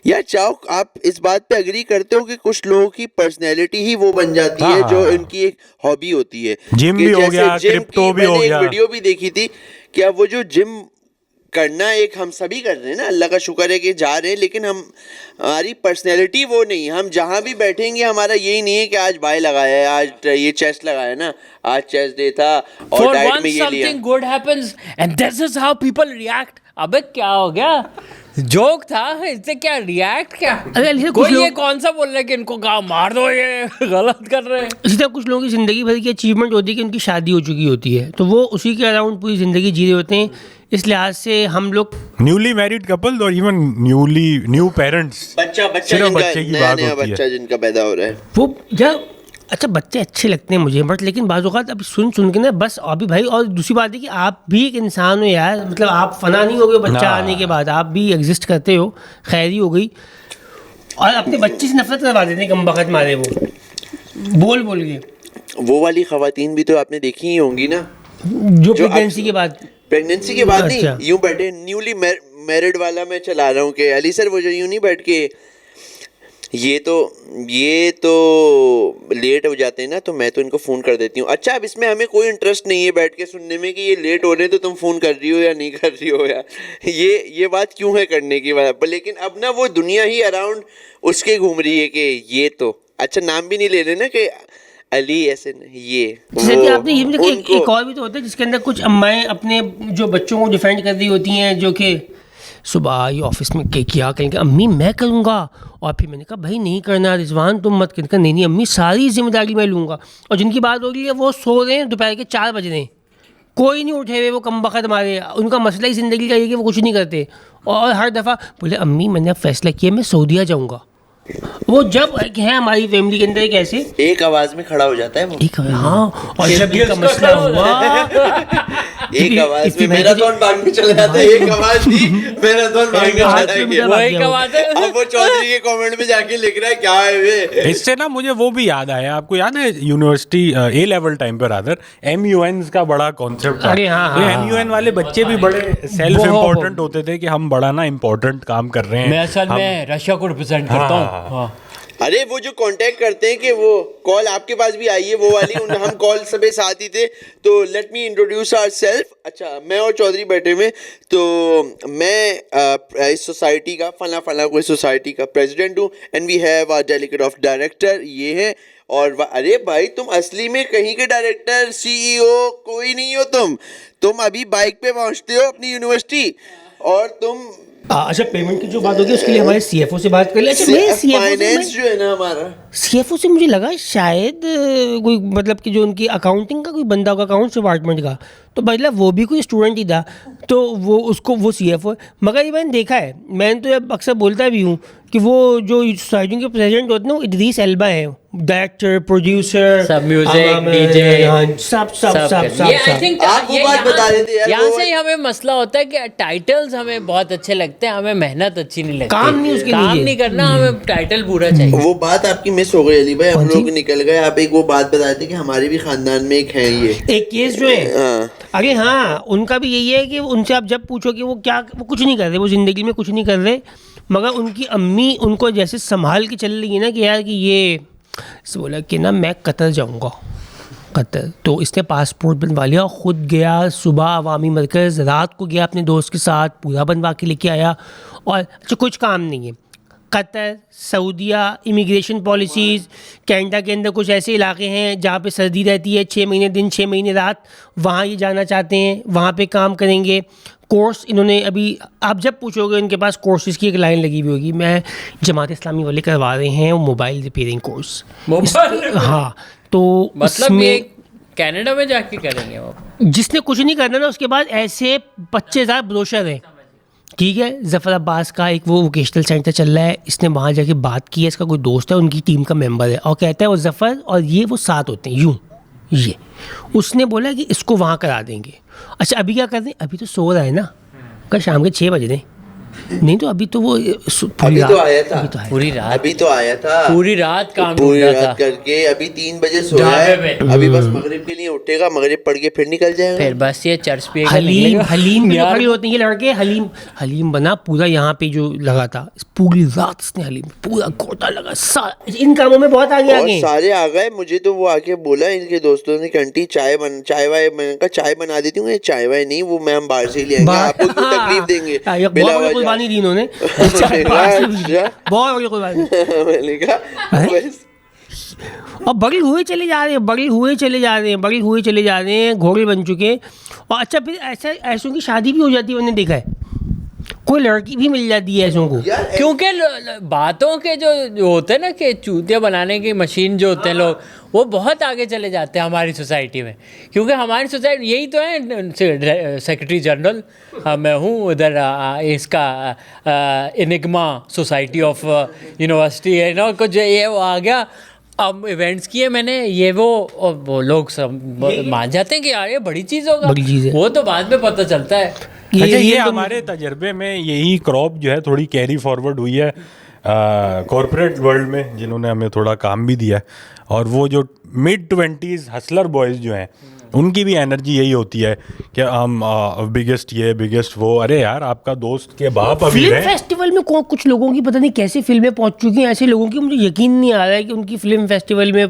यार चाहो आप इस बात पे एग्री करते हो कि कुछ लोगों की पर्सनैलिटी ही वो बन जाती है जो इनकी एक हॉबी होती है। जिम भी हो गया, क्रिप्टो भी हो गया। एक वीडियो भी देखी थी कि अब वो जो जिम करना एक हम सभी कर रहे हैं ना, अल्लाह का शुक्र है कि जा रहे हैं, लेकिन हमारी पर्सनैलिटी वो नहीं, हम जहाँ भी बैठेंगे हमारा यही नहीं है कि आज बाय लगाया है, आज ये चेस्ट लगाया ना, आज चेस्ट डे था और डाइट में ये लिया। something good happens and this is how people react। अबे क्या हो गया, जोक था, इससे क्या रिएक्ट क्या। कोई ये कौन सा बोल रहा है कि इनको गाँव मार दो, ये गलत कर रहे हैं। इसी तरह कुछ लोगों की ज़िंदगी भर की अचीवमेंट होती है कि उनकी शादी हो चुकी होती है, तो वो उसी के अराउंड पूरी ज़िंदगी जी रहे होते हैं। इस लिहाज से हम लोग न्यूली मैरिड कपल और इवन न्यू पेरेंट्स, बच्चा बच्चा जिनका पैदा हो रहा है वो या अच्छा बच्चे अच्छे लगते हैं मुझे, बट लेकिन बाज़ औक़ात अभी सुन के ना बस अभी भाई। और दूसरी बात है कि आप भी एक इंसान हो यार, मतलब आप फना नहीं हो गए बच्चा आने के बाद, आप भी एग्जिस्ट करते हो, खैरी हो गई। और अपने बच्चे से नफरत करवा देते हैं कम वक्त मारे, वो बोल के। वो वाली खवातीन भी तो आपने देखी ही होंगी ना, जो प्रेगनेंसी के बाद नहीं यूं बैठे, न्यूली मैरिड वाला मैं चला रहा हूँ कि अली सर वो जो यूं नहीं बैठ के ये तो लेट हो जाते हैं ना, तो मैं तो इनको फ़ोन कर देती हूँ। अच्छा, अब इसमें हमें कोई इंटरेस्ट नहीं है बैठ के सुनने में कि ये लेट हो रहे हैं तो तुम फ़ोन कर रही हो या नहीं कर रही हो यार। ये बात क्यों है करने की बात पर, लेकिन अब ना वो दुनिया ही अराउंड उसके घूम रही है कि ये तो अच्छा नाम भी नहीं ले रहे ना कि अली ऐसे नहीं, ये जैसे कि आपने ये भी देखा, एक और भी तो होता है जिसके अंदर कुछ अम्माएं अपने जो बच्चों को डिफेंड कर रही होती हैं, जो कि सुबह आई ऑफिस में किया कहेंगे अम्मी मैं करूँगा, और फिर मैंने कहा भाई नहीं करना रिजवान तुम मत कर, नहीं अम्मी सारी जिम्मेदारी मैं लूँगा। और जिनकी बात हो रही है वो सो रहे हैं, दोपहर के 4 बज रहे हैं, कोई नहीं उठे हुए, वो कम बखत मारे, उनका मसला ही ज़िंदगी का ये कि वो कुछ नहीं करते, और हर दफ़ा बोले अम्मी मैंने अब फैसला किया मैं सऊदीया जाऊँगा। वो जब है हमारी फैमिली के अंदर एक ऐसे एक आवाज में खड़ा हो जाता है वो, एक हाँ, और जब इनका मसला हुआ एक आवाज में मैराथन भागने चले जाते हैं, एक आवाज ही मैराथन भागने चला गया। अब वो चौधरी के कमेंट में जाके लिख रहा है क्या है वे। इससे ना मुझे वो भी याद आया, आपको याद है यूनिवर्सिटी ए लेवल टाइम पर आदर MUN का बड़ा कॉन्सेप्ट था। अरे हाँ, MUN वाले बच्चे भी बड़े सेल्फ इम्पोर्टेंट होते थे कि हम बड़ा ना इम्पोर्टेंट काम कर रहे हैं। मैं असल में रशिया को रिप्रेजेंट करता हूँ। अरे वो जो कांटेक्ट करते हैं कि वो कॉल आपके पास भी आई है वो वाली, हम कॉल सबे साथ ही थे, तो लेट मी इंट्रोड्यूस आवरसेल्फ। अच्छा, मैं और चौधरी बैठे हुए, तो मैं इस सोसाइटी का फला कोई सोसाइटी का प्रेसिडेंट हूँ, and we have a delegate of director, ये है। और अरे भाई तुम असली में कहीं के डायरेक्टर CEO कोई नहीं हो, तुम अभी बाइक पे पहुँचते हो अपनी यूनिवर्सिटी, और तुम अच्छा पेमेंट की जो बात होगी उसके लिए हमारे CFO से बात कर ले। अच्छा मैं फाइनेंस जो है ना हमारा CFO से मुझे लगा शायद कोई मतलब कि जो उनकी अकाउंटिंग का कोई बंदा होगा अकाउंट्स डिपार्टमेंट का, तो मतलब वो भी कोई स्टूडेंट ही था, तो वो CFO। मगर ये मैंने देखा है, मैंने तो अब अक्सर बोलता भी हूँ कि वो जो सोसाइटी के प्रेसिडेंट होते हैं वो इदरीस एल्बा है, डायरेक्टर प्रोड्यूसर सब म्यूजिक डीजे सब ये आई थिंक आप वो बात बता रहे थे यार, यहाँ वो से ही हमें मसला होता है कि टाइटल्स हमें बहुत अच्छे लगते हैं, हमें मेहनत अच्छी नहीं लगती, काम नहीं उसके काम लिए। नहीं करना, हमें टाइटल पूरा चाहिए। वो बात आपकी मिस हो गई अली भाई, हम लोग निकल गए। आप एक वो बात बताए थे कि हमारे भी खानदान में एक है ये एक केस जो है, अरे हाँ उनका भी यही है कि उनसे आप जब पूछो कि वो कुछ नहीं कर रहे, वो ज़िंदगी में कुछ नहीं कर रहे, मगर उनकी अम्मी उनको जैसे संभाल के चल रही है ना कि यार कि ये बोला कि ना मैं कतर जाऊँगा, कतर, तो इसने पासपोर्ट बनवा लिया, ख़ुद गया सुबह अवामी मरकज़, रात को गया अपने दोस्त के साथ, पूरा बनवा के लेके आया। और अच्छा कुछ काम नहीं है, कतर, सऊदीया, इमिग्रेशन पॉलिसीज़, कनाडा के अंदर कुछ ऐसे इलाके हैं जहाँ पे सर्दी रहती है 6 महीने दिन 6 महीने रात, वहाँ ये जाना चाहते हैं, वहाँ पे काम करेंगे। कोर्स इन्होंने अभी आप जब पूछोगे उनके पास कोर्सेज़ की एक लाइन लगी हुई होगी, मैं जमात इस्लामी वाले करवा रहे हैं वो मोबाइल रिपेयरिंग कोर्स। हाँ, तो मतलब ये कनाडा में जाके करेंगे वो, जिसने कुछ नहीं करना ना उसके बाद ऐसे 25,000 ब्रोशर हैं। ठीक है, ज़फ़र अब्बास का एक वो वोकेशनल सेंटर चल रहा है, इसने वहाँ जाके बात की है, इसका कोई दोस्त है उनकी टीम का मेंबर है, और कहता है वो ज़फ़र और ये वो साथ होते हैं यूँ, ये उसने बोला कि इसको वहाँ करा देंगे। अच्छा अभी क्या कर रहे हैं, अभी तो सो रहा है ना, कल शाम के 6 बज रहे, नहीं तो अभी तो वो अभी तो आया था, पूरी रात अभी तो आया था, पूरी रात काम पूरी रात करके अभी 3 बजे सोया है, अभी बस मगरिब के लिए उठेगा, मगरिब पढ़ के फिर निकल जाएगा। फिर बस ये चर्च पे हलीम भी खड़ी होते हैं ये लड़के, हलीम बना पूरा यहाँ पे जो लगा था, पूरी रात इसने हलीम पूरा गोटा लगा, इन कामों में बहुत आगे और सारे आ गए। मुझे तो वो आके बोला इनके दोस्तों ने, घंटी चाय वाय, मैंने कहा चाय बना देती हूँ, चाय वाय नहीं, वो मैं हम बाहर से ही ले आएंगे, आपको क्यों तकलीफ देंगे, कुर्बानी दी इन्होंने, बहुत बड़ी कुर्बानी। मैंने कहा और बड़ी हुए चले जा रहे हैं, घोड़े बन चुके। और अच्छा फिर ऐसों की शादी भी हो जाती है, मैंने देखा है, कोई लड़की भी मिल जाती है ऐसों को, क्योंकि बातों के जो होते हैं ना कि चूतिया बनाने की मशीन जो होते हैं लोग, वो बहुत आगे चले जाते हैं हमारी सोसाइटी में, क्योंकि हमारी सोसाइटी यही तो है। सेक्रेटरी जनरल मैं हूँ उधर, इसका इनिग्मा सोसाइटी ऑफ यूनिवर्सिटी है ना, कुछ ये वो आ गया। अब इवेंट्स किए मैंने, ये वो लोग सब मान जाते हैं कि यार ये बड़ी चीज़ होगा, बड़ी चीज़ है, वो तो बाद में पता चलता है। अच्छा ये हमारे तजर्बे में यही क्रॉप जो है थोड़ी कैरी फॉरवर्ड हुई है कॉर्पोरेट वर्ल्ड में, जिन्होंने हमें थोड़ा काम भी दिया है। और वो जो मिड 20s हसलर बॉयज़ जो हैं उनकी भी एनर्जी यही होती है कि हम बिगेस्ट ये बिगेस्ट वो। अरे यार आपका दोस्त के बाप अभी फिल्म फेस्टिवल में कुछ लोगों की पता नहीं कैसे फिल्में पहुंच चुकी हैं, ऐसे लोगों की मुझे यकीन नहीं आ रहा है कि उनकी फिल्म फेस्टिवल में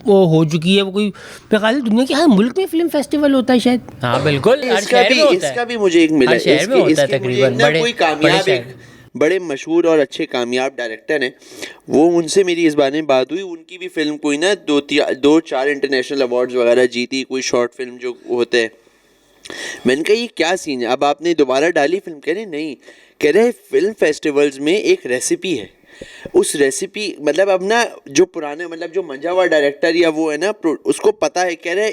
वो हो चुकी है। वो कोई बेकार दुनिया के हर मुल्क में फिल्म फेस्टिवल होता है शायद। हाँ बिल्कुल, इसका भी मुझे एक मिला, शहर में होता है तकरीबन। कोई कामयाब बड़े मशहूर और अच्छे कामयाब डायरेक्टर हैं, वो उनसे मेरी इस बारे में बात हुई। उनकी भी फिल्म कोई ना 2-4 इंटरनेशनल अवार्ड्स वगैरह जीती, कोई शॉर्ट फिल्म जो होते हैं। मैंने कहा ये क्या सीन है, अब आपने दोबारा डाली फिल्म? कह रहे नहीं, कह रहे फिल्म फेस्टिवल्स में एक रेसिपी है, उस रेसिपी मतलब अब ना जो पुराने मतलब जो मंझा हुआ डायरेक्टर या वो है ना उसको पता है। कह रहे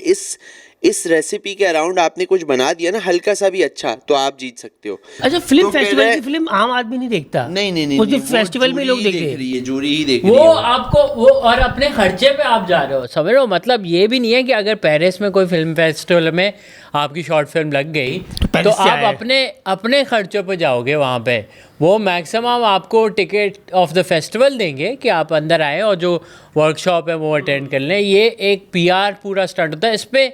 इस रेसिपी के अराउंड आपने कुछ बना दिया ना हल्का सा भी अच्छा तो आप जीत सकते हो। अच्छा, फिल्म फेस्टिवल की फिल्म आम आदमी नहीं देखता? नहीं वो फेस्टिवल में लोग देख रही है, जूरी ही देख रही है वो आपको वो, और अपने खर्चे पे आप जा रहे हो, समझ रहे हो? मतलब ये भी नहीं है कि अगर पेरिस में कोई फिल्म फेस्टिवल में आपकी शॉर्ट फिल्म लग गई तो आप अपने खर्चों पे जाओगे वहाँ पे। वो मैक्सिमम आपको टिकट ऑफ द फेस्टिवल देंगे कि आप अंदर आए और जो वर्कशॉप है वो अटेंड कर लें। ये एक PR पूरा स्टंट होता है। इस पर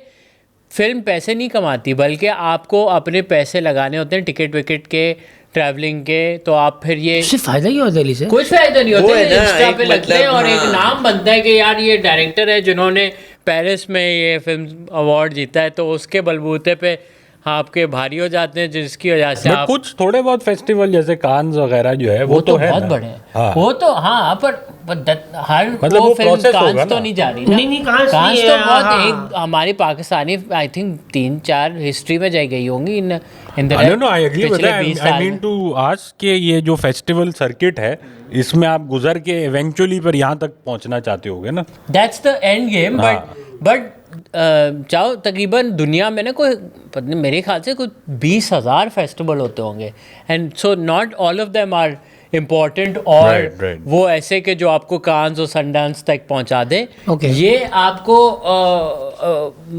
फिल्म पैसे नहीं कमाती, बल्कि आपको अपने पैसे लगाने होते हैं टिकट विकेट के, ट्रैवलिंग के। तो आप फिर ये फायदा क्या होता है इसे? कुछ फायदा नहीं होता है, इंस्टा पे लगते हैं और एक नाम बनता है कि यार ये डायरेक्टर है जिन्होंने पेरिस में ये फिल्म अवार्ड जीता है, तो उसके बलबूते पे आपके भारी हो जाते हैं, जिसकी वजह से आप कुछ थोड़े बहुत फेस्टिवल जैसे कान्स वगैरह जो है वो तो है बहुत बड़े हैं। हाँ। वो तो हाँ, पर हर मतलब वो वो फिल्म process होगा कांस तो ना। नहीं जा रही ना। नहीं कांस तो बहुत एक हमारी पाकिस्तानी आई थिंक 3-4 हिस्ट्री में जाई गई होंगी इन पिछले 20 साल। आई मीन टू आस्क के ये जो फेस्टिवल सर्किट है इसमें आप गुजर के इवेंचुअली पर यहाँ तक पहुँचना चाहते होगे ना। That's the end game. But चाहो तकरीबन दुनिया में ना कोई पता नहीं, मेरे ख्याल से कुछ 20,000 फेस्टिवल होते होंगे, and so not all of them are important और वो ऐसे के जो आपको कांस और सनडांस तक पहुंचा दे। ये आपको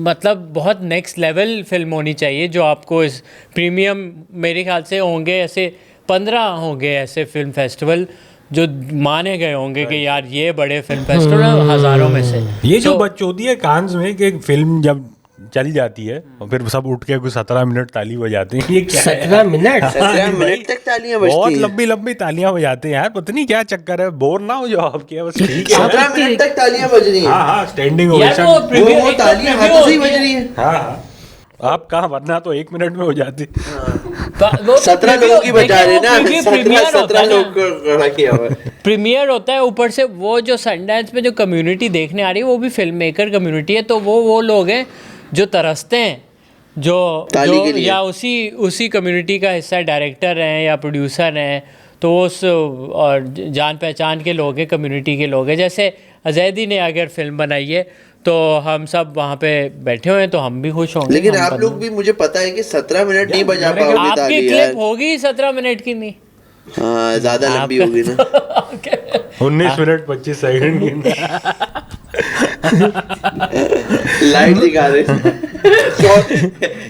मतलब बहुत नेक्स्ट लेवल फिल्म होनी चाहिए जो आपको इस प्रीमियम, मेरे ख्याल से होंगे ऐसे 15 होंगे ऐसे फिल्म फेस्टिवल जो माने गए होंगे कि यार ये बड़े फिल्म फेस्टिवल हज़ारों में से। ये जो बकचोदी है कांस में कि फिल्म जब चल जाती है और फिर सब उठ के कुछ 17 मिनट ताली बजाते हैं। ये क्या 17 मिनट 17 मिनट तक तालियां बजती हैं? बहुत लंबी लंबी तालियां बजाते हैं यार, पता नहीं क्या चक्कर है। बोर ना हो जाओ आपके, बस ठीक है। 17 मिनट तक तालियां बज रही हैं? हाँ स्टैंडिंग ओवेशन। वो तालियां हाथों से ही बज रही हैं। हाँ आप कहाँ, वरना तो 1 मिनट में हो जाती। 17 लोगों की बजा रहे ना, 17 लोग खड़ा किया हुआ है। प्रीमियर होता है, ऊपर से वो जो सनडांस में जो कम्युनिटी देखने आ रही है वो भी फिल्म मेकर कम्युनिटी है। तो वो लोग हैं जो तरसते हैं, जो या उसी कम्युनिटी का हिस्सा डायरेक्टर हैं या प्रोड्यूसर हैं, तो उस और जान पहचान के लोग हैं, कम्युनिटी के लोग हैं। जैसे अजैदी ने अगर फिल्म बनाई है तो हम सब वहाँ पे बैठे हुए हैं तो हम भी खुश होंगे। लेकिन आप लोग भी, मुझे पता है कि 17 मिनट नहीं बजा पाओगे ताली। आपकी क्लिप होगी 17 मिनट की नहीं? हाँ ज्यादा लंबी होगी ना। 19 मिनट 25 सेकंड की लाइट दिखा रहे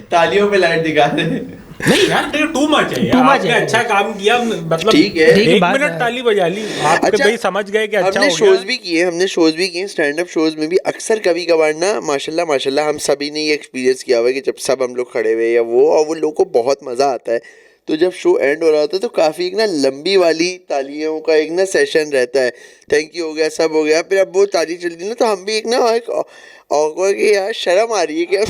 तालियों पे लाइट दिखा रहे। नहीं यार टू मच है यार, आपने अच्छा काम किया, मतलब ठीक है 1 मिनट ताली बजा ली आपके भाई, समझ गए कि अच्छा हो गया। हमने शोज भी किए, स्टैंड अप शोज में भी अक्सर कभी कभार ना माशाल्लाह हम सभी ने ये एक्सपीरियंस किया हुआ है कि जब सब हम लोग खड़े हुए या वो लोगों को बहुत मजा आता है। तो जब शो एंड हो रहा होता है तो काफ़ी एक ना लंबी वाली तालियों का एक ना सेशन रहता है, थैंक यू हो गया, सब हो गया, फिर अब वो ताली चलती ना तो हम भी एक ना और कि यार शर्म आ रही है क्या।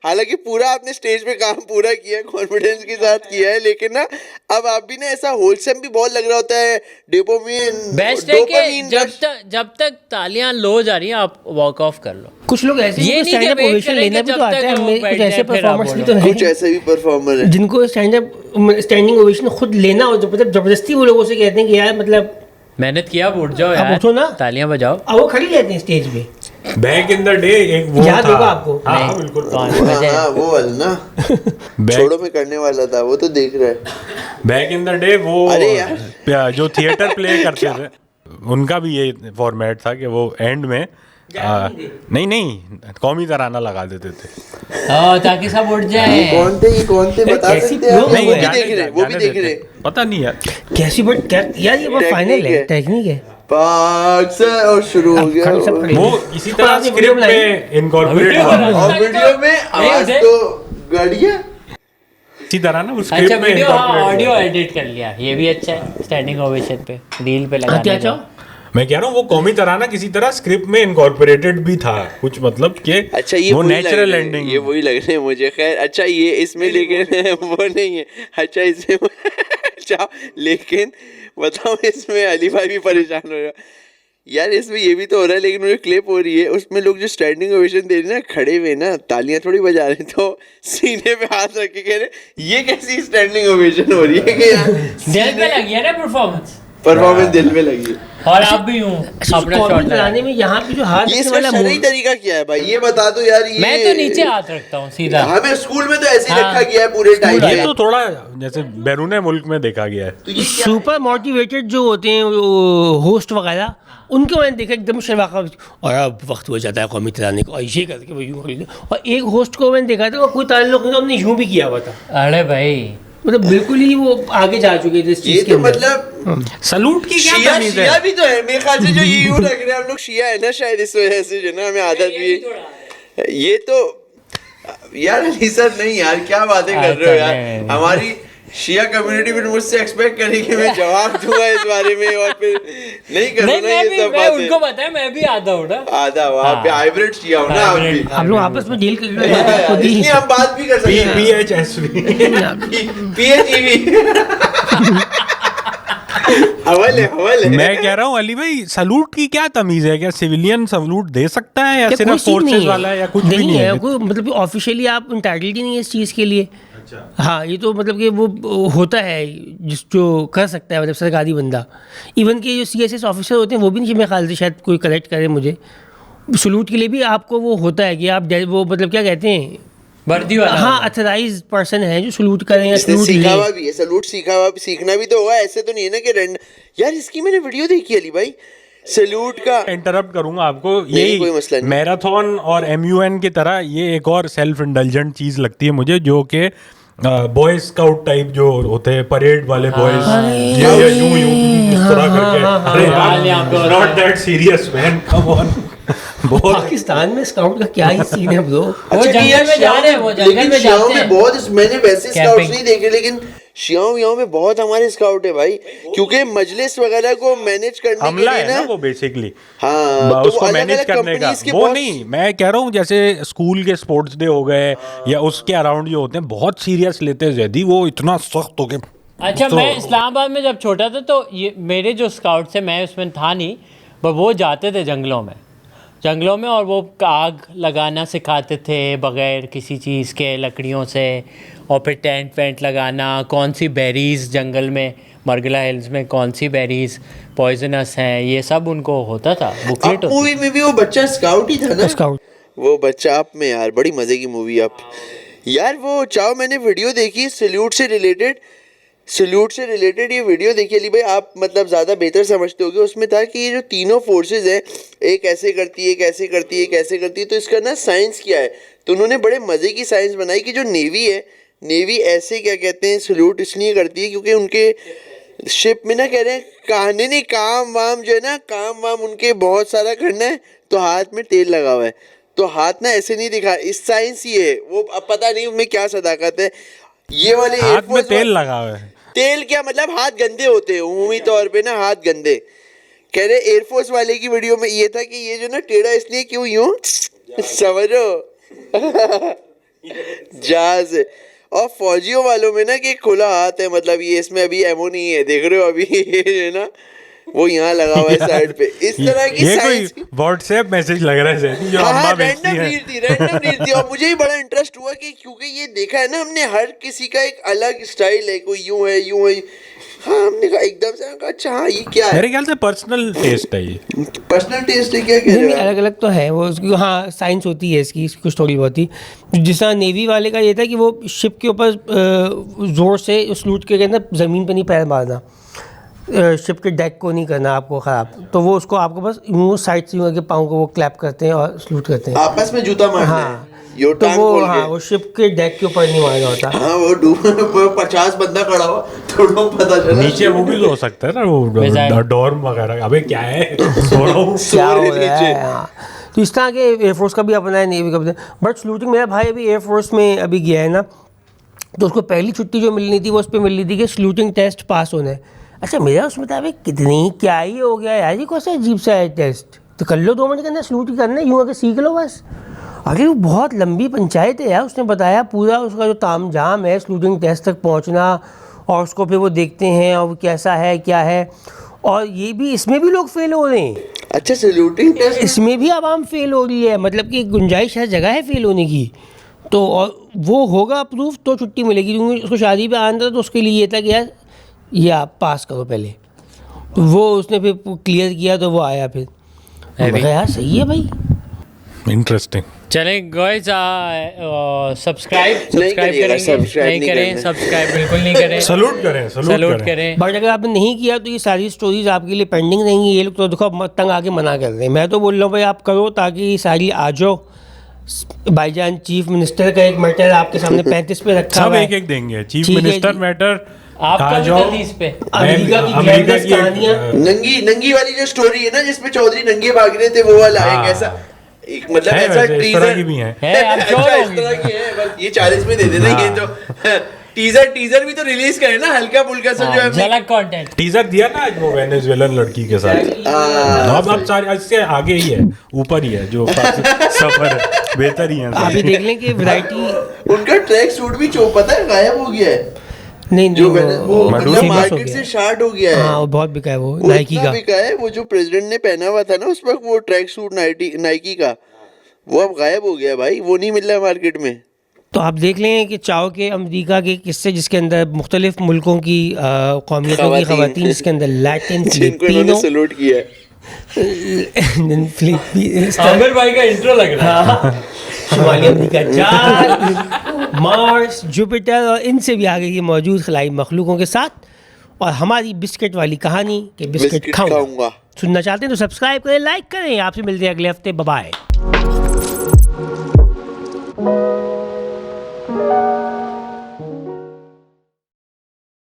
हालांकि पूरा आपने स्टेज पे काम पूरा किया है, कॉन्फिडेंस के साथ किया है, लेकिन ना अब आप भी ना ऐसा होलसेम भी बहुत लग रहा होता है। डोपामिन बेस्ट है कि जब तक तालियां लो जा रही हैं आप वॉक ऑफ कर लो। कुछ लोग ऐसे ही स्टैंड अप ओवेशन लेना भी तो आता है, कुछ ऐसे परफॉर्मर्स भी तो हैं, कुछ ऐसे भी परफॉर्मर है जिनको स्टैंडिंग ओवेशन खुद लेना हो, मतलब जबरदस्ती वो लोगों से कहते हैं कि यार मतलब मेहनत किया, उठ जाओ यार, उठो ना, तालियां बजाओ। अब वो खड़ी रहते हैं स्टेज पे। बैक इन द डे एक वो याद होगा आपको? हाँ बिल्कुल, वो वाला ना छोड़ो में करने वाला था, वो तो देख रहा है। बैक इन द डे वो जो थिएटर प्ले करते थे उनका भी ये फॉर्मेट था कि वो एंड में नहीं कौमी तराना लगा देते थे ताकि सब उठ जाए। ये कौन थे बता सकते हैं? वो भी देख रहे, पता नहीं यार कैसी, बट यार ये फाइनल है, टेक्निक है। पाक सर और शुरू हो गया वो इसी तरह स्क्रिप्ट में इनकॉर्पोरेट हुआ और वीडियो में आवाज तो गड़िया इसी तरह ना उस अच्छा स्क्रिप्ट में वीडियो incorporate ऑडियो हुआ। एडिट कर लिया, ये भी अच्छा है स्टैंडिंग ओवेशन पे रील पे लगाने क्या का। चाहो मैं कह रहा हूँ वो कौमी तराना किसी तरह स्क्रिप्ट में इनकॉर्पोरेटेड भी था कुछ, मतलब कि अच्छा ये वो वही लग नेचुरल रहे हैं, एंडिंग ये वही लग रहे हैं मुझे। खैर अच्छा ये इसमें लेकिन वो नहीं है। अच्छा इसमें अच्छा लेकिन बताओ इसमें अली भाई भी परेशान हो रहा यार। इसमें ये भी तो हो रहा है लेकिन मुझे क्लिप हो रही है उसमें लोग जो स्टैंडिंग ओवेशन दे रहे हैं ना, खड़े हुए ना, तालियां थोड़ी बजा रहे हैं, तो सीने पे हाथ रख के कह रहे ये कैसी स्टैंडिंग ओवेशन हो रही है कि यार दिल पे लगी है ना परफॉर्मेंस दिल में लगी है। और आप भी हूँ अपना शॉट कॉमेंट लगाने में यहाँ पे जो हाथ ये रखने इसका वाला शरई तरीका क्या है भाई, ये बता दो यार। ये मैं तो नीचे हाथ रखता हूँ सीधा। हमें स्कूल में तो ऐसे ही हाँ। रखा गया है पूरे टाइम ये में। तो थोड़ा जैसे बैरून मुल्क में देखा गया है। तो ये क्या सुपर मोटिवेटेड जो होते हैं होस्ट वगैरह, उनको मैंने देखा एकदम शर्माखा, और अब वक्त हो जाता है कौमी तराने को, और ये करके वो यूँ कर लेते। और एक होस्ट को मैंने देखा था वो कोई ताल्लुक नहीं, हमने यूँ भी किया हुआ था, अरे भाई मतलब बिल्कुल ही वो आगे जा चुके थे इस ये चीज़ के तो अंदर। मतलब सलूट की क्या शिया तमीज शिया है? भी तो है मेरे ख्याल से जो ये यूं रख रहे हैं हम लोग शिया है ना शायद, इस वजह से जो ना हमें आदत भी है। ये तो यार अली सर नहीं यार क्या बातें कर रहे हो यार। हमारी शिया कम्युनिटी फिर मुझसे एक्सपेक्ट करे कि मैं जवाब दूंगा इस बारे में और फिर नहीं करूँ नहीं ना मैं ये भी सब मैं उनको बातें। बताया मैं भी आधा हूँ ना। आधा वहाँ पे हाइब्रिड शिया हो ना आप भी। Hybrid। आप लोग आपस में डील कर रहे हैं खुद ही। इसलिए हम बात भी कर सकते हैं। PHSV PHEV हवल है मैं कह रहा हूँ अली भाई सलूट की क्या तमीज है? क्या सिविलियन सलूट दे सकता है या क्या सिर्फ कोई चीज़ फोर्सेस नहीं वाला है या कुछ नहीं भी नहीं है? कोई मतलब ऑफिशियली आप इंटाइटल्ड ही नहीं है इस चीज़ के लिए। हाँ ये तो मतलब कि वो होता है जिस जो कर सकता है, मतलब सरकारी बंदा। इवन के जो CSS ऑफिसर होते हैं वो भी नहीं, मेरे ख्याल से शायद कोई करेक्ट करे मुझे, सलूट के लिए भी आपको वो होता है कि आप वो मतलब क्या कहते हैं, वर्दी वाला। हाँ अथराइज पर्सन है जो सलूट करें या इसने सलूट सीखा ले। हुआ भी है, सलूट सीखा हुआ सीखना भी तो होगा। ऐसे तो नहीं है ना कि यार इसकी मैंने वीडियो देखी अली भाई सैल्यूट का। इंटरप्ट करूंगा आपको, नहीं, कोई मसला यही नहीं। मैराथन और MUN की तरह ये एक और सेल्फ इंडल्जेंट चीज लगती है मुझे, जो कि बॉय स्काउट टाइप जो होते हैं, परेड वाले बॉयज ये यूं इस तरह करके, अरे यार not that serious man, come on. बहुत पाकिस्तान में स्काउट का क्या ही सीन है ब्रो। वो जंगल में जा रहे हैं, वो जंगल में शियाओं जाते में हैं। बहुत, मैंने वैसे स्काउट्स Camping। नहीं देखे लेकिन शियाओं में बहुत हमारे स्काउट है भाई, क्योंकि मजलिस वगैरह को मैनेज करने के हमला लिए है ना ना वो बेसिकली, हाँ तो उसको अलग मैनेज अलग करने का कंपनीज के वो बहुत नहीं। मैं कह रहा हूँ जैसे स्कूल के स्पोर्ट्स डे हो गए या उसके अराउंड जो होते हैं बहुत सीरियस लेते हैं जैदी, वो इतना सख्त हो गए। अच्छा तो- मैं इस्लामाबाद में जब छोटा था तो ये मेरे जो स्काउट्स थे, मैं उसमें था नहीं, पर वो जाते थे जंगलों में और वो आग लगाना सिखाते थे बगैर किसी चीज़ के, लकड़ियों से, और फिर टेंट वेंट लगाना, कौन सी बेरीज़ जंगल में मरगला हिल्स में कौन सी बेरीज़ पॉइजनस हैं, ये सब उनको होता था, बुकलेट अब होती मूवी में भी वो बच्चा स्काउट ही था ना, स्काउट वो बच्चा आप में यार बड़ी मजे की मूवी आप यार। वो चाहो मैंने वीडियो देखी सल्यूट से रिलेटेड ये वीडियो देखी अली भाई, आप मतलब ज़्यादा बेहतर समझते होगे। उसमें था कि ये जो तीनों फोर्सेस हैं, एक ऐसे करती है, एक ऐसे करती है, एक ऐसे करती है, तो इसका ना साइंस क्या है, तो उन्होंने बड़े मज़े की साइंस बनाई कि जो नेवी है, नेवी ऐसे क्या कहते हैं सल्यूट इसलिए करती है क्योंकि उनके शिप में ना कह रहे हैं कहानी नहीं, काम वाम जो है ना, काम वाम उनके बहुत सारा करना है, तो हाथ में तेल लगा हुआ है, तो हाथ ना ऐसे नहीं दिखा, इस साइंस ये है वो, अब पता नहीं उनमें क्या सदाकत है। ये वाले हाथ में तेल लगा हुआ है, तेल क्या मतलब हाथ गंदे होते हैं उमूमी तौर पे ना, हाथ गंदे। कह रहे एयरफोर्स वाले की वीडियो में ये था कि ये जो ना टेढ़ा इसलिए क्यों यूं समझो जहाज है। और फौजियों वालों में ना कि खुला हाथ है, मतलब ये इसमें अभी एमओ नहीं है, देख रहे हो अभी ये जो है ना वो यहाँ लगा हुआ है साइड पे, इस तरह की ये साइंस कोई व्हाट्सएप मैसेज लग रहा है जैदी जो अम्मा भेजती रैंडम है। रील थी और मुझे भी बड़ा इंटरेस्ट हुआ कि क्योंकि ये देखा है ना हमने, हर किसी का एक अलग स्टाइल है, कोई यूं है यूं है, हाँ हमने कहा एकदम से कहा अच्छा हाँ ये क्या है, मेरे ख्याल से पर्सनल टेस्ट है ये। पर्सनल टेस्ट है क्या कह रहे हो आप? अलग अलग तो है वो उसकी, हाँ साइंस होती है इसकी कुछ थोड़ी बहुत ही। जिस तरह नेवी वाले का ये था कि वो शिप के ऊपर ज़ोर से उस लूट के अंदर ज़मीन पर नहीं पैर मारना, शिप के डेक को नहीं करना आपको ख़राब, तो वो उसको आपको बस यूँ साइड से यूँ करके पाँव को वो क्लैप करते हैं और सलूट करते हैं। आपस में जूता मारना हाँ यो तो टांग वो खोल हाँ के। वो शिप के डेक के ऊपर नहीं मारा होता। हाँ वो डूब 50 बंदा खड़ा हुआ थोड़ा पता चला नीचे वो भी तो हो सकता है ना, वो डॉर्म वगैरह। अबे क्या है, सो रहा हूँ। क्या सो हो रहे रहा नीचे। है हाँ। तो इस तरह के एयरफोर्स का भी अपना है, नेवी का भी। बट स्लूटिंग, मेरा भाई अभी एयरफोर्स में अभी गया है ना, तो उसको पहली छुट्टी जो मिलनी थी वो उस पर मिल रही थी कि स्लूटिंग टेस्ट पास होना है। अच्छा मेरा उसमें था भाई कितनी क्या ही हो गया यार, ये कौन सा अजीब सा है टेस्ट, तो कर लो 2 मिनट के अंदर स्लूट ही करना है, यूँ आके सीख लो बस। अरे वो बहुत लंबी पंचायत है यार, उसने बताया पूरा उसका जो ताम झाम है स्लूटिंग टेस्ट तक पहुँचना, और उसको फिर वो देखते हैं और वो कैसा है क्या है, और ये भी इसमें भी लोग फेल हो रहे हैं, अच्छा सैल्यूटिंग टेस्ट इसमें भी आवाम फेल हो रही है, मतलब कि गुंजाइश है, जगह है फेल होने की। तो और वो होगा अप्रूव तो छुट्टी मिलेगी, क्योंकि उसको शादी पे आना था तो उसके लिए ये था कि यार ये आप पास करो पहले, तो वो उसने फिर क्लियर किया तो वो आया फिर। मैं कहा यार सही है भाई। इंटरेस्टिंग। चलें गाइस, सब्सक्राइब करिएगा, करेंगे, सब्सक्राइब नहीं नहीं करें, करना। सब्सक्राइब बिल्कुल नहीं करें, सलूट करें, सलूट करें। बट अगर आपने नहीं किया तो ये सारी स्टोरीज आपके लिए पेंडिंग रहेंगी, ये लोग तो देखो अब तंग आगे मना कर रहे हैं। मैं तो बोल रहा हूँ भाई आप करो ताकि ये सारी आ जाओ। भाईजान चीफ मिनिस्टर का एक मैटर आपके सामने 35 पे रखा सब हुआ है। एक एक देंगे। चीफ ठीक है मिनिस्टर जी। मैटर आपका आ भी जाओ। 30 पे अमेरिका की अमेरिका glamorous की कहानियां। नंगी नंगी वाली जो स्टोरी है ना जिसमें चौधरी नंगे भाग रहे थे वो वाला हाँ। एक ऐसा, एक मतलब है ऐसा वैसे, इस तरह की भी हैं। है, आप अच्छा, sure इस होंगे। तरह की है, बस ये 40 में दे देना ये हाँ। जो टीजर भी तो रिलीज करे ना हल्का फुल्का सा जो है झलक कंटेंट। टीजर दिया ना आज वो वेनेजुएलन लड़की के साथ। अब सारे इससे आगे ही है, ऊपर ही है जो सफर है, बेहतर ही है। आप ये देख लें कि वैरायटी उनका ट्रैक सूट भी पता है गायब हो गया है, नहीं जो वो वो मतलब famous हो मार्केट गया से है। शार्ट हो गया है। हाँ वो बहुत बिका है, वो वो नाइकी इतना का। बिका है, वो जो प्रेसिडेंट ने पहना हुआ था ना उस वक्त वो ट्रैक सूट नाइकी का, वो अब गायब हो गया भाई, वो नहीं मिल रहा मार्केट में। तो आप देख लें कि चाव के अमेरिका के किस्से जिसके अंदर मुख्तलिफ मुल्कों की कौमियतों की खवातीन, जिसके अंदर लैटिन, जिनको इन्होंने सैल्यूट किया है। फिलिपीनो, आमिर भाई का इंट्रो लग रहा है। शुमाली अमेरिका, चांद, मार्स, जुपिटर और इनसे भी आगे की मौजूद खलाई मखलूकों के साथ, और हमारी बिस्किट वाली कहानी कि बिस्किट बिस्किट खाऊंगा। खाऊंगा। सुनना चाहते हैं तो सब्सक्राइब करें, लाइक करें। आपसे मिलते हैं अगले हफ्ते, बाय बाय।